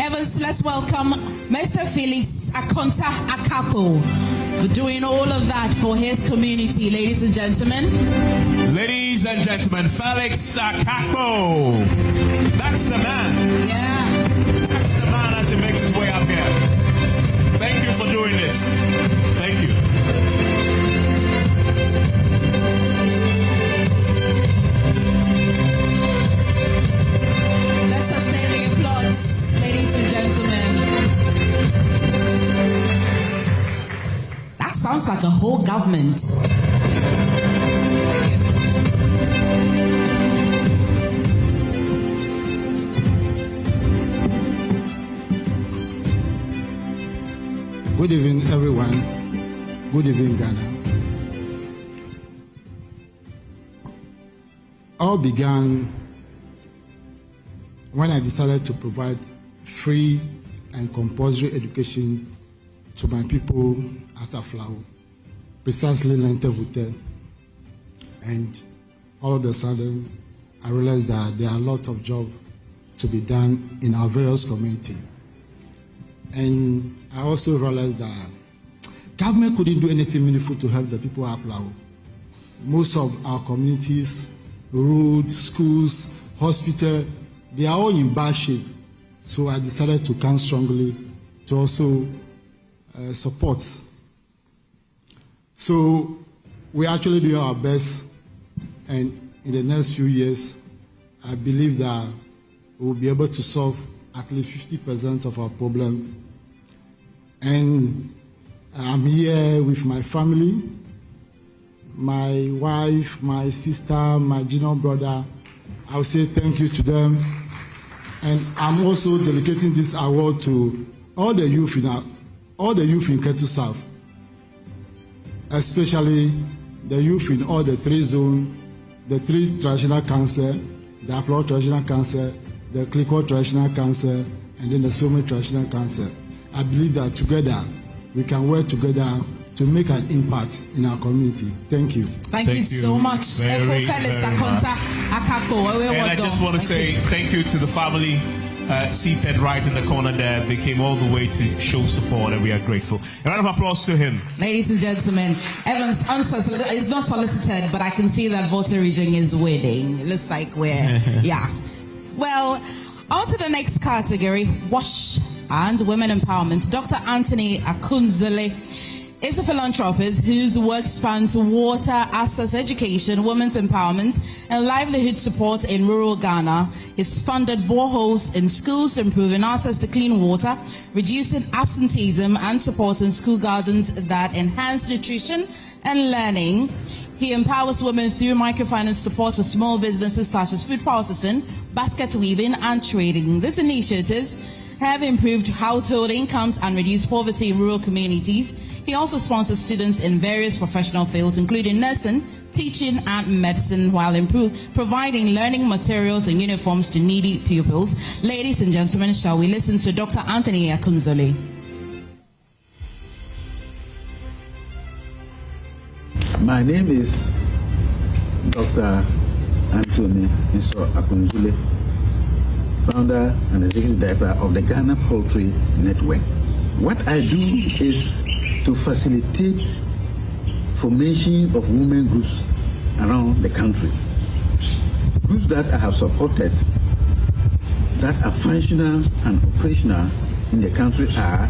Evans, let's welcome Mr. Felix Akonta Akapo for doing all of that for his community, ladies and gentlemen. Ladies and gentlemen, Felix Akapo. That's the man. Yeah. That's the man as he makes his way up here. Thank you for doing this. Thank you. Let's sustain the applause, ladies and gentlemen. That sounds like a whole government. Good evening, everyone. Good evening, Ghana. All began when I decided to provide free and compulsory education to my people at Aflao, precisely Lente Hotel. And all of a sudden, I realized that there are a lot of jobs to be done in our various communities. And I also realized that government couldn't do anything meaningful to help the people at Aflao. Most of our communities, roads, schools, hospitals, they are all in bad shape. So I decided to come strongly to also support. So we actually do our best, and in the next few years, I believe that we will be able to solve at least 50% of our problem. And I'm here with my family, my wife, my sister, my junior brother. I will say thank you to them. And I'm also dedicating this award to all the youth in Ketu South, especially the youth in all the 3 zones, the 3 traditional council, the Aflao traditional council, the Kliko traditional council, and then the Some traditional council. I believe that together we can work together to make an impact in our community. Thank you. Thank you so much. Very, And I just want to say thank you to the family seated right in the corner there. They came all the way to show support, and we are grateful. A round of applause to him. Ladies and gentlemen, Evans is not solicited, but I can see that Volta region is winning. It looks like we're, yeah. Well, on to the next category, WASH and Women Empowerment. Dr. Anthony Akunzule is a philanthropist whose work spans water, access, education, women's empowerment, and livelihood support in rural Ghana. He's funded boreholes in schools, improving access to clean water, reducing absenteeism, and supporting school gardens that enhance nutrition and learning. He empowers women through microfinance support for small businesses such as food processing, basket weaving, and trading. These initiatives have improved household incomes and reduced poverty in rural communities. He also sponsors students in various professional fields, including nursing, teaching, and medicine, while providing learning materials and uniforms to needy pupils. Ladies and gentlemen, shall we listen to Dr. Anthony Akunzole? My name is Dr. Anthony Akunzule, founder and executive director of the Ghana Poultry Network. What I do is to facilitate formation of women groups around the country. Groups that I have supported that are functional and operational in the country are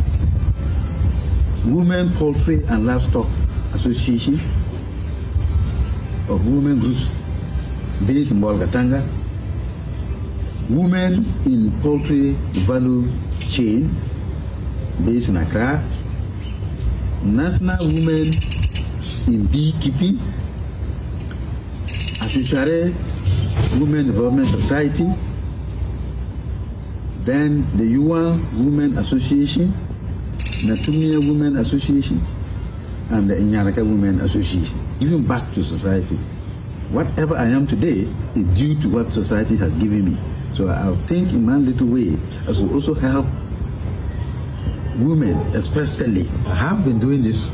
Women Poultry and Livestock Association of women groups based in Bolgatanga, Women in Poultry Value Chain based in Accra, National Women in Beekeeping, Asisare Women Development Society, then the Yuan Women Association, Natumia Women Association, and the Inyaraka Women Association, giving back to society. Whatever I am today is due to what society has given me. So I think in my little way, I should also help women, especially. I have been doing this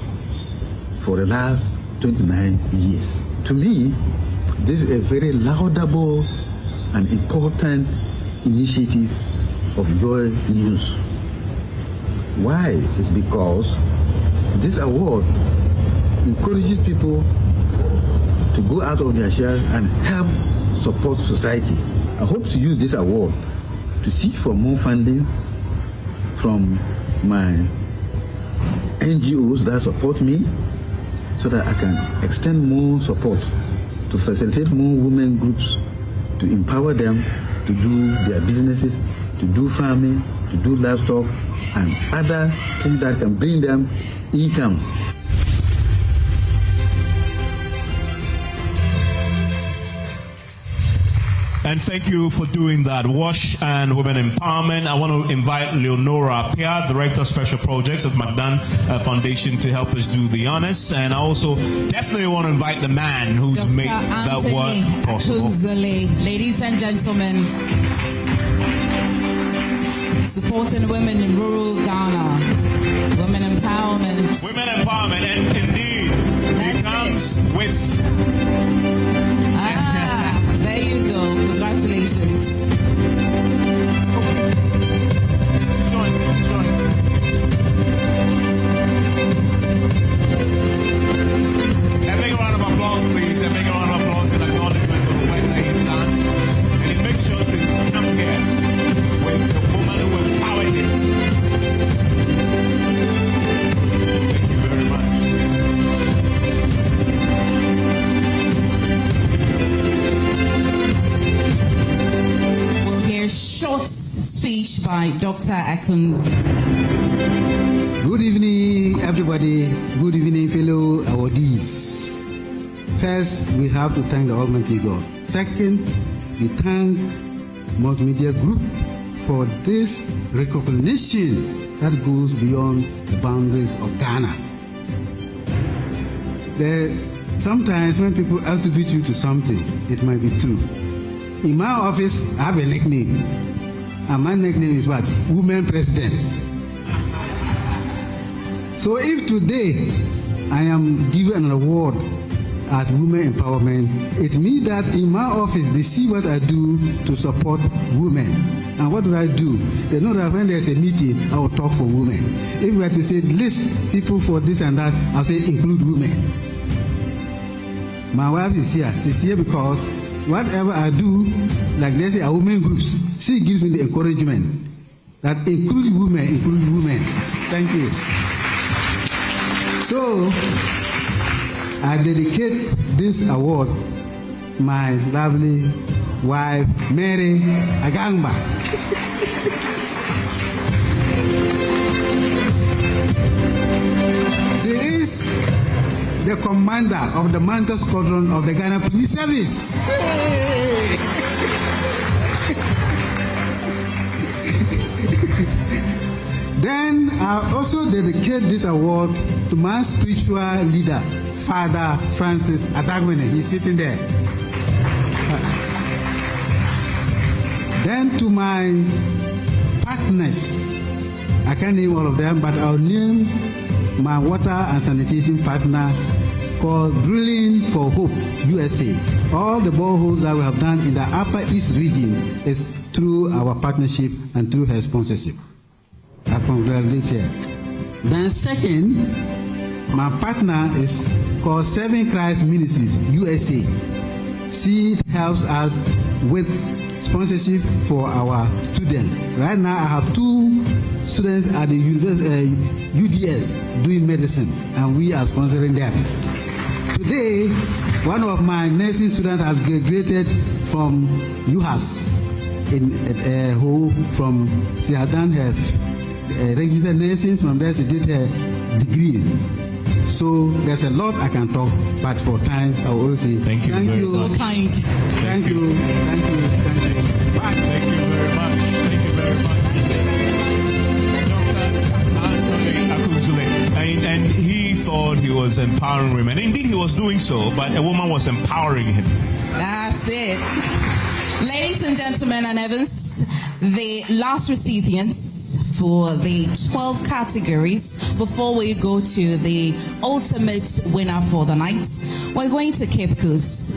for the last 29 years. To me, this is a very laudable and important initiative of JoyNews. Why? It's because this award encourages people to go out of their shells and help support society. I hope to use this award to seek for more funding from my NGOs that support me so that I can extend more support to facilitate more women groups, to empower them to do their businesses, to do farming, to do livestock, and other things that can bring them incomes. And thank you for doing that. WASH and Women Empowerment. I want to invite Leonora Pia, Director of Special Projects at Magdan Foundation, to help us do the honors. And I also definitely want to invite the man who's Dr. made that work possible. Ladies and gentlemen, supporting women in rural Ghana, women empowerment. Women empowerment, and indeed, it comes with... There you go. Congratulations. A big round of applause, please. A big round of applause in acknowledgement of the work that he's done. And make sure to come here with the woman who empowered him. Thank you very much. Short speech by Dr. Akunz. Good evening, everybody. Good evening, fellow awardees. First, we have to thank the Almighty God. Second, we thank Multimedia Group for this recognition that goes beyond the boundaries of Ghana. Sometimes when people attribute you to something, it might be true. In my office, I have a nickname. And my nickname is what? Women President. So if today I am given an award as Women Empowerment, it means that in my office they see what I do to support women. And what do? They know that when there's a meeting, I will talk for women. If we have to say list people for this and that, I'll say include women. My wife is here. She's here because whatever I do, like they say, our women groups, she gives me the encouragement that include women. Thank you. So, I dedicate this award my lovely wife, Mary Agangba. She is the commander of the Mantle Squadron of the Ghana Police Service. Then I also dedicate this award to my spiritual leader, Father Francis Adagwene. He's sitting there. Then to my partners, I can't name all of them, but I'll name my water and sanitation partner called Drilling for Hope USA. All the boreholes that we have done in the Upper East region is through our partnership and through her sponsorship. I congratulate her. Then second, my partner is called Serving Christ Ministries USA. She helps us with sponsorship for our students. Right now I have 2 students at the UDS doing medicine, and we are sponsoring them. Today, one of my nursing students has graduated from UHAS from she had done her registered nursing. From there she did her degree. So there's a lot I can talk, but for time, I will also say thank you. Thank you. So kind. Thank you. Thank you. Thank you. Bye. Thank you very much. Thank you very much. And he thought he was empowering women. Indeed, he was doing so, but a woman was empowering him. That's it. Ladies and gentlemen and Evans, the last recipients for the 12 categories before we go to the ultimate winner for the night. We're going to Cape Coast.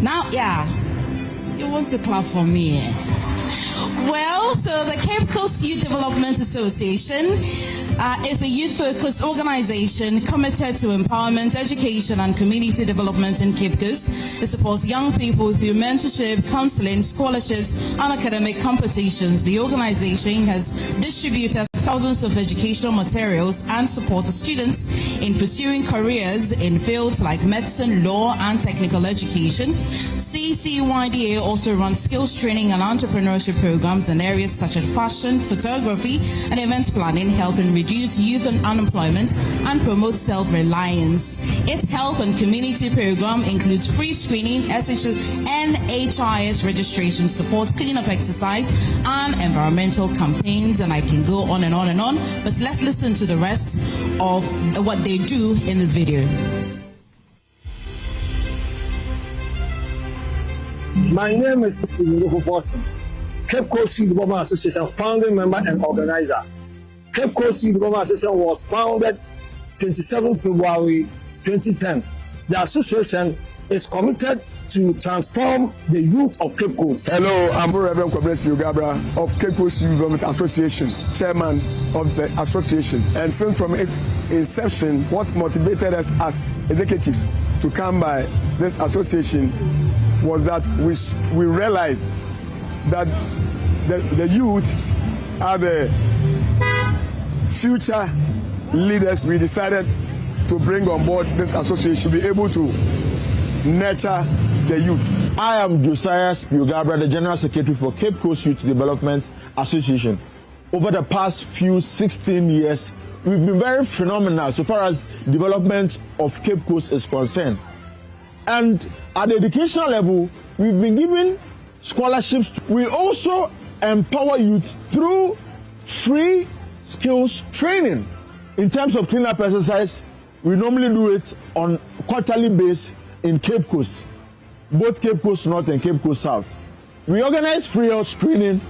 Now, yeah, you want to clap for me, eh? Well, so the Cape Coast Youth Development Association is a youth-focused organization committed to empowerment, education, and community development in Cape Coast. It supports young people through mentorship, counseling, scholarships, and academic competitions. The organization has distributed thousands of educational materials and support to students in pursuing careers in fields like medicine, law, and technical education. CCYDA also runs skills training and entrepreneurship programs in areas such as fashion, photography, and event planning, helping reduce youth unemployment and promote self-reliance. Its health and community program includes free screening, NHIS registration support, cleanup exercise, and environmental campaigns, and I can go on and on and on, but let's listen to the rest of what they do in this video. My name is Stephen Akufo-Addo, Cape Coast Youth Development Association founding member and organizer. Cape Coast Youth Development Association was founded 27 February 2010. The association is committed to transform the youth of Cape Coast. Hello, I'm Reverend Kwabres Yugabra of Cape Coast Youth Development Association, chairman of the association. And since from its inception, what motivated us as executives to come by this association was that we realized that the youth are the future leaders. We decided to bring on board this association to be able to nurture the youth. I am Josiah Yugabra, the General Secretary for Cape Coast Youth Development Association. Over the past 16 years, we've been very phenomenal so far as development of Cape Coast is concerned. And at the educational level, we've been given scholarships. We also empower youth through free skills training. In terms of cleanup exercise, we normally do it on quarterly basis in Cape Coast, both Cape Coast North and Cape Coast South. We organize free health screening,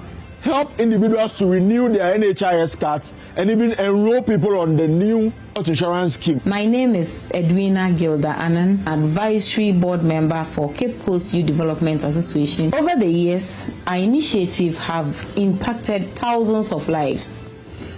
help individuals to renew their NHIS cards, and even enroll people on the new health insurance scheme. My name is Edwina Gilda Annan, Advisory Board Member for Cape Coast Youth Development Association. Over the years, our initiative have impacted thousands of lives.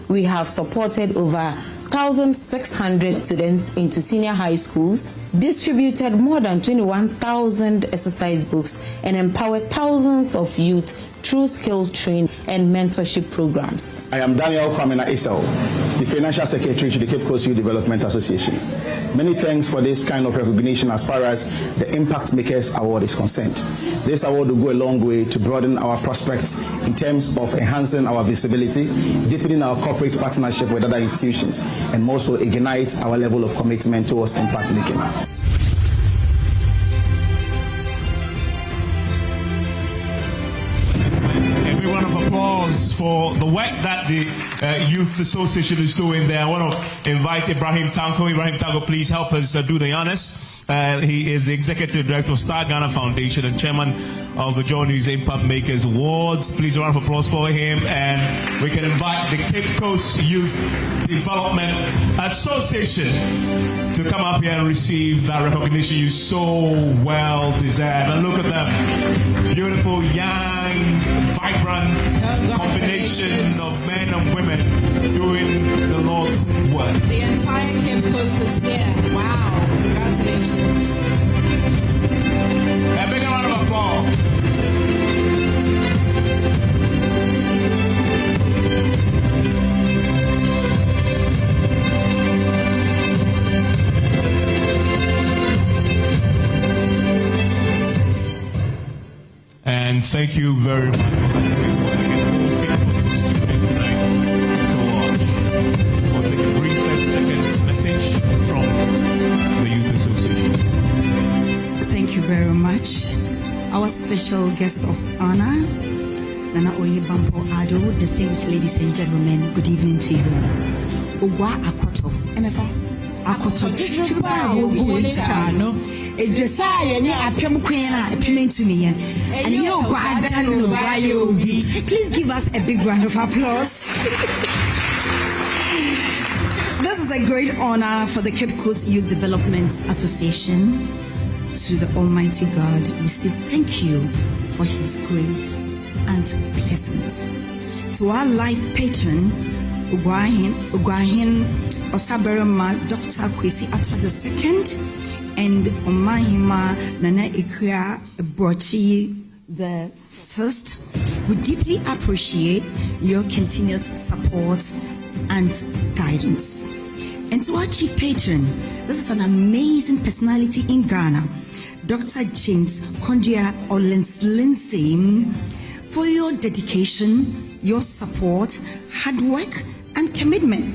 We have supported over 1,600 students into senior high schools, distributed more than 21,000 exercise books, and empowered thousands of youth through skill training and mentorship programs. I am Daniel Kwamena Esau, the Financial Secretary to the Cape Coast Youth Development Association. Many thanks for this kind of recognition as far as the Impact Makers Award is concerned. This award will go a long way to broaden our prospects in terms of enhancing our visibility, deepening our corporate partnership with other institutions, and also ignite our level of commitment towards impact making. For the work that the Youth Association is doing there. I want to invite Ibrahim Tanko. Ibrahim Tanko, please help us do the honors. He is the Executive Director of Star Ghana Foundation and Chairman of the JoyNews Impact Makers Awards. Please a round of applause for him. And we can invite the Cape Coast Youth Development Association to come up here and receive that recognition you so well deserve. And look at them. Beautiful, young, vibrant combination of men and women doing the Lord's work. The entire Cape Coast is here. Wow. Congratulations. A big round of applause. And thank you very much for that great work. And we'll get close to tonight to watch. very much. Our special guest of honor, Nana Akufo-Addo, distinguished ladies and gentlemen, good evening to you. Ogwa Akoto, MFA. Akoto, please give us a big round of applause. This is a great honor for the Cape Coast Youth Development Association. To the Almighty God, we say thank you for His grace and blessings. To our life patron, Ugwahin Osaberema, Dr. Akufo-Addo II, and Omahima Nana Ikria Brochi the First, we deeply appreciate your continuous support and guidance. And to our chief patron, this is an amazing personality in Ghana, Dr. James Kondia Lindsay, for your dedication, your support, hard work, and commitment.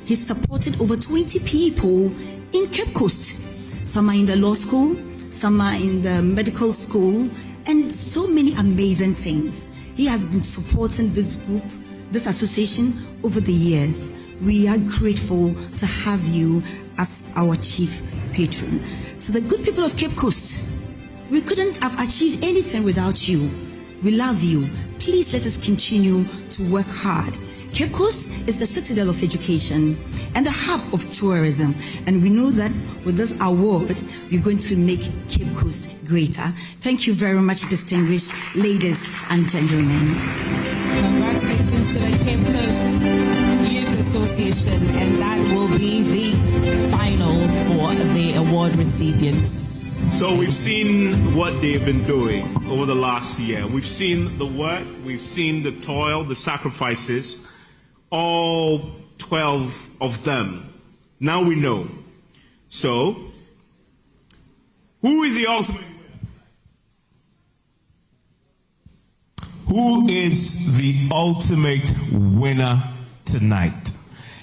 He supported over 20 people in Cape Coast. Some are in the law school, some are in the medical school, and so many amazing things. He has been supporting this group, this association, over the years. We are grateful to have you as our chief patron. To the good people of Cape Coast, we couldn't have achieved anything without you. We love you. Please let us continue to work hard. Cape Coast is the citadel of education and the hub of tourism. And we know that with this award, we're going to make Cape Coast greater. Thank you very much, distinguished ladies and gentlemen. Congratulations to the Cape Coast Youth Association, and that will be the final for the award recipients. So we've seen what they've been doing over the last year. We've seen the work, we've seen the toil, the sacrifices, all 12 of them. Now we know. So, who is the ultimate winner? Who is the ultimate winner tonight?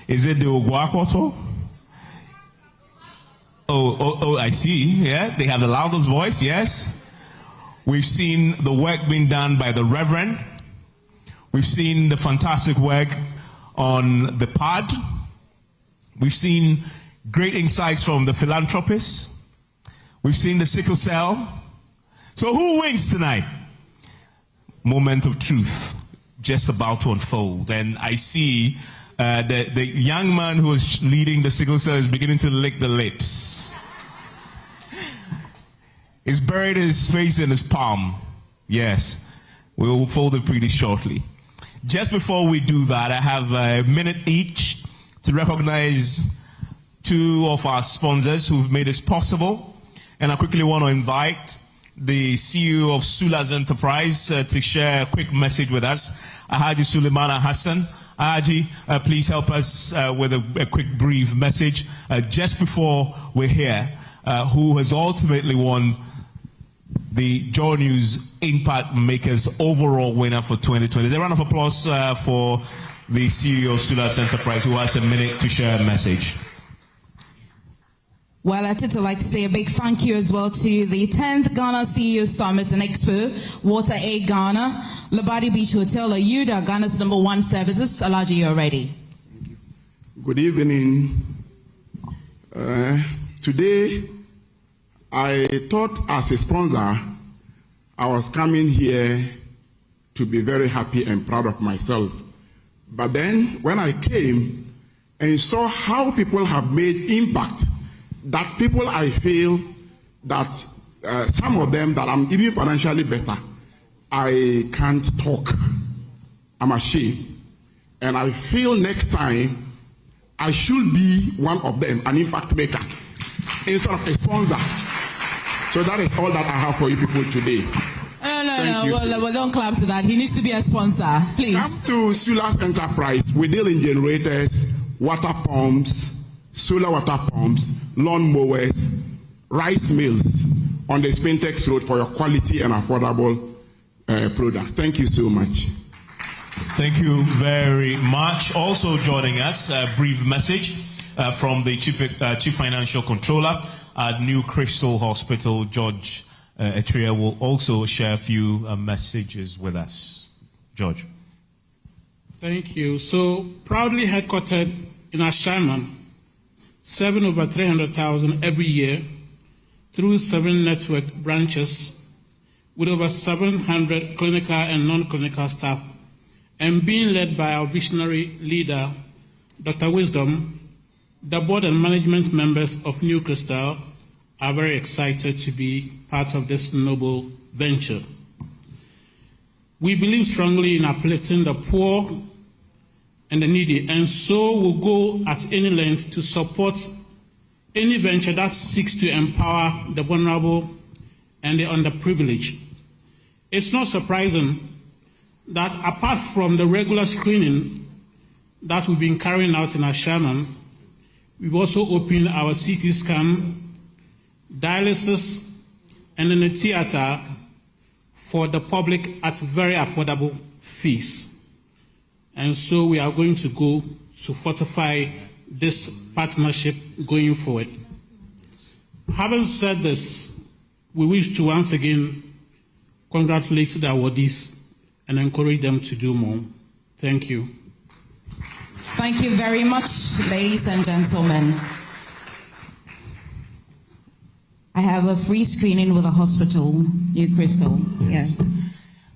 Is it the Ogwa Akoto? Oh, I see. Yeah, they have the loudest voice. Yes. We've seen the work being done by the Reverend. We've seen the fantastic work on the pod. We've seen great insights from the philanthropists. We've seen the sickle cell. So who wins tonight? Moment of truth just about to unfold. And I see the young man who is leading the sickle cell is beginning to lick the lips. He's buried his face in his palm. Yes, we will fold it pretty shortly. Just before we do that, I have a minute each to recognize two of our sponsors who've made this possible. And I quickly want to invite the CEO of Sula's Enterprise to share a quick message with us. Haji Suleimana Hassan. Haji, please help us with a quick brief message just before we're here. Who has ultimately won the JoyNews Impact Makers overall winner for 2020. There's a round of applause for the CEO of Sula's Enterprise who has a minute to share a message. Well, I'd like to say a big thank you as well to the 10th Ghana CEO Summit and Expo, Water Aid Ghana, Labadi Beach Hotel, Auda, Ghana's #1 services. Alaji, you're ready. Good evening. Today, I thought as a sponsor, I was coming here to be very happy and proud of myself. But then, when I came and saw how people have made impact, that people I feel that some of them that I'm even financially better, I can't talk. I'm ashamed. And I feel next time I should be one of them, an impact maker, instead of a sponsor. So that is all that I have for you people today. No. Well, don't clap to that. He needs to be a sponsor, please. Come to Sula's Enterprise. We deal in generators, water pumps, solar water pumps, lawn mowers, rice mills on the Spintex Road for your quality and affordable products. Thank you so much. Thank you very much. Also joining us, a brief message from the Chief Financial Controller at New Crystal Hospital, George Etria will also share a few messages with us. George. Thank you. So, proudly headquartered in Ashanman, serving over 300,000 every year through 7 network branches with over 700 clinical and non-clinical staff, and being led by our visionary leader, Dr. Wisdom, the board and management members of New Crystal are very excited to be part of this noble venture. We believe strongly in uplifting the poor and the needy, and so will go at any length to support any venture that seeks to empower the vulnerable and the underprivileged. It's not surprising that apart from the regular screening that we've been carrying out in Ashanman, we've also opened our CT scan, dialysis, and then a theater for the public at very affordable fees. And so we are going to go to fortify this partnership going forward. Having said this, we wish to once again congratulate the awardees and encourage them to do more. Thank you. Thank you very much, ladies and gentlemen. I have a free screening with a hospital, New Crystal. Yeah.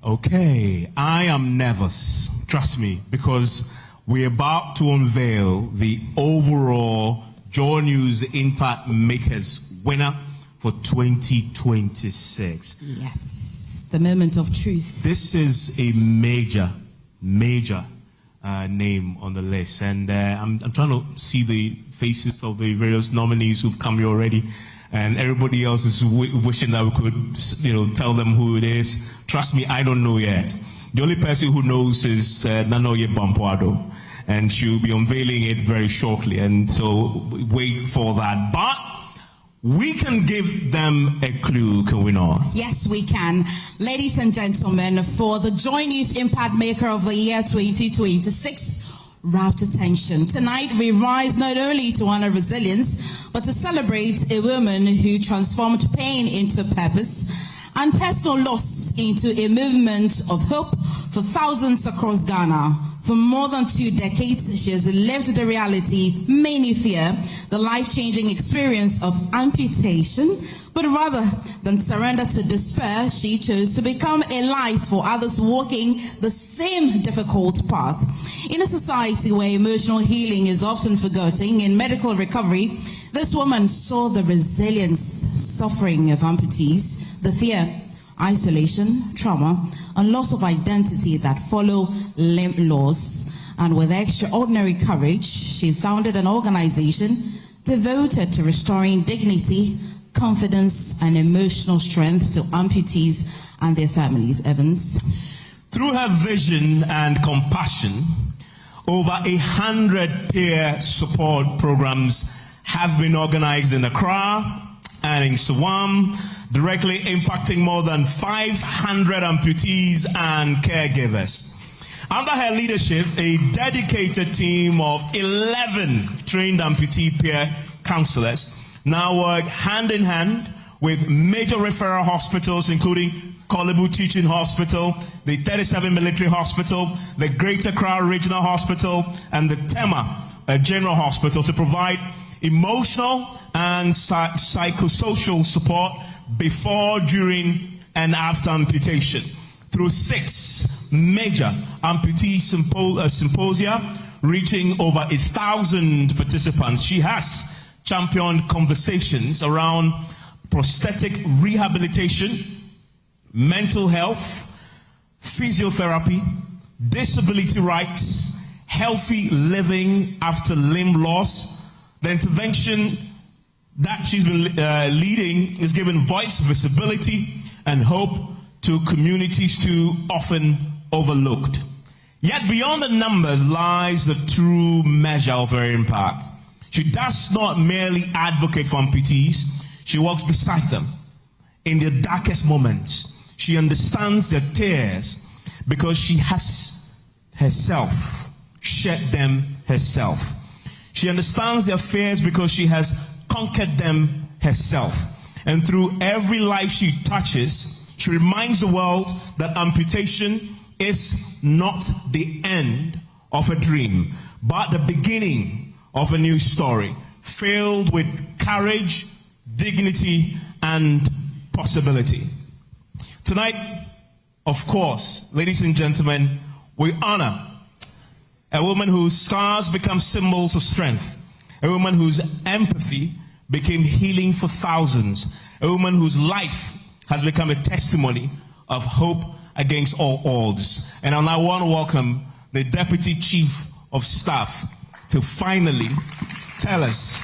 Okay, I am nervous, trust me, because we're about to unveil the overall JoyNews Impact Makers winner for 2026. Yes, the moment of truth. This is a major name on the list, and I'm trying to see the faces of the various nominees who've come here already. And everybody else is wishing that we could, tell them who it is. Trust me, I don't know yet. The only person who knows is Nanoye Bampuado, and she'll be unveiling it very shortly. And so wait for that. But we can give them a clue, can we not? Yes, we can. Ladies and gentlemen, for the JoyNews Impact Maker of the Year 2026, rapt attention. Tonight, we rise not only to honor resilience, but to celebrate a woman who transformed pain into purpose and personal loss into a movement of hope for thousands across Ghana. For more than 2 decades, she has lived the reality many fear, the life-changing experience of amputation. But rather than surrender to despair, she chose to become a light for others walking the same difficult path. In a society where emotional healing is often forgotten in medical recovery, this woman saw the resilience, suffering of amputees, the fear, isolation, trauma, and loss of identity that follow limb loss. And with extraordinary courage, she founded an organization devoted to restoring dignity, confidence, and emotional strength to amputees and their families. Evans. Through her vision and compassion, over 100 peer support programs have been organized in Accra and in Suwam, directly impacting more than 500 amputees and caregivers. Under her leadership, a dedicated team of 11 trained amputee peer counselors now work hand in hand with major referral hospitals, including Kolebu Teaching Hospital, the 37 Military Hospital, the Greater Accra Regional Hospital, and the Tema General Hospital to provide emotional and psychosocial support before, during, and after amputation. Through 6 major amputee symposia, reaching over 1,000 participants, she has championed conversations around prosthetic rehabilitation, mental health, physiotherapy, disability rights, healthy living after limb loss. The intervention that she's been leading is giving voice, visibility, and hope to communities too often overlooked. Yet beyond the numbers lies the true measure of her impact. She does not merely advocate for amputees, she walks beside them in their darkest moments. She understands their tears because she has herself shed them herself. She understands their fears because she has conquered them herself. And through every life she touches, she reminds the world that amputation is not the end of a dream, but the beginning of a new story, filled with courage, dignity, and possibility. Tonight, of course, ladies and gentlemen, we honor a woman whose scars become symbols of strength, a woman whose empathy became healing for thousands, a woman whose life has become a testimony of hope against all odds. And I now want to welcome the Deputy Chief of Staff to finally tell us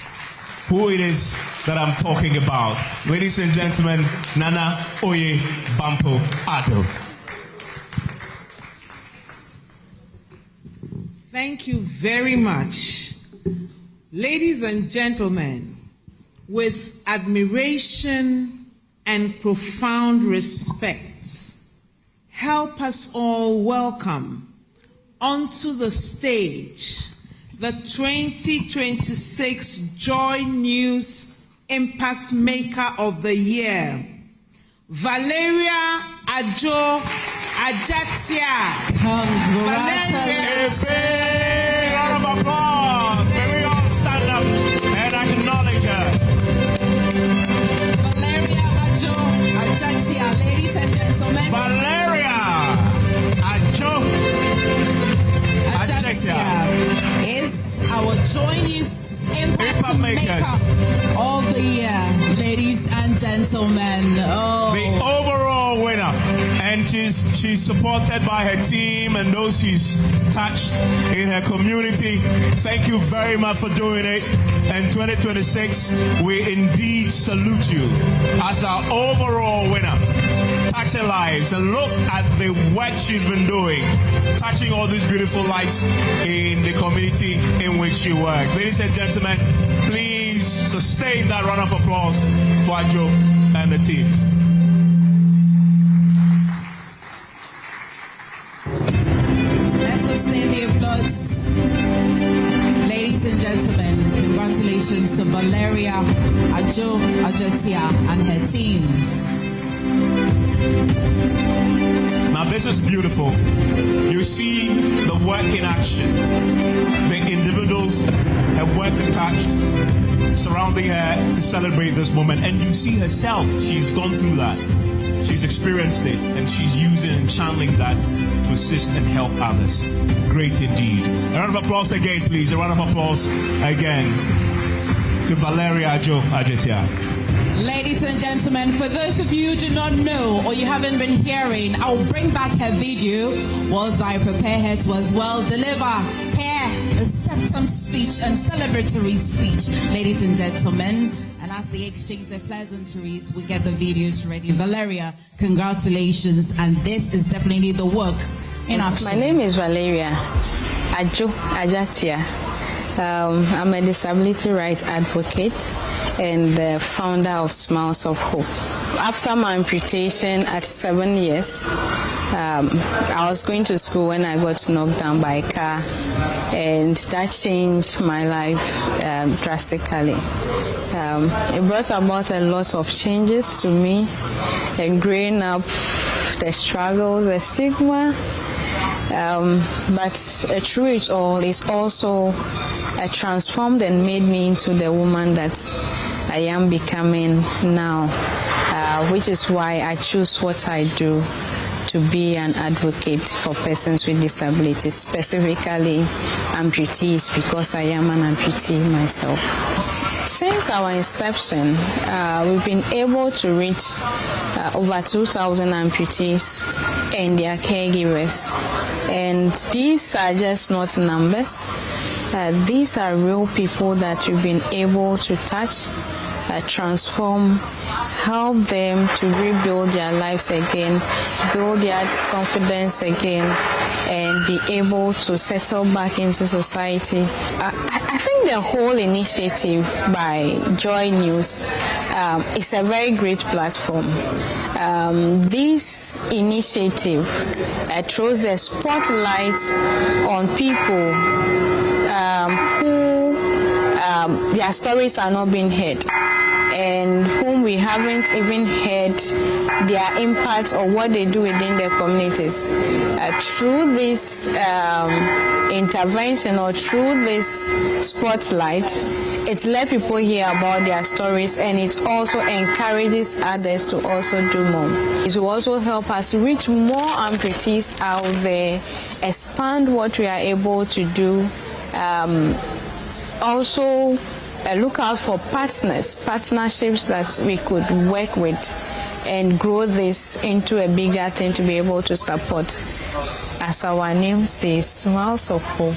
who it is that I'm talking about. Ladies and gentlemen, Nana Oye Bampo Addo. Thank you very much. Ladies and gentlemen, with admiration and profound respect, help us all welcome onto the stage the 2026 JoyNews Impact Maker of the Year, Valeria Addo Ajatia. Congratulations. A big round of applause. May we all stand up and acknowledge her. Valeria Addo Ajatia, ladies and gentlemen. Valeria Addo Ajatia is our JoyNews Impact Maker of the Year, ladies and gentlemen. The overall winner, and she's supported by her team and those she's touched in her community. Thank you very much for doing it. And 2026, we indeed salute you as our overall winner. Touching lives, and look at the work she's been doing, touching all these beautiful lives in the community in which she works. Ladies and gentlemen, please sustain that round of applause for Addo and the team. Let's sustain the applause. Ladies and gentlemen, congratulations to Valeria Addo Ajatia and her team. Now this is beautiful. You see the work in action. The individuals have worked and touched, surrounding her to celebrate this moment. And you see herself, she's gone through that. She's experienced it, and she's using and channeling that to assist and help others. Great indeed. A round of applause again, please. A round of applause again to Valeria Addo Ajatia. Ladies and gentlemen, for those of you who do not know or you haven't been hearing, I'll bring back her video whilst I prepare her to as well deliver her acceptance speech and celebratory speech. Ladies and gentlemen, and as they exchange their pleasantries, we get the videos ready. Valeria, congratulations, and this is definitely the work in action. My name is Valeria Addo Ajatia. I'm a disability rights advocate and the founder of Smiles of Hope. After my amputation at 7 years, I was going to school when I got knocked down by a car, and that changed my life drastically. It brought about a lot of changes to me, and growing up, the struggles, the stigma. But through it all, it's also transformed and made me into the woman that I am becoming now, which is why I choose what I do to be an advocate for persons with disabilities, specifically amputees, because I am an amputee myself. Since our inception, we've been able to reach over 2,000 amputees and their caregivers. And these are just not numbers. These are real people that we've been able to touch, transform, help them to rebuild their lives again, build their confidence again, and be able to settle back into society. I think the whole initiative by JoyNews is a very great platform. This initiative throws the spotlight on people who their stories are not being heard, and whom we we haven't even heard their impact or what they do within their communities. Through this intervention or through this spotlight, it let people hear about their stories, and it also encourages others to also do more. It will also help us reach more amputees out there, expand what we are able to do. Also look out for partnerships that we could work with and grow this into a bigger thing to be able to support. As our name says, smiles of hope,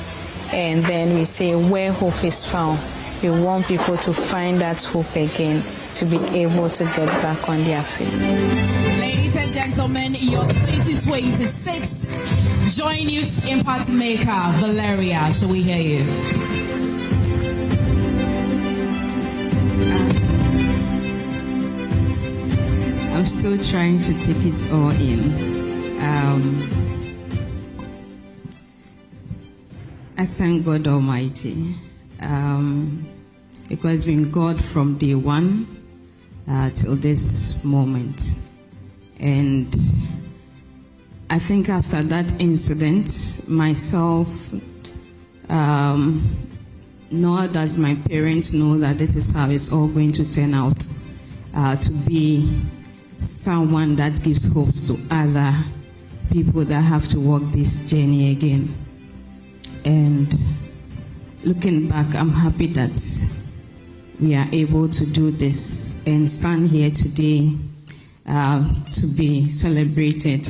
and then we say where hope is found. We want people to find that hope again, to be able to get back on their feet. Ladies and gentlemen, your 2026 JoyNews Impact Maker, Valeria. Shall we hear you? I'm still trying to take it all in. I thank God Almighty. Because it's been God from day one till this moment. And I think after that incident, myself, nor does my parents know that this is how it's all going to turn out, to be someone that gives hopes to other people that have to walk this journey again. And looking back, I'm happy that we are able to do this and stand here today to be celebrated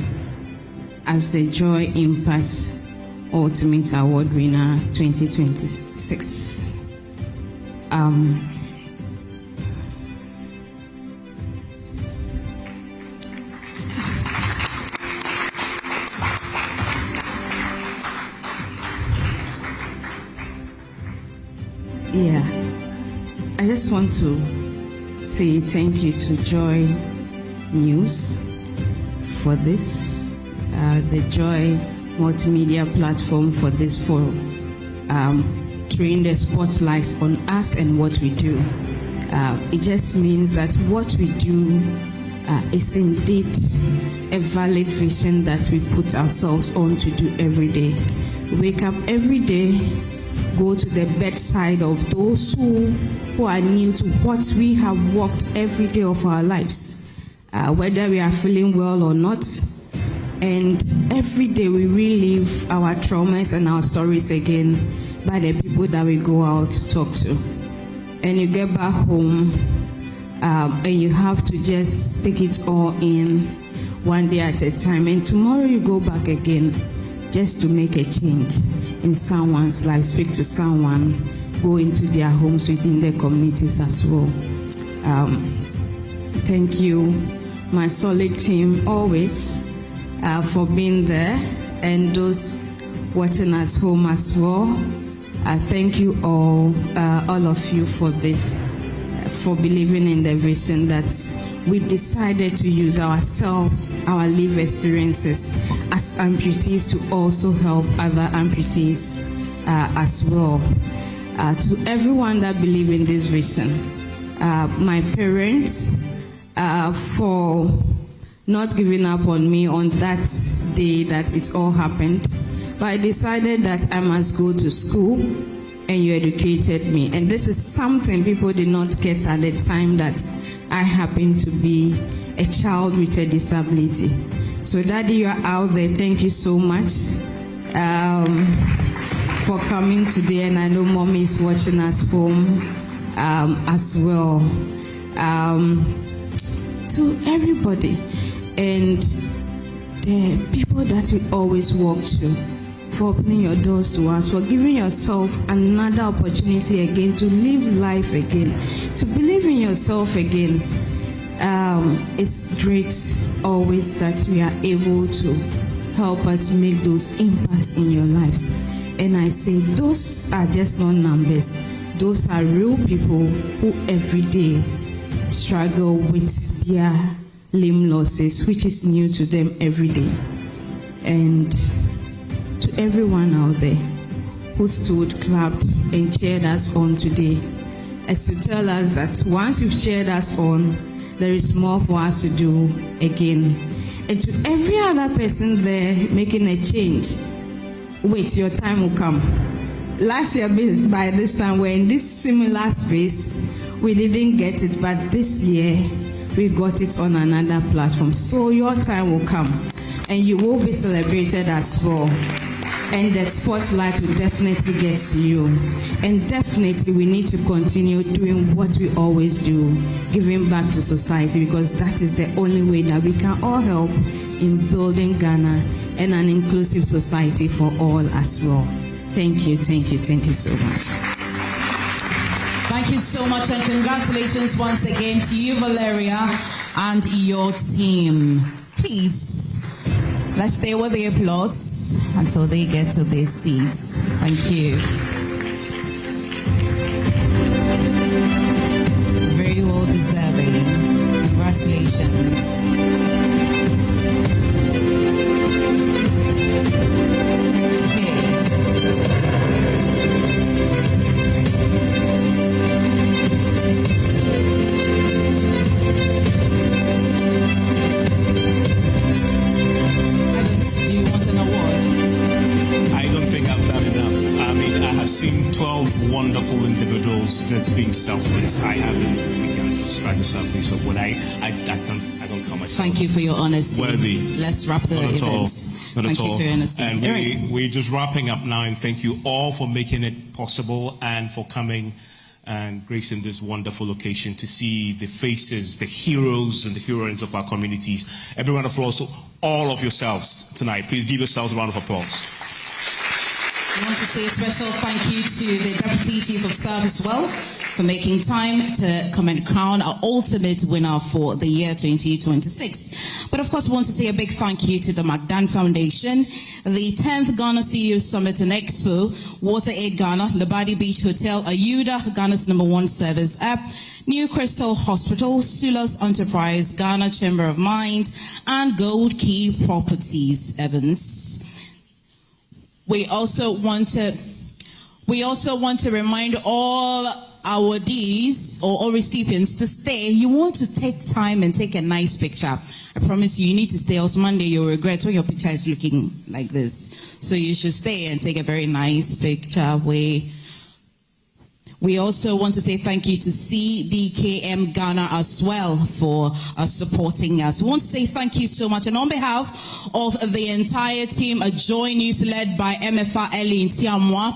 as the Joy Impact Ultimate Award winner 2026. Yeah, I just want to say thank you to Joy News for this, the Joy multimedia platform for this, for throwing the spotlight on us and what we do. It just means that what we do is indeed a valid vision that we put ourselves on to do every day. Wake up every day, go to the bedside of those who are new to what we have walked every day of our lives, whether we are feeling well or not. And every day we relive our traumas and our stories again by the people that we go out to talk to. And you get back home and you have to just take it all in one day at a time. And tomorrow you go back again just to make a change in someone's life, speak to someone, go into their homes within their communities as well. Thank you, my solid team, always for being there, and those watching at home as well. Thank you all of you for this, for believing in the vision that we decided to use ourselves, our lived experiences as amputees to also help other amputees as well. To everyone that believe in this vision, my parents for not giving up on me on that day that it all happened, but I decided that I must go to school, and you educated me. And this is something people did not get at the time that I happened to be a child with a disability. So Daddy, you are out there. Thank you so much for coming today. And I know Mommy is watching us home as well. To everybody and the people that we always walk to, for opening your doors to us, for giving yourself another opportunity again to live life again, to believe in yourself again. It's great always that we are able to help us make those impacts in your lives. And I say those are just not numbers. Those are real people who every day struggle with their limb losses, which is new to them every day. And to everyone out there who stood, clapped, and cheered us on today, as to tell us that once you've cheered us on, there is more for us to do again. And to every other person there making a change, wait, your time will come. Last year, by this time, we're in this similar space. We didn't get it, but this year, we got it on another platform. So your time will come, and you will be celebrated as well. And the spotlight will definitely get to you. And definitely, we need to continue doing what we always do, giving back to society, because that is the only way that we can all help in building Ghana and an inclusive society for all as well. Thank you so much. Thank you so much, and congratulations once again to you, Valeria, and your team. Please, let's stay with the applause until they get to their seats. Thank you. Very well deserving. Congratulations. Wonderful individuals just being selfless. I haven't begun to scratch the surface of what I don't call myself. Thank you for your honesty. Worthy. Let's wrap the event. Not Thank at all. you for your honesty. And we're just wrapping up now, and thank you all for making it possible and for coming and gracing this wonderful occasion to see the faces, the heroes and the heroines of our communities. Every round of applause to all of yourselves tonight. Please give yourselves a round of applause. I want to say a special thank you to the Deputy Chief of Staff as well for making time to come and crown our ultimate winner for the year 2026. But of course, we want to say a big thank you to the McDan Foundation, the 10th Ghana CEO Summit and Expo, WaterAid Ghana, Labadi Beach Hotel, Auda, Ghana's #1 service app, New Crystal Hospital, Sulas Enterprise, Ghana Chamber of Mines, and Gold Key Properties, Evans. We also want to remind all awardees or all recipients to stay. You want to take time and take a nice picture. I promise you need to stay, else Monday you'll regret when your picture is looking like this. So you should stay and take a very nice picture. We also want to say thank you to CDKM Ghana as well for supporting us. We want to say thank you so much. And on behalf of the entire team at JoyNews, led by MFA Ellie Ntiamwa,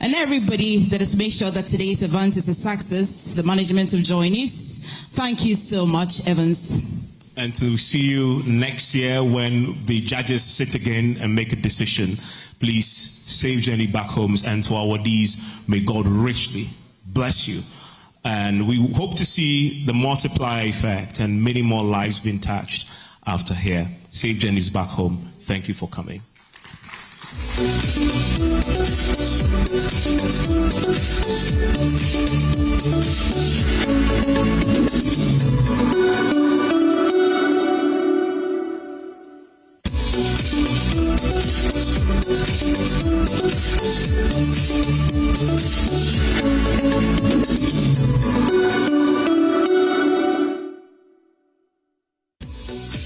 and everybody that has made sure that today's event is a success, the management of JoyNews, thank you so much, Evans. And to see you next year when the judges sit again and make a decision. Please save journey back homes, and to our awardees, may God richly bless you. And we hope to see the multiplier effect and many more lives being touched after here. Safe journeys back home. Thank you for coming.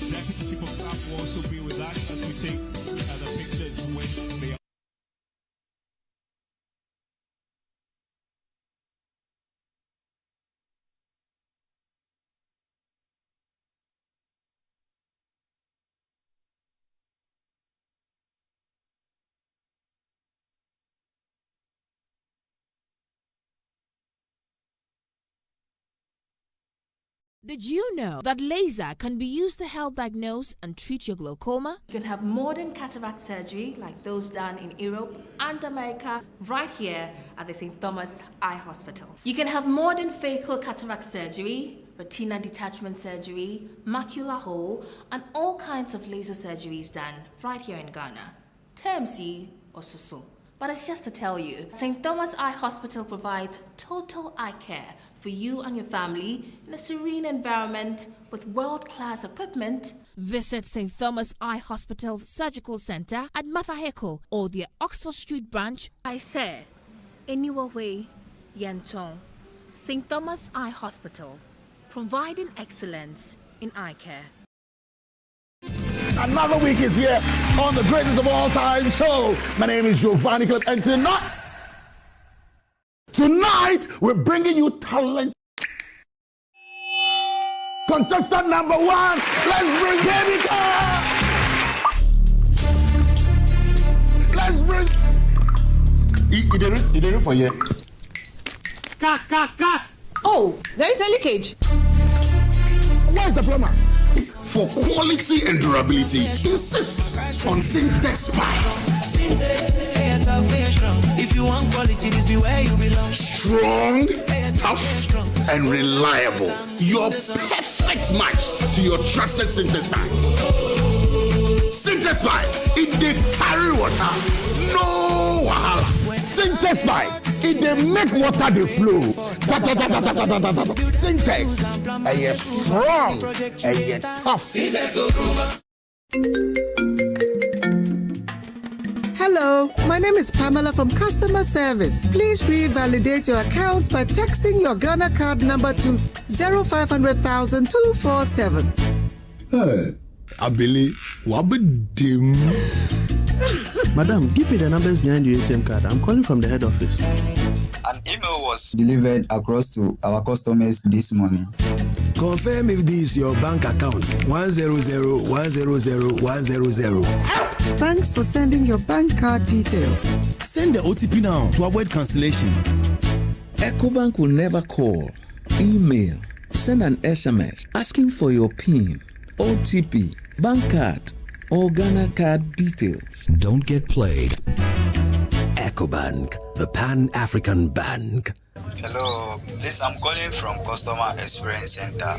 Deputy Chief of Staff will also be with us as we take the pictures when they are. Did you know that laser can be used to help diagnose and treat your glaucoma? You can have modern cataract surgery like those done in Europe and America right here at the St. Thomas Eye Hospital. You can have modern phaco cataract surgery, retina detachment surgery, macular hole, and all kinds of laser surgeries done right here in Ghana. TMC or SUSU. But it's just to tell you, St. Thomas Eye Hospital provides total eye care for you and your family in a serene environment with world-class equipment. Visit St. Thomas Eye Hospital's Surgical Center at Mathaheko or their Oxford Street branch. I say, anyway, Yentong, St. Thomas Eye Hospital, providing excellence in eye care. Another week is here on the greatest of all time show. My name is Giovanni Clip, and tonight we're bringing you talent. Contestant number 1, let's bring Baby Car. Let's bring. He did it for you. Cut. Oh, there is a leakage. Where's the plumber? For quality and durability, insist on Syntex pipes. If you want quality, this be where you belong. Strong, tough, and reliable. Your perfect match to your trusted Syntex pipe. Syntex pipe, it dey carry water, no wahala. Syntex pipe, it dey make water dey flow. Syntex, and you're strong, and you're tough. Hello, my name is Pamela from Customer Service. Please revalidate your account by texting your Ghana card number to 0500,000 247. Hey, Abili, wabedim. Madam, give me the numbers behind your ATM card. I'm calling from the head office. An email was delivered across to our customers this morning. Confirm if this is your bank account. 100,100,100. Thanks for sending your bank card details. Send the OTP now to avoid cancellation. EcoBank will never call, email, send an SMS asking for your PIN, OTP, bank card, or Ghana card details. Don't get played. EcoBank, the Pan-African Bank. Hello, please, I'm calling from Customer Experience Center.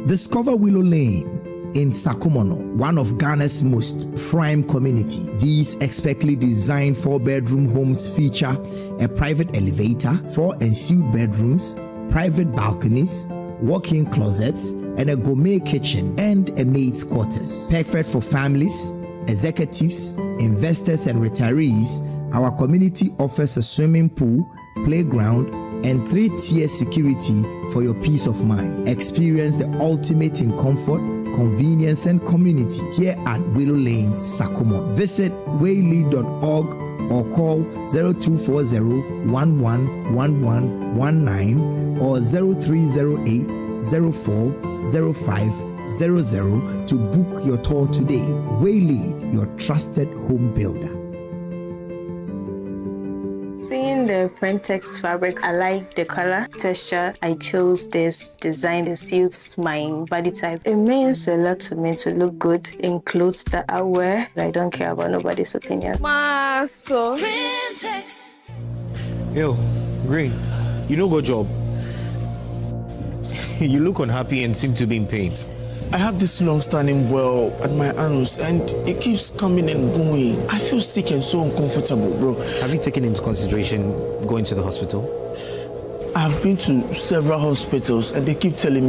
Discover Willow Lane in Sakumono, one of Ghana's most prime community. These expertly designed 4-bedroom homes feature a private elevator, 4 ensuite bedrooms, private balconies, walk-in closets, and a gourmet kitchen and a maid's quarters. Perfect for families, executives, investors, and retirees. Our community offers a swimming pool, playground, and 3-tier security for your peace of mind. Experience the ultimate in comfort, convenience, and community here at Willow Lane, Sakumo. Visit waylead.org or call 0240-111119 or 0308-040500 to book your tour today. Waylead, your trusted home builder. Seeing the Prentex fabric, I like the color, texture. I chose this design that suits my body type. It means a lot to me to look good in clothes that I wear. I don't care about nobody's opinion. Maso. Prentex. Yo, Green, you know good job. You look unhappy and seem to be in pain. I have this long-standing well at my anus and it keeps coming and going. I feel sick and so uncomfortable, bro. Have you taken into consideration going to the hospital? I've been to several hospitals and they keep telling me